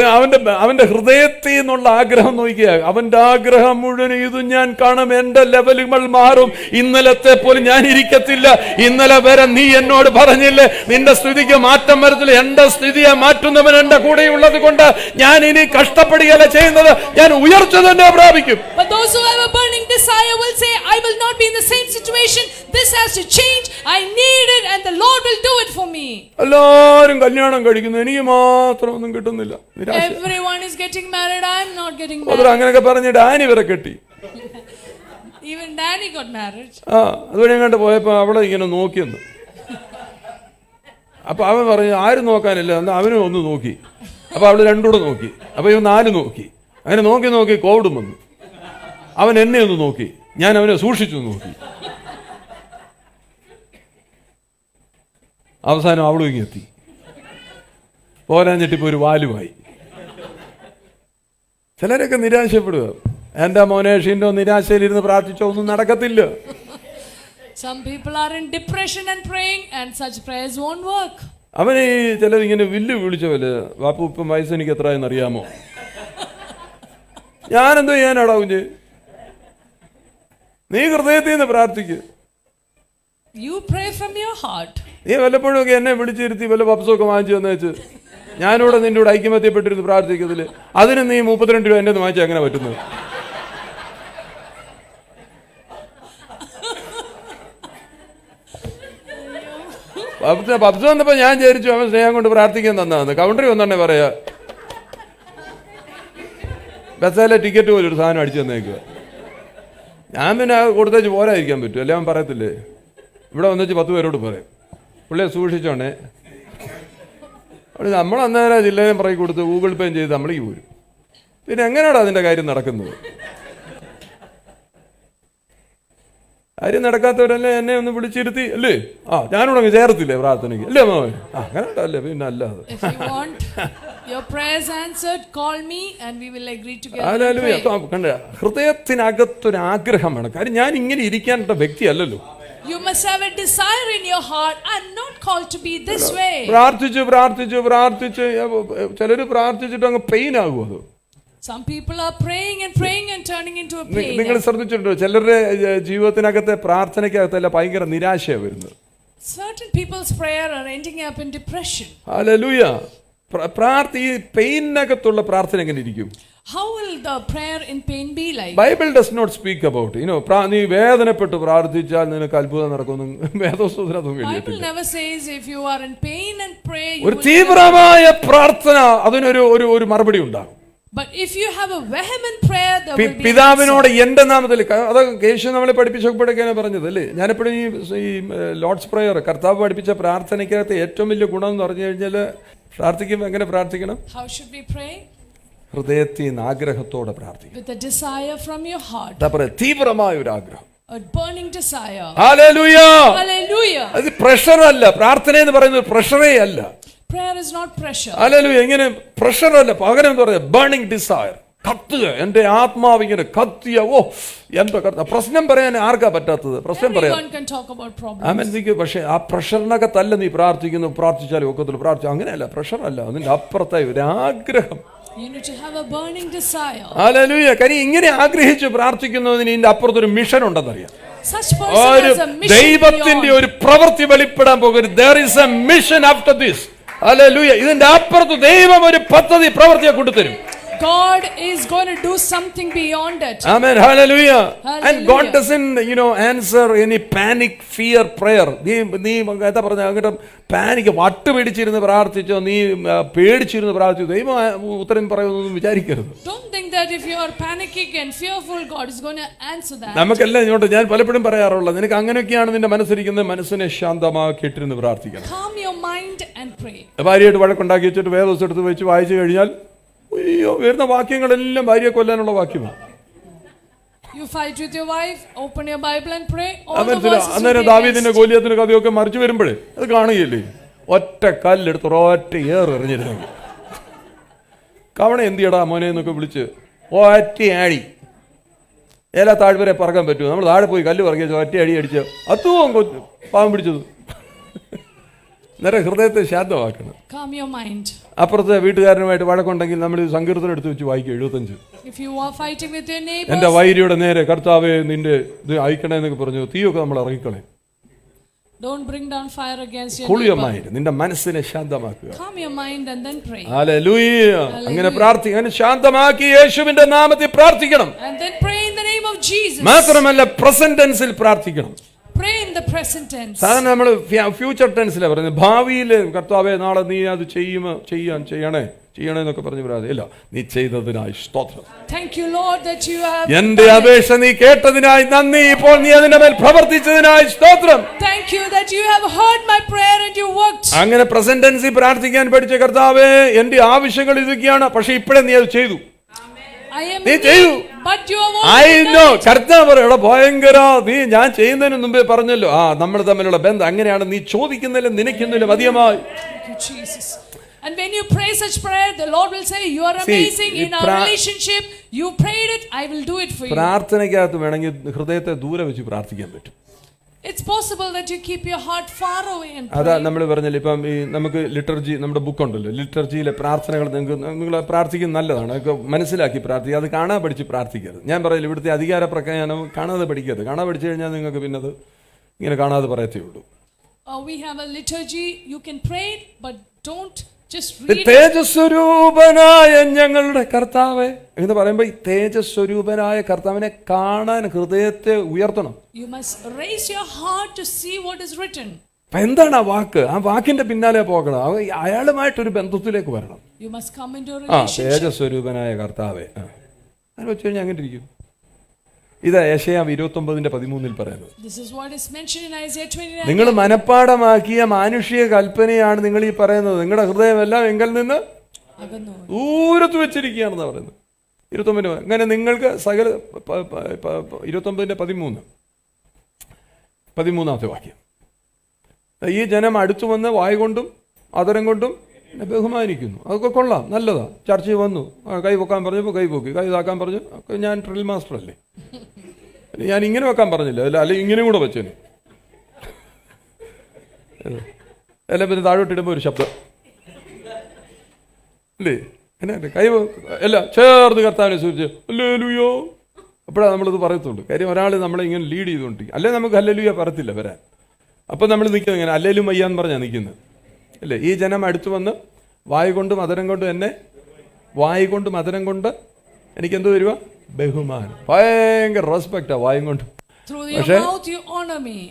അവന്റെ ഹൃദയത്തിൽ നിന്നുള്ള ആഗ്രഹം നോക്കിയാ, അവന്റെ ആഗ്രഹം മുഴുവൻ ഇത് ഞാൻ കാണും, എന്റെ ലെവലുകൾ മാറും, ഇന്നലത്തെ പോലും ഞാൻ ഇരിക്കത്തില്ല. ഇന്നലെ വരെ നീ എന്നോട് പറഞ്ഞില്ലേ നിന്റെ സ്ഥിതിക്ക് മാറ്റം വരത്തില്ല. എന്റെ സ്ഥിതിയെ മാറ്റുന്നവൻ എന്റെ കൂടെയുള്ളത് കൊണ്ട് ഞാൻ ഇനി കഷ്ടപ്പെടുകയല്ല ചെയ്യുന്നത്, ഞാൻ ഉയർച്ച തന്നെ പ്രാപിക്കും. But those who have a burning desire will say, I will not be in the same situation. This has to change. I need it and the Lord will do it for me. എല്ലാരും കല്യാണം കഴിക്കുന്നു, എനിക്ക് മാത്രം ഒന്നും കിട്ടുന്നില്ല. Everyone is getting married. I am not getting married. അങ്ങനെയൊക്കെ പറഞ്ഞ് Dani വരെ കെട്ടി. Even Danny got married. അതുവഴി എങ്ങാണ്ട് പോയപ്പോ അവളെ ഇങ്ങനെ നോക്കിയെന്ന്. അപ്പൊ അവൻ പറഞ്ഞു ആരും നോക്കാനില്ല, എന്നാ അവനും ഒന്ന് നോക്കി. അപ്പൊ അവള് രണ്ടുകൂടെ നോക്കി. അപ്പൊ ഇവൻ 4 നോക്കി. അങ്ങനെ നോക്കി കോവിഡും വന്നു. അവൻ എന്നെ ഒന്ന് നോക്കി, ഞാൻ അവനെ സൂക്ഷിച്ചു നോക്കി. അവസാനം അവളും ഇങ്ങെത്തി. പോരാഞ്ഞിട്ടിപ്പോ ഒരു വാലുമായി. ചിലരൊക്കെ നിരാശപ്പെടുക. എന്റെ മോനെ ഷിൻഡോ നിരാശയിലിരുന്ന് പ്രാർത്ഥിച്ചോ ഒന്നും നടക്കത്തില്ല. Some people are in depression and praying and such prayers won't work. അവന് ചിലരിങ്ങനെ വില്ല് വിളിച്ച പോലെ, വാപ്പു ഇപ്പം വയസ്സ് എനിക്ക് എത്രയെന്ന് അറിയാമോ? ഞാനെന്തോ ചെയ്യാനാടാ കുഞ്ഞ്? നീ ഹൃദയത്തിൽ നിന്ന് പ്രാർത്ഥിക്കുക. You pray from your heart. നീ വല്ലപ്പോഴും ഒക്കെ എന്നെ വിളിച്ചിരുത്തി വല്ല പപ്സൊക്കെ വാങ്ങിച്ചു വന്നേച്ച് ഞാനിവിടെ നിന്റെ കൂടെ ഐക്യമത്യപ്പെട്ടിരുന്ന് പ്രാർത്ഥിക്കത്തില്, അതിന് നീ 32 രൂപ എന്നെ ഒന്ന് വാങ്ങിച്ചാൽ എങ്ങനെ പറ്റുന്നത്? പപ്സ് വന്നപ്പോ ഞാൻ വിചാരിച്ചു അവൻ സ്നേഹം കൊണ്ട് പ്രാർത്ഥിക്കാൻ തന്നാന്ന്. കൗണ്ടറി വന്നെ പറയാ ബസ്സിലെ ടിക്കറ്റ് പോലും ഒരു സാധനം അടിച്ചു തന്നേക്കുക. ഞാൻ പിന്നെ കൊടുത്തേച്ച് പോരായിരിക്കാൻ പറ്റും, അല്ലേ? അവൻ പറയത്തില്ലേ, ഇവിടെ വന്നിച്ച് 10 പേരോട് പറയും, പുള്ളിയെ സൂക്ഷിച്ചോണേ. നമ്മൾ അന്നേരം ജില്ലയിൽ പറയി കൊടുത്ത് ഗൂഗിൾ പേ ചെയ്ത് നമ്മളീ പോരും. പിന്നെ എങ്ങനെയാണ് അതിൻ്റെ കാര്യം നടക്കുന്നത്? കാര്യം നടക്കാത്തവരല്ലേ എന്നെ ഒന്ന് വിളിച്ചിരുത്തി, അല്ലേ? ഞാനിവിടെ അങ്ങ് ചേർത്തില്ലേ പ്രാർത്ഥനയ്ക്ക്, അല്ലേ മോൻ? അങ്ങനെ ഉണ്ടല്ലേ, പിന്നെ അല്ലാതെ. കണ്ട, ഹൃദയത്തിനകത്തൊരു ആഗ്രഹം വേണം. കാര്യം ഞാൻ ഇങ്ങനെ ഇരിക്കാനുള്ള വ്യക്തിയല്ലല്ലോ. You must have a desire in your heart. I'm not called to be this way. പ്രാർത്ഥിച്ചു ചിലര് പ്രാർത്ഥിച്ചിട്ട് അങ്ങ് പെയിൻ ആകും. അത് some people are praying and turning into a pain. നിങ്ങൾ ശ്രദ്ധിച്ചിട്ടുണ്ടോ? ചിലരുടെ ജീവിതത്തിനകത്തെ പ്രാർത്ഥനയ്ക്കകത്തല്ല ഭയങ്കര നിരാശയാണ് വരുന്നത്. Certain people's prayer are ending up in depression. Hallelujah. ഈ പെയിനകത്തുള്ള പ്രാർത്ഥന എങ്ങനെ ഇരിക്കും? How will the prayer in pain be like? Bible does not speak about, നീ വേദനപ്പെട്ട് പ്രാർത്ഥിച്ചാൽ നിനക്ക് അത്ഭുതം നടക്കുമെന്ന് വേദപുസ്തകത്തിലൊന്നും എഴുതിയിട്ടില്ല. Bible never says if you are in pain and pray. ഒരു തീവ്രമായ പ്രാർത്ഥന അതിനൊരു ഒരു മറുപടി ഉണ്ടാകും. But if you have a vehement prayer, there will be പിതാവിനോട് എന്റെ നാമത്തിൽ, അത് യേശു നമ്മളെ പഠിപ്പിച്ചപ്പോഴൊക്കെയാണ് പറഞ്ഞത്, അല്ലേ? ഞാനെപ്പോഴും ഈ ലോർഡ്സ് പ്രയർ, കർത്താവ് പഠിപ്പിച്ച പ്രാർത്ഥനയ്ക്കകത്ത് ഏറ്റവും വലിയ ഗുണം എന്ന് പറഞ്ഞു കഴിഞ്ഞാൽ, പ്രാർത്ഥിക്കുമ്പോൾ എങ്ങനെ പ്രാർത്ഥിക്കണം? How should we pray? ഹൃദയത്തിൽ നിന്ന് ആഗ്രഹത്തോടെ പ്രാർത്ഥിക്കണം. With a desire from your heart. തീവ്രമായ ഒരു ആഗ്രഹം. A burning desire. Hallelujah. Hallelujah. അത് പ്രഷർ അല്ല. പ്രാർത്ഥന എന്ന് പറയുന്നത് പ്രഷറേ അല്ല. Prayer is not pressure. Hallelujah. എങ്ങനെ പ്രഷർ അല്ല, പകരം എന്ന് പറയുന്നത് ബേണിംഗ് ഡിസയർ. കത്തുക, എന്റെ ആത്മാവ് ഇങ്ങനെ കത്തിയ, എന്റെ പ്രശ്നം പറയാൻ ആർക്കാ പറ്റാത്തത്? പ്രശ്നം പറയാൻ. പക്ഷെ ആ പ്രഷറിനകത്തല്ല നീ പ്രാർത്ഥിച്ചാലും ഒക്കത്തില്ല. അങ്ങനെയല്ല, പ്രഷർ അല്ല, അതിന്റെ അപ്പുറത്തായി ഒരു ആഗ്രഹം. You need to have a burning desire. Hallelujah. കാര്യം ഇങ്ങനെ ആഗ്രഹിച്ച് പ്രാർത്ഥിക്കുന്നതിന് ഇതിന്റെ അപ്പുറത്തൊരു mission ഉണ്ടെന്നറിയാം. Such person has a mission. ദൈവത്തിന്റെ ഒരു പ്രവൃത്തി വെളിപ്പെടാൻ പോകുന്നത്. There is a mission after this. Hallelujah. ഇതിന്റെ അപ്പുറത്ത് ദൈവം ഒരു പദ്ധതി, പ്രവൃത്തിയെ കൊണ്ടുതരും. God is going to do something beyond it. Amen. Hallelujah. And God doesn't, answer any panic, fear prayer. നീ എന്താ പറഞ്ഞ, അങ്ങോട്ട് പാനിക്ക് വട്ട് പിടിച്ചിരുന്ന് പ്രാർത്ഥിച്ചോ, നീ പേടിച്ചിരുന്ന് പ്രാർത്ഥിച്ചോ, ദൈവം ഉത്തരം പറയുമെന്നൊന്നും വിചാരിക്കരുത്. Don't think that if you are panicking and fearful, God is going to answer that. നമുക്കെല്ലാം ഇങ്ങോട്ട് ഞാൻ പലപ്പോഴും പറയാറുള്ളത്, നിനക്ക് അങ്ങനെയൊക്കെയാണ് നിന്റെ മനസ്സിരിക്കുന്നത്, മനസ്സിനെ ശാന്തമാക്കിയിട്ടിരുന്ന് പ്രാർത്ഥിക്കണം. Calm your mind and pray. ഭാര്യയായിട്ട് വഴക്കുണ്ടാക്കി വെച്ചിട്ട് വേദോസ് എടുത്ത് വെച്ച് വായിച്ചു കഴിഞ്ഞാൽ വരുന്ന വാക്യങ്ങളെല്ലാം ഭാര്യയെ കൊല്ലാനുള്ള വാക്യമാണ്. You fight with your wife, open your Bible and pray. അന്നേരം ദാവീദിന്റെ ഗോലിയത്തിന്റെ കഥയൊക്കെ മറിച്ചു വരുമ്പോഴേ അത് കാണുകയില്ലേ, ഒറ്റ കല്ലെടുത്ത് ഒറ്റ എറിഞ്ഞിരുന്നു. കവണ എന്തിയടാ മോനെ എന്നൊക്കെ വിളിച്ച് ഒറ്റ അടി. ഏലാ താഴ്വരെ പറക്കാൻ പറ്റുമോ? നമ്മൾ താഴെ പോയി കല്ല് പറക്കിയ ഒറ്റ അടി അടിച്ച് അതും പാവം പിടിച്ചത്. നേരെ ഹൃദയത്തെ ശാന്തമാക്കണം. Calm your mind. അപ്പുറത്തെ വീട്ടുകാരനുമായിട്ട് വഴക്കുണ്ടെങ്കിൽ നമ്മൾ സങ്കീർത്തനം എടുത്ത് വെച്ച് വായിക്കും 75. If you are fighting with your neighbors, എന്റെ വൈരിയുടെ നേരെ കർത്താവേ നിന്റെ ഇത് അയക്കണേ എന്നൊക്കെ പറഞ്ഞു തീയൊക്കെ നമ്മൾ ഇറങ്ങിക്കളെ. Don't bring down fire against your Cool your neighbor. mind. നിന്റെ മനസ്സിനെ ശാന്തമാക്കുക. Calm your mind and then pray. Hallelujah. അങ്ങനെ പ്രാർത്ഥിക്കാൻ ശാന്തമാക്കി യേശുവിന്റെ നാമത്തിൽ പ്രാർത്ഥിക്കണം. And then pray in the name of Jesus. മാത്രമല്ല പ്രസന്റ് ടെൻസിൽ പ്രാർത്ഥിക്കണം. Pray in the present tense. സാധാരണ നമ്മൾ ഫ്യൂച്ചർ ടെൻസിലാണ് പറയുന്നത്. ഭാവിയിൽ കർത്താവേ നാളെ നീ അത് ചെയ്യണേ എന്നൊക്കെ പറഞ്ഞു പറയാതില്ല. നീ ചെയ്തതിനായി സ്തോത്രം. Thank you Lord that you have. എന്റെ അപേക്ഷ നീ കേട്ടതിനായി നന്ദി. ഇപ്പോൾ നീ അതിന്റെ മേൽ പ്രവർത്തിച്ചതിനായി സ്തോത്രം. Thank you that you have heard my prayer and you worked. അങ്ങനെ പ്രസന്റ് ടെൻസിൽ പ്രാർത്ഥിക്കാൻ പഠിച്ച കർത്താവേ എന്റെ ആവശ്യങ്ങൾ ഇതൊക്കെയാണ്, പക്ഷെ ഇപ്പോഴേ നീ അത് ചെയ്തു. നീ ചെയ്തു. But you have already. കർത്താവ് പറയടാ ഭയങ്കര നീ ഞാൻ ചെയ്യുന്നതിന് മുമ്പേ പറഞ്ഞല്ലോ, നമ്മൾ തമ്മിലുള്ള ബന്ധം അങ്ങനെയാണ്, നീ ചോദിക്കുന്നില്ല നിനക്കുന്നില്ല മതിയമായി. Thank you Jesus. And when you pray such prayer, the Lord will say, you are amazing in our relationship. You prayed it, I will do it for you. പ്രാർത്ഥനയ്ക്കകത്ത് വേണമെങ്കിൽ ഹൃദയത്തെ ദൂരെ വെച്ച് പ്രാർത്ഥിക്കാൻ പറ്റും. It's possible that you keep your heart far away and pray. അതാ നമ്മൾ പറഞ്ഞല്ലോ, ഇപ്പം ഈ നമുക്ക് ലിറ്റർജി നമ്മുടെ ബുക്കുണ്ടല്ലോ, ലിറ്റർജിയിലെ പ്രാർത്ഥനകൾ നിങ്ങൾ പ്രാർത്ഥിക്കുന്നത് നല്ലതാണ്, മനസ്സിലാക്കി പ്രാർത്ഥിക്കുക. അത് കാണാൻ പഠിച്ച് പ്രാർത്ഥിക്കരുത്. ഞാൻ പറയില്ല, ഇവിടുത്തെ അധികാര പ്രഖ്യാനം കാണാതെ പഠിക്കരുത്. കാണാൻ പഠിച്ചു കഴിഞ്ഞാൽ നിങ്ങൾക്ക് പിന്നെ അത് ഇങ്ങനെ കാണാതെ പറയത്തേ ഉള്ളൂ. We have a liturgy, you can pray it, but don't just read it. തേജസ്വരൂപനായ ഞങ്ങളുടെ കർത്താവേ എന്ന് പറയുമ്പോൾ ഈ തേജസ്വരൂപനായ കർത്താവിനെ കാണാൻ ഹൃദയത്തെ ഉയർത്തണം. You must raise your heart to see what is written. എന്താണ് ആ വാക്ക്? ആ വാക്കിന്റെ പിന്നാലെ പോകണം. അയാളുമായിട്ടൊരു ബന്ധത്തിലേക്ക് വരണം. You must come into a relationship. തേജസ്വരൂപനായ കർത്താവേ. അങ്ങനെ വെച്ച് കഴിഞ്ഞാൽ അങ്ങനെ ഇരിക്കും. ഇതാ യെശയ്യാ 29:13 പറയുന്നത്. This is what is mentioned in Isaiah 29. നിങ്ങൾ മനഃപ്പാടമാക്കിയ മാനുഷിക കൽപ്പനയാണ് നിങ്ങൾ ഈ പറയുന്നത്. നിങ്ങളുടെ ഹൃദയമെല്ലാം എങ്കിൽ നിന്ന് അകന്നു ദൂരത്ത് വെച്ചിരിക്കുകയാണെന്നാ പറയുന്നത്. 29 അങ്ങനെ നിങ്ങൾക്ക് സകല 29:13 വാക്യം. ഈ ജനം അടുത്തു വന്ന് വായ കൊണ്ടും അതരം കൊണ്ടും എന്നെ ബഹുമാനിക്കുന്നു. അതൊക്കെ കൊള്ളാം, നല്ലതാ. ചർച്ചയിൽ വന്നു, കൈ പൊക്കാൻ പറഞ്ഞപ്പോൾ കൈ പൊക്കി, കൈ ഇതാക്കാൻ പറഞ്ഞു. ഞാൻ ഡ്രിൽ മാസ്റ്റർ അല്ലേ, ഞാൻ ഇങ്ങനെ വെക്കാൻ പറഞ്ഞില്ല, അല്ലെ ഇങ്ങനെ കൂടെ വെച്ചേന്. എല്ലാം പിന്നെ താഴോട്ടിടുമ്പോൾ ഒരു ശബ്ദം അല്ലേ, എന്നെ കൈ അല്ല ചേർന്ന് കർത്താവിനെ സൂചിച്ച് ഹല്ലേലൂയ. അപ്പോഴാണ് നമ്മളിത് പറയത്തുള്ളൂ. കാര്യം ഒരാൾ നമ്മളെ ഇങ്ങനെ ലീഡ് ചെയ്തുകൊണ്ടിരിക്കും. അല്ലെ നമുക്ക് ഹല്ലേലൂയ പറയത്തില്ല വരാൻ. അപ്പം നമ്മൾ നിൽക്കുന്നത് ഇങ്ങനെ അല്ലേലും വയ്യാന്ന് പറഞ്ഞാൽ നിൽക്കുന്നത് അല്ലേ. ഈ ജനം അടുത്ത് വന്ന് വായ കൊണ്ടും അതരം കൊണ്ടും എന്നെ വായ കൊണ്ടും അതരം കൊണ്ട് എനിക്കെന്തോ തരുക, ബഹുമാനം, ഭയങ്കര റെസ്പെക്റ്റാ വായും കൊണ്ട്.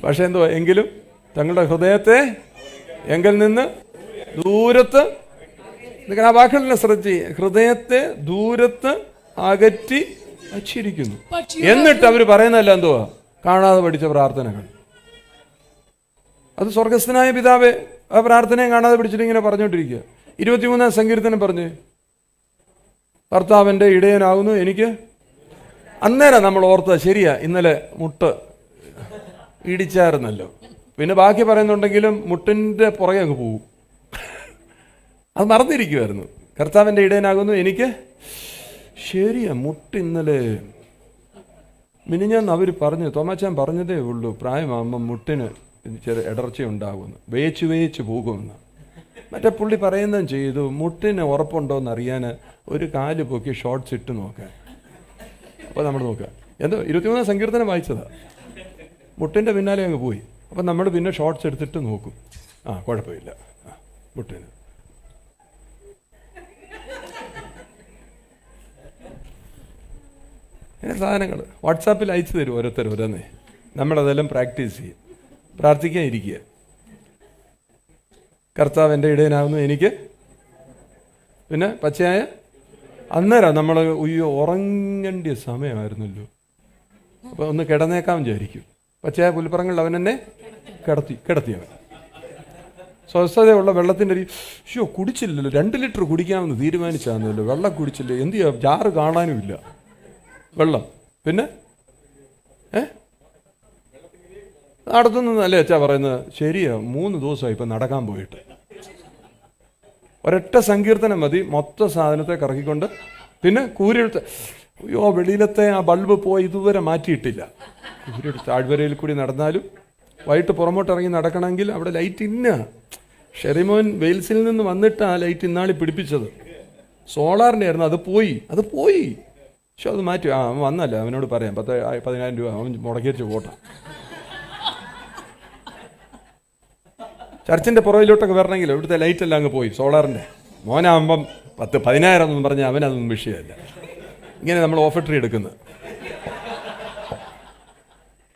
പക്ഷെ എന്തോ എങ്കിലും തങ്ങളുടെ ഹൃദയത്തെ എങ്കിൽ നിന്ന് ദൂരത്ത്, ആ വാക്കുകളെല്ലാം ശ്രദ്ധിച്ച്, ഹൃദയത്തെ ദൂരത്ത് അകറ്റി വച്ചിരിക്കുന്നു. എന്നിട്ട് അവർ പറയുന്നതല്ല എന്തുവാ, കാണാതെ പഠിച്ച പ്രാർത്ഥനകൾ. അത് സ്വർഗസ്ഥനായ പിതാവേ ആ പ്രാർത്ഥനയും കാണാതെ പിടിച്ചിട്ട് ഇങ്ങനെ പറഞ്ഞുകൊണ്ടിരിക്കുക. 23-ാം സങ്കീർത്തനം പറഞ്ഞ് ഭർത്താവിൻ്റെ ഇടയനാകുന്നു എനിക്ക്. അന്നേരം നമ്മൾ ഓർത്തത് ശരിയാ, ഇന്നലെ മുട്ട് ഇടിച്ചായിരുന്നല്ലോ. പിന്നെ ബാക്കി പറയുന്നുണ്ടെങ്കിലും മുട്ടിൻ്റെ പുറകെ അങ്ങ് പോകും. അത് മറന്നിരിക്കുമായിരുന്നു. കർത്താവിൻ്റെ ഇടയനാകുന്നു എനിക്ക്. ശരിയാ, മുട്ട് ഇന്നലെ മിനിഞ്ഞാന്ന് അവർ പറഞ്ഞു, തോമാച്ചാൻ പറഞ്ഞതേ ഉള്ളൂ, പ്രായമാകുമ്പം മുട്ടിന് ചെറിയ ഇടർച്ച ഉണ്ടാകുമെന്ന്, വേച്ച് പോകുമെന്ന്. മറ്റേ പുള്ളി പറയുന്നതും ചെയ്തു. മുട്ടിന് ഉറപ്പുണ്ടോ എന്ന് അറിയാൻ ഒരു കാല് പൊക്കി ഷോർട്ട്സ് ഇട്ട് നോക്കാൻ. അപ്പോൾ നമ്മൾ നോക്കുക, എന്തോ 23-ാം സങ്കീർത്തനം വായിച്ചതാ. മുട്ടിൻ്റെ പിന്നാലെ അങ്ങ് പോയി. അപ്പം നമ്മൾ പിന്നെ ഷോർട്ട്സ് എടുത്തിട്ട് നോക്കും. ആ കുഴപ്പമില്ല, മുട്ടിന്. അങ്ങനെ സാധനങ്ങൾ വാട്സാപ്പിൽ അയച്ചു തരും ഓരോരുത്തരോരോന്നേ. നമ്മളതെല്ലാം പ്രാക്ടീസ് ചെയ്യും. പ്രാർത്ഥിക്കാൻ ഇരിക്കുക. കർത്താവ് എൻ്റെ ഇടയനാകുന്നു എനിക്ക്. പിന്നെ പച്ചയായ അന്നേരം നമ്മൾ ഉറങ്ങേണ്ട സമയമായിരുന്നല്ലോ. അപ്പോൾ ഒന്ന് കിടന്നേക്കാൻ വിചാരിക്കും. പച്ചയായ പുൽപ്പറങ്ങളിൽ അവൻ എന്നെ കിടത്തിയവൻ. സ്വസ്ഥതയുള്ള വെള്ളത്തിൻ്റെ കുടിച്ചില്ലല്ലോ, 2 ലിറ്റർ കുടിക്കാമെന്ന് തീരുമാനിച്ചാന്നല്ലോ, വെള്ളം കുടിച്ചില്ല. എന്ത് ചെയ്യാം, ജാറ് കാണാനുമില്ല വെള്ളം. പിന്നെ നടത്തുന്നല്ലേ അച്ഛാ പറയുന്നത്. ശരിയാ, 3 ദിവസമായി ഇപ്പം നടക്കാൻ പോയിട്ട്. ഒരൊറ്റ സങ്കീർത്തനം മതി മൊത്തം സാധനത്തെ കറക്കിക്കൊണ്ട്. പിന്നെ കൂരെടുത്ത്, അയ്യോ വെളിയിലത്തെ ആ ബൾബ് പോയി ഇതുവരെ മാറ്റിയിട്ടില്ല. കൂരെടുത്ത് താഴ്വരയിൽ കൂടി നടന്നാലും വൈകിട്ട് പുറമോട്ടിറങ്ങി നടക്കണമെങ്കിൽ അവിടെ ലൈറ്റ് ഇന്ന. ഷെറിമോൻ വെയിൽസിൽ നിന്ന് വന്നിട്ട് ആ ലൈറ്റ് ഇന്നാളി പിടിപ്പിച്ചത് സോളാറിൻ്റെ ആയിരുന്നു. അത് പോയി. പക്ഷെ അത് മാറ്റി. അവൻ വന്നല്ല, അവനോട് പറയാം 10,000 രൂപ അവൻ മുടക്കി വെച്ച് പോട്ടെ. ചർച്ചിൻ്റെ പുറകിലോട്ടൊക്കെ വരണമെങ്കിൽ ഇവിടുത്തെ ലൈറ്റെല്ലാം അങ്ങ് പോയി സോളാറിൻ്റെ. മോനാകുമ്പം 10,000 എന്നൊന്നും പറഞ്ഞാൽ അവനതൊന്നും വിഷയമല്ല. ഇങ്ങനെ നമ്മൾ ഓഫർ എടുക്കുന്നത്.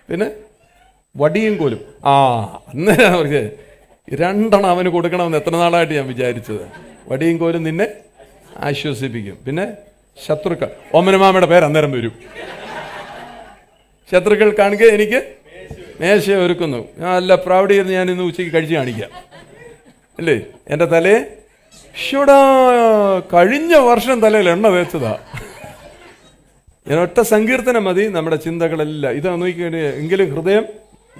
പിന്നെ വടിയും കോലും. അന്നേരം അവർക്ക് 2 അവന് കൊടുക്കണമെന്ന് എത്ര നാളായിട്ട് ഞാൻ വിചാരിച്ചത്. വടിയും കോലും നിന്നെ ആശ്വസിപ്പിക്കും. പിന്നെ ശത്രുക്കൾ, ഓമനമാമയുടെ പേര് അന്നേരം വരും. ശത്രുക്കൾ കാണുക എനിക്ക് മേശ ഒരുക്കുന്നു. ഞാൻ നല്ല പ്രൗഡ് ചെയ്ത് ഞാൻ ഇന്ന് ഉച്ചയ്ക്ക് കഴിച്ച് കാണിക്കാം അല്ലേ. എൻ്റെ തലയെ കഴിഞ്ഞ വർഷം തലയിൽ എണ്ണ തേച്ചതാ. ഞാൻ ഒറ്റ സങ്കീർത്തനം മതി നമ്മുടെ ചിന്തകളെല്ലാം. ഇത് നോക്കിക്കഴിഞ്ഞ എങ്കിലും ഹൃദയം,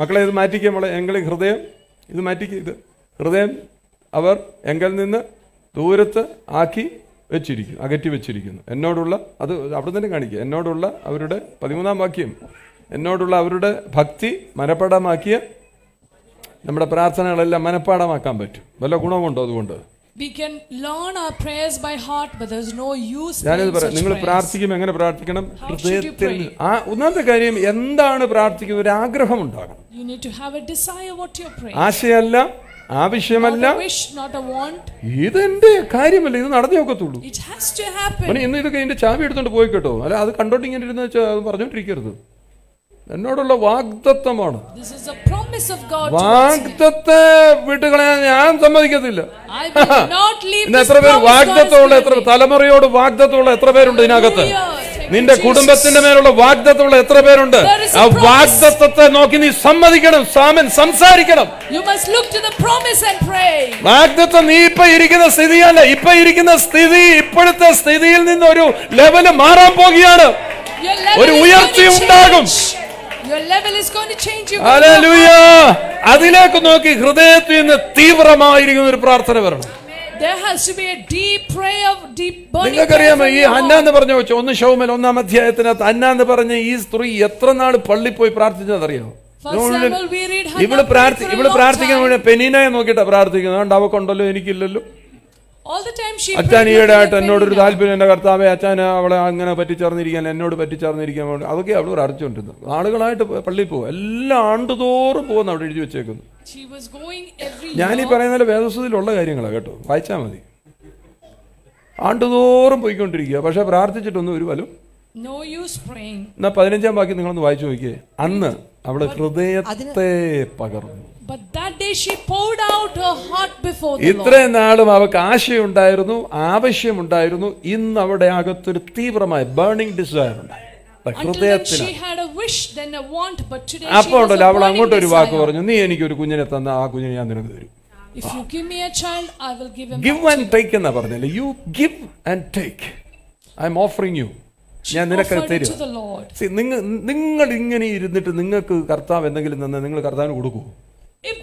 മക്കളെ ഇത് മാറ്റിക്കുക മോളെ, എങ്കിലും ഹൃദയം ഇത് മാറ്റിക്കുക. ഇത് ഹൃദയം അവർ എങ്കിൽ നിന്ന് ദൂരത്ത് അകറ്റി വെച്ചിരിക്കുന്നു. എന്നോടുള്ള അത് അവിടെ തന്നെ കാണിക്കുക. എന്നോടുള്ള അവരുടെ 13-ാം വാക്യം, എന്നോടുള്ള അവരുടെ ഭക്തി മനഃപ്പാടമാക്കിയ നമ്മുടെ പ്രാർത്ഥനകളെല്ലാം മനഃപ്പാടമാക്കാൻ പറ്റും. വല്ല ഗുണമുണ്ടോ അതുകൊണ്ട്? ഞാനിത് പറയാം. നിങ്ങൾ പ്രാർത്ഥിക്കുമ്പോൾ എങ്ങനെ പ്രാർത്ഥിക്കണം? ഹൃദയത്തിൽ. ഒന്നാമത്തെ കാര്യം എന്താണ് പ്രാർത്ഥിക്കുന്നത്? ഒരു ആഗ്രഹം ഉണ്ടാകണം. ആശയല്ല, ആവശ്യമല്ല, ഇതെന്റെ കാര്യമല്ല, ഇത് നടന്നേ ഒക്കത്തുള്ളൂ. ഇന്ന് ഇതൊക്കെ ഇതിന്റെ ചാവി എടുത്തോണ്ട് പോയി കേട്ടോ. അല്ല അത് കണ്ടോണ്ട് ഇങ്ങനെ ഇരുന്ന് പറഞ്ഞോണ്ടിരിക്കരുത്. എന്നോടുള്ള വാഗ്ദത്തമാണ്. വാഗ്ദത്തെ വിട്ടുകളയാൻ ഞാൻ സമ്മതിക്കത്തില്ല. ഇന്ന് എത്ര പേര് വാഗ്ദത്തമുള്ള, എത്ര തലമുറയോട് വാഗ്ദത്തമുള്ള എത്ര പേരുണ്ട് ഇതിനകത്ത്? നിന്റെ കുടുംബത്തിന്റെ മേലുള്ള വാഗ്ദത്തമുള്ള എത്ര പേരുണ്ട്? ആ വാഗ്ദത്തത്തെ നോക്കി നീ സമ്മതിക്കണം, സംസാരിക്കണം. You must look to the promise and pray. വാഗ്ദത്തം നീ ഇപ്പൊ ഇരിക്കുന്ന സ്ഥിതിയല്ല, ഇപ്പൊ ഇരിക്കുന്ന സ്ഥിതി, ഇപ്പോഴത്തെ സ്ഥിതിയിൽ നിന്ന് ഒരു ലെവല് മാറാൻ പോകുകയാണ്. Your level ഒരു is ഉയർച്ച going to ഉണ്ടാകും. change. Your level is going to change. You hallelujah. അതിലേക്ക് നോക്കി ഹൃദയത്തിൽ നിന്ന് തീവ്രമായിരിക്കുന്ന ഒരു പ്രാർത്ഥന വരണം. There has to be a deep prayer, deep burning. നിങ്ങൾക്കറിയാമോ ഈ ഹന്ന എന്ന് പറഞ്ഞ വെച്ചോ 1 ശമൂവേൽ 1-ാം അധ്യായത്തിനകത്ത് ഹന്ന എന്ന് പറഞ്ഞ ഈ സ്ത്രീ എത്ര നാൾ പള്ളി പോയി പ്രാർത്ഥിച്ചതറിയാമോ? ഇവള് പ്രാർത്ഥിക്കാൻ വേണ്ടി പെനീനയെ നോക്കിയിട്ടാ പ്രാർത്ഥിക്കുന്നത്. അവക്കുണ്ടല്ലോ, എനിക്കില്ലല്ലോ. അച്ഛൻ ഈയിടെയായിട്ട് എന്നോടൊരു താല്പര്യം, എന്റെ കർത്താവെ അച്ഛൻ അവളെ അങ്ങനെ പറ്റിച്ചേർന്നിരിക്കാൻ, എന്നോട് പറ്റിച്ചേർന്നിരിക്കാൻ വേണ്ടി അതൊക്കെ അവൾ പ്രാർത്ഥിച്ചുകൊണ്ടിരുന്നത്. ആളുകളായിട്ട് പള്ളിയിൽ പോകും, എല്ലാം ആണ്ടുതോറും പോകുന്ന അവിടെ എഴുതി വെച്ചേക്കുന്നു. ഞാനീ പറയുന്ന വേദപുസ്തകത്തിലുള്ള കാര്യങ്ങളാണ് കേട്ടോ, വായിച്ചാൽ മതി. ആണ്ടുതോറും പോയിക്കൊണ്ടിരിക്കുക, പക്ഷെ പ്രാർത്ഥിച്ചിട്ടൊന്നും ഒരു ഫലം. എന്നാ 15-ാം വാക്യം നിങ്ങളൊന്ന് വായിച്ചു നോക്കിയേ. അന്ന് അവള് ഹൃദയത്തെ പകർന്നു. ഇത്രയും നാളും അവൾക്ക് ആശയുണ്ടായിരുന്നു, ആവശ്യമുണ്ടായിരുന്നു. ഇന്ന് അവിടെ അകത്തൊരു തീവ്രമായ ബേണിംഗ് ഡിസയർ ഉണ്ടായി ഹൃദയത്തിൽ. അപ്പൊ ഉണ്ടല്ലോ അവൾ അങ്ങോട്ടൊരു വാക്ക് പറഞ്ഞു, നീ എനിക്കൊരു കുഞ്ഞിനെ തന്ന ആ കുഞ്ഞിനെ ഞാൻ നിനക്ക് തരും. ഗിവ് ആൻഡ് ടേക്ക് എന്നാ പറഞ്ഞല്ലേ. You give and take. I am offering you. ഞാൻ നിനക്ക് തരും. നിങ്ങൾ ഇങ്ങനെ ഇരുന്നിട്ട് നിങ്ങൾക്ക് കർത്താവ് എന്തെങ്കിലും തന്നെ നിങ്ങൾ കർത്താവിന് കൊടുക്കൂ.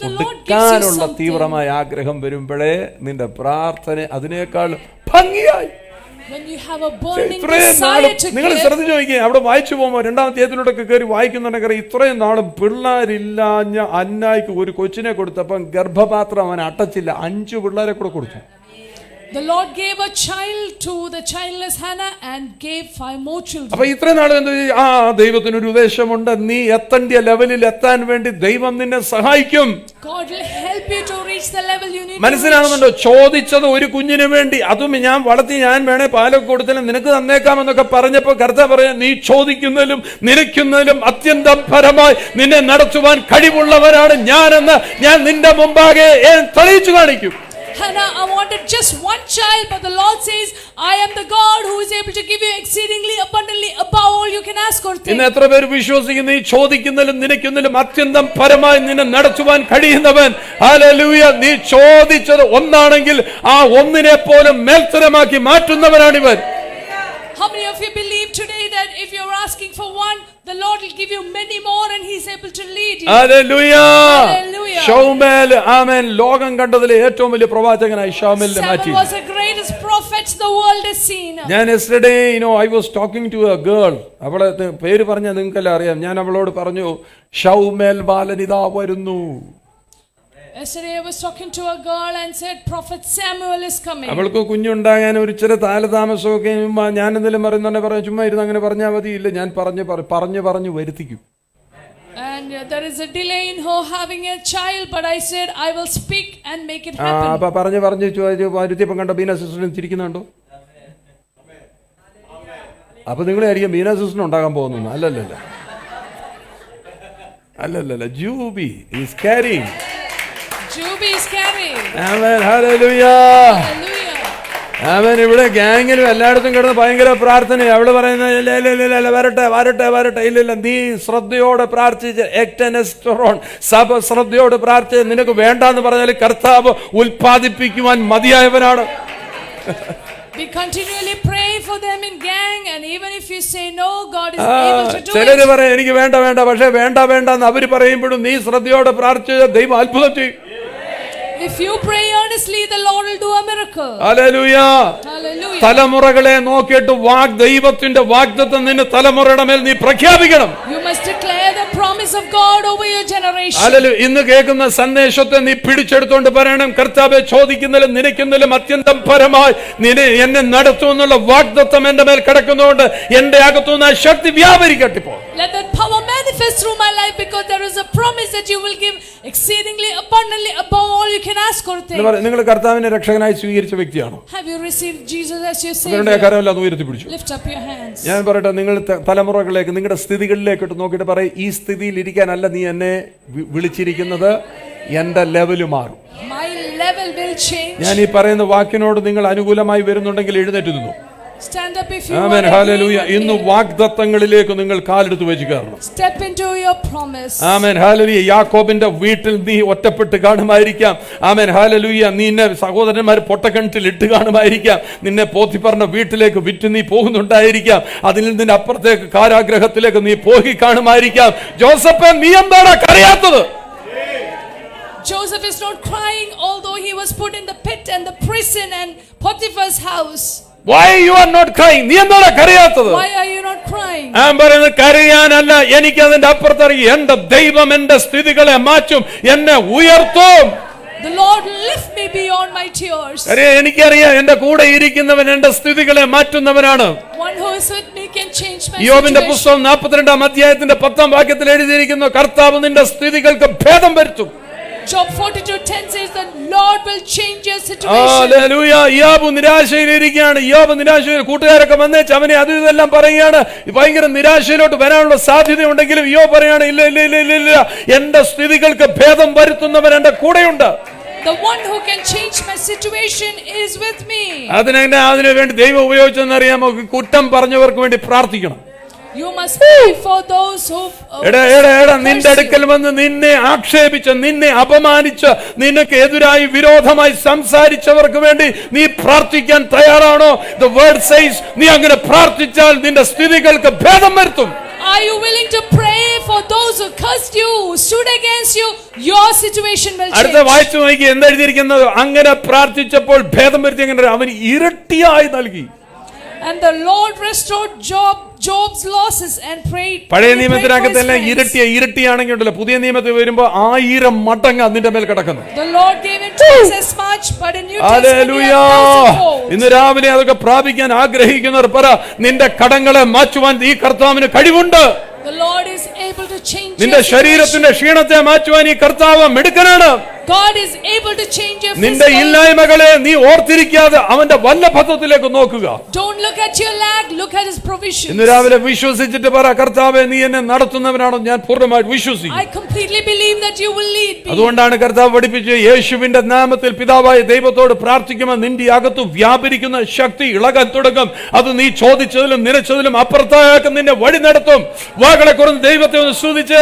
കൊടുക്കാനുള്ള തീവ്രമായ ആഗ്രഹം വരുമ്പോഴേ നിന്റെ പ്രാർത്ഥന അതിനേക്കാൾ ഭംഗിയായി. നിങ്ങൾ ശ്രദ്ധിച്ചു നോക്കിയേ, അവിടെ വായിച്ചു പോകുമ്പോൾ 2-ാം അധ്യായത്തിലൂടെ കയറി വായിക്കുന്നുണ്ടെങ്കിൽ ഇത്രയും നാളും പിള്ളേരില്ലാഞ്ഞ അന്നായിക്ക് ഒരു കൊച്ചിനെ കൊടുത്തപ്പം ഗർഭപാത്രം അവൻ അടച്ചില്ല, 5 പിള്ളേരെ കൂടെ കൊടുത്തു. The Lord gave a child to the childless Hannah and gave 5 more children. അപ്പോൾ ഇത്രയും നാൾ എന്ത് ആ ദൈവത്തിന് ഒരു ഉദ്ദേശമുണ്ട്, നീ എത്തേണ്ട ലെവലിൽ എത്താൻ വേണ്ടി ദൈവം നിന്നെ സഹായിക്കും. God will help you to reach the level you need. മനസ്സിലാകുന്നുണ്ടോ? ചോദിച്ചത് ഒരു കുഞ്ഞിന് വേണ്ടി, അതും ഞാൻ വളർത്തി ഞാൻ വേണേ പാലൊക്കെ കൊടുത്താലും നിനക്ക് തന്നേക്കാമെന്നൊക്കെ പറഞ്ഞപ്പോൾ കർത്താവ് പറയാ, നീ ചോദിക്കുന്നതിലും നിനയ്ക്കുന്നതിലും അത്യന്തം പരമായി നിന്നെ നടത്തുവാൻ കഴിവുള്ളവരാണ് ഞാനെന്ന് ഞാൻ നിന്റെ മുമ്പാകെ തെളിയിച്ചു കാണിക്കും. Hannah, I wanted just one child, but the Lord says, I am the God who is able to give you exceedingly abundantly above all you can ask or think. ഇന്ന് എത്ര പേര് വിശ്വസിക്കുന്നു ഈ ചോദിക്കുന്നതിലും നിനയ്ക്കുന്നതിലും അത്യന്തം പരമായി നിന്നെ നടത്തുവാൻ കഴിയുന്നവൻ? ഹല്ലേലൂയ. നീ ചോദിച്ചത് ഒന്നാണെങ്കിൽ ആ ഒന്നിനെ പോലും മേൽത്തരമാക്കി മാറ്റുന്നവനാണിവൻ. How many of you believe today that if you're asking for one, the Lord will give you many more and He's able to lead you? Hallelujah. Hallelujah. ശമൂവേൽ, ആമേൻ, ലോകം കണ്ടതിലെ ഏറ്റവും വലിയ പ്രവാചകനായി ശമൂവേലിനെ മാറ്റി. Samuel was the greatest prophet the world has seen. ഞാൻ yesterday, I was talking to a girl. അവളെ പേര് പറഞ്ഞാൽ നിങ്ങൾക്കെല്ലാം അറിയാം. ഞാൻ അവളോട് പറഞ്ഞു, ശമൂവേൽ ബാലൻ ഇതാ വരുന്നു. Yesterday I was talking to a girl and said Prophet Samuel is coming. അവൾക്ക് കുഞ്ഞുണ്ടാകാൻ ഒരു ചെറിയ താമസമൊക്കെ ഞാൻ എന്തെങ്കിലും പറഞ്ഞു ചുമ്മാ ഇരുന്ന് അങ്ങനെ പറഞ്ഞാൽ മതിയില്ല, ഞാൻ പറഞ്ഞു വരുത്തിക്കും. And there is a delay in her having a child, but I said I will speak and make it happen. അപ്പൊ പറഞ്ഞു വരുത്തിയപ്പം കണ്ടോ ബീന സിസ്റ്ററിന് ചിരിക്കുന്നുണ്ടോ? അപ്പൊ നിങ്ങളായിരിക്കും ബീന സിസ്റ്ററിന് ഉണ്ടാകാൻ പോകുന്നു. അല്ലല്ല Jubi is carrying. Jubi is carrying. Amen. Hallelujah. Hallelujah. Amen. ഇവിടെ ഗാങ്ങിലും എല്ലായിടത്തും കിടന്ന് ഭയങ്കര പ്രാർത്ഥന. അവള് പറയുന്നത് വരട്ടെ ഇല്ല. നീ ശ്രദ്ധയോടെ പ്രാർത്ഥിച്ച് എക്ടനെസ്റ്ററോൺ സഭ ശ്രദ്ധയോടെ പ്രാർത്ഥിച്ച് നിനക്ക് വേണ്ടാന്ന് പറഞ്ഞാൽ കർത്താവ് ഉൽപ്പാദിപ്പിക്കുവാൻ മതിയായവനാണ്. We continually pray for them in gang, and even if you say no, God is able to do it. ചിലര് പറയും എനിക്ക് വേണ്ട, പക്ഷെ വേണ്ടെന്ന് അവര് പറയുമ്പോഴും നീ ശ്രദ്ധയോടെ പ്രാർത്ഥിച്ച ദൈവം അത്ഭുതം ചെയ്യും. If you pray earnestly, the Lord will do a miracle. Hallelujah. Hallelujah. തലമുറകളെ നോക്കിയിട്ട് ദൈവത്തിന്റെ വാഗ്ദത്തം നിന്റെ തലമുറയുടെ മേൽ നീ പ്രഖ്യാപിക്കണം. You must declare the promise of God over your generation. Hallelujah. ഇന്ന് കേൾക്കുന്ന സന്ദേശത്തെ നീ പിടിച്ചെടുത്തോണ്ട് പറയണം, കർത്താവേ ചോദിക്കുന്നതിലും നിനയ്ക്കുന്നതിലും അത്യന്തം പരമായി എന്നെ നടത്തുമെന്നുള്ള വാഗ്ദത്തം എന്റെ മേൽ കിടക്കുന്നതുകൊണ്ട് എന്റെ അകത്തുനിന്ന് ആ ശക്തി വ്യാപരിക്കട്ടെ. ഇപ്പോൾ let that power manifest through my life, because there is a promise that you will give exceedingly abundantly above all you can ask or think. നിങ്ങൾ കർത്താവിനെ രക്ഷകനായി സ്വീകരിച്ച വ്യക്തിയാണോ? Have you received Jesus as your Savior? നിങ്ങളുടെ കരമെല്ലാം ഉയർത്തി പിടിച്ചു. Lift up your hands. ഞാൻ പറയട്ടെ, നിങ്ങൾ തലമുറകളിലേക്ക് നിങ്ങളുടെ സ്ഥിതികളിലേക്ക് നോക്കിയിട്ട് പറയും, ഈ സ്ഥിതിയിൽ ഇരിക്കാനല്ല നീ എന്നെ വിളിച്ചിരിക്കുന്നത്, എന്റെ ലെവൽ മാറും. My level will change. ഞാൻ ഈ പറയുന്ന വാക്കിനോട് നിങ്ങൾ അനുകൂലമായി വരുന്നുണ്ടെങ്കിൽ എഴുന്നേറ്റ് നിന്നു. Stand up if you amen, want. Hallelujah. Agree with ഇന്ന് me. വാഗ്ദത്തങ്ങളിലേക്ക് നിങ്ങൾ കാലെടുത്ത് വെച്ച് കയറണം. Step into your promise. Amen, hallelujah. യാക്കോബിന്റെ വീട്ടിൽ നീ ഒറ്റപ്പെട്ട് കാണുമായിരിക്കാം. ആമേൻ, ഹല്ലേലൂയ. നിന്നെ സഹോദരന്മാർ പൊട്ടക്കിണറ്റിൽ ഇട്ട് കാണുമായിരിക്കാം. നിന്നെ പോത്തിഫറിന്റെ വീട്ടിലേക്ക് വിറ്റ് നീ പോകുന്നുണ്ടായിരിക്കാം. അതിൽ നിന്ന് അപ്പുറത്തേക്ക് കാരാഗ്രഹത്തിലേക്ക് നീ പോയി കാണുമായിരിക്കാം. ജോസഫ്, നീ എന്താണ് കരയാത്തത്? Joseph is not crying, although he was put in the pit and the prison and Potiphar's house. Why you are not crying? നീ എന്താണ് കരയാത്തത്? Why are you not crying? ഞാൻ പറയുന്നത് കരയാനല്ല, എനിക്ക് അതിന്റെ അപ്പുറത്തറിയാം. എന്റെ ദൈവം എന്റെ സ്ഥിതികളെ മാറ്റും, എന്നെ ഉയർത്തും. The Lord lift me beyond my tears. എനിക്കറിയാം എന്റെ കൂടെ ഇരിക്കുന്നവൻ എന്റെ സ്ഥിതികളെ മാറ്റുന്നവനാണ്. One who is with me can change my യോബിന്റെ situation. പുസ്തകം 42 അധ്യായത്തിന്റെ 10 വാക്യത്തിൽ എഴുതിയിരിക്കുന്നു, കർത്താവ് നിന്റെ സ്ഥിതികൾക്ക് ഭേദം വരുത്തും. Job 42:10 says the Lord will change your situation. Hallelujah. യോബ് നിരാശയിലിരിക്കുകയാണ്. യോബ് നിരാശയിൽ കൂട്ടുകാരൊക്കെ വന്നേച്ച് അവനെ അത് ഇതെല്ലാം പറയുകയാണ്. ഭയങ്കര നിരാശയിലോട്ട് വരാനുള്ള സാധ്യതയുണ്ടെങ്കിലും യോബ് പറയാണ്, ഇല്ല ഇല്ല ഇല്ല ഇല്ല ഇല്ല, എന്റെ സ്ഥിതികൾക്ക് ഭേദം വരുത്തുന്നവൻ എന്റെ കൂടെയുണ്ട്. The one who can change my situation is with me. അതിനു വേണ്ടി ദൈവം ഉപയോഗിച്ചെന്നറിയാമോ? കുറ്റം പറഞ്ഞവർക്ക് വേണ്ടി പ്രാർത്ഥിക്കണം. You must pray for those who നിന്റെ അടുക്കൽ വന്ന് നിന്നെ ആക്ഷേപിച്ച, നിന്നെ അപമാനിച്ച, നിനക്ക് എതിരായി വിരോധമായി സംസാരിച്ചവർക്ക് വേണ്ടി നീ പ്രാർത്ഥിക്കാൻ തയ്യാറാണോ? The word says, നീ അങ്ങനെ പ്രാർത്ഥിച്ചാൽ നിന്റെ സ്ഥിതികൾക്ക് ഭേദം വരുത്തും. Are you willing to pray for those who cursed you, who stood against you? Your situation will change. അടുത്ത വായിച്ചു നോക്കി എന്തെഴുതിയിരിക്കുന്നത്? അങ്ങനെ പ്രാർത്ഥിച്ചപ്പോൾ ഭേദം വരുത്തി. എങ്ങനെ? അവൻ ഇരട്ടിയായി നൽകി. And the Lord restored Job's losses and prayed. പഴയ നിയമത്തിനകത്തെല്ലാം ഇരട്ടിയാണെങ്കിൽ ഉണ്ടല്ലോ, പുതിയ നിയമത്തിൽ വരുമ്പോ 1000 മടങ്ങ് അതിന്റെ മേൽ കിടക്കുന്നു. The Lord gave him twice as much, but in New Testament he had 1,000-fold. ഇന്ന് രാവിലെ അതൊക്കെ പ്രാപിക്കാൻ ആഗ്രഹിക്കുന്നവർ പറ, നിന്റെ കടങ്ങളെ മാറ്റുവാൻ ഈ കർത്താവിന് കഴിവുണ്ട്. The Lord is able to change നിന്റെ your ശരീരത്തിന്റെ situation. ക്ഷീണത്തെ മാറ്റുവാൻ ഈ കർത്താവ് മിടുക്കനാണ്. God is able to change your നിന്റെ physical. ഇല്ലായ്മകളെ നീ ഓർത്തിരിക്കാതെ അവന്റെ വല്ലഭത്വത്തിലേക്ക് നോക്കുക. Don't look at your lack, look at his provision. ഇന്ന് രാവിലെ വിശ്വസിച്ചിട്ട് പറ, കർത്താവേ നീ എന്നെ നടത്തുന്നവനാണോ? ഞാൻ പൂർണ്ണമായിട്ട് വിശ്വസിക്കും. I completely believe that you will lead me. അതുകൊണ്ടാണ് കർത്താവ് പഠിപ്പിച്ച്, യേശുവിന്റെ നാമത്തിൽ പിതാവായ ദൈവത്തോട് പ്രാർത്ഥിക്കുമ്പോൾ നിന്റെ അകത്ത് വ്യാപരിക്കുന്ന ശക്തി ഇളകാൻ തുടങ്ങും. അത് നീ ചോദിച്ചതിലും നിരച്ചതിലും അപ്പുറത്താക്കും നിന്നെ വഴി നടത്തും. വാകളെ കുറഞ്ഞ് ദൈവത്തെ ഒന്ന് സ്തുതിച്ച്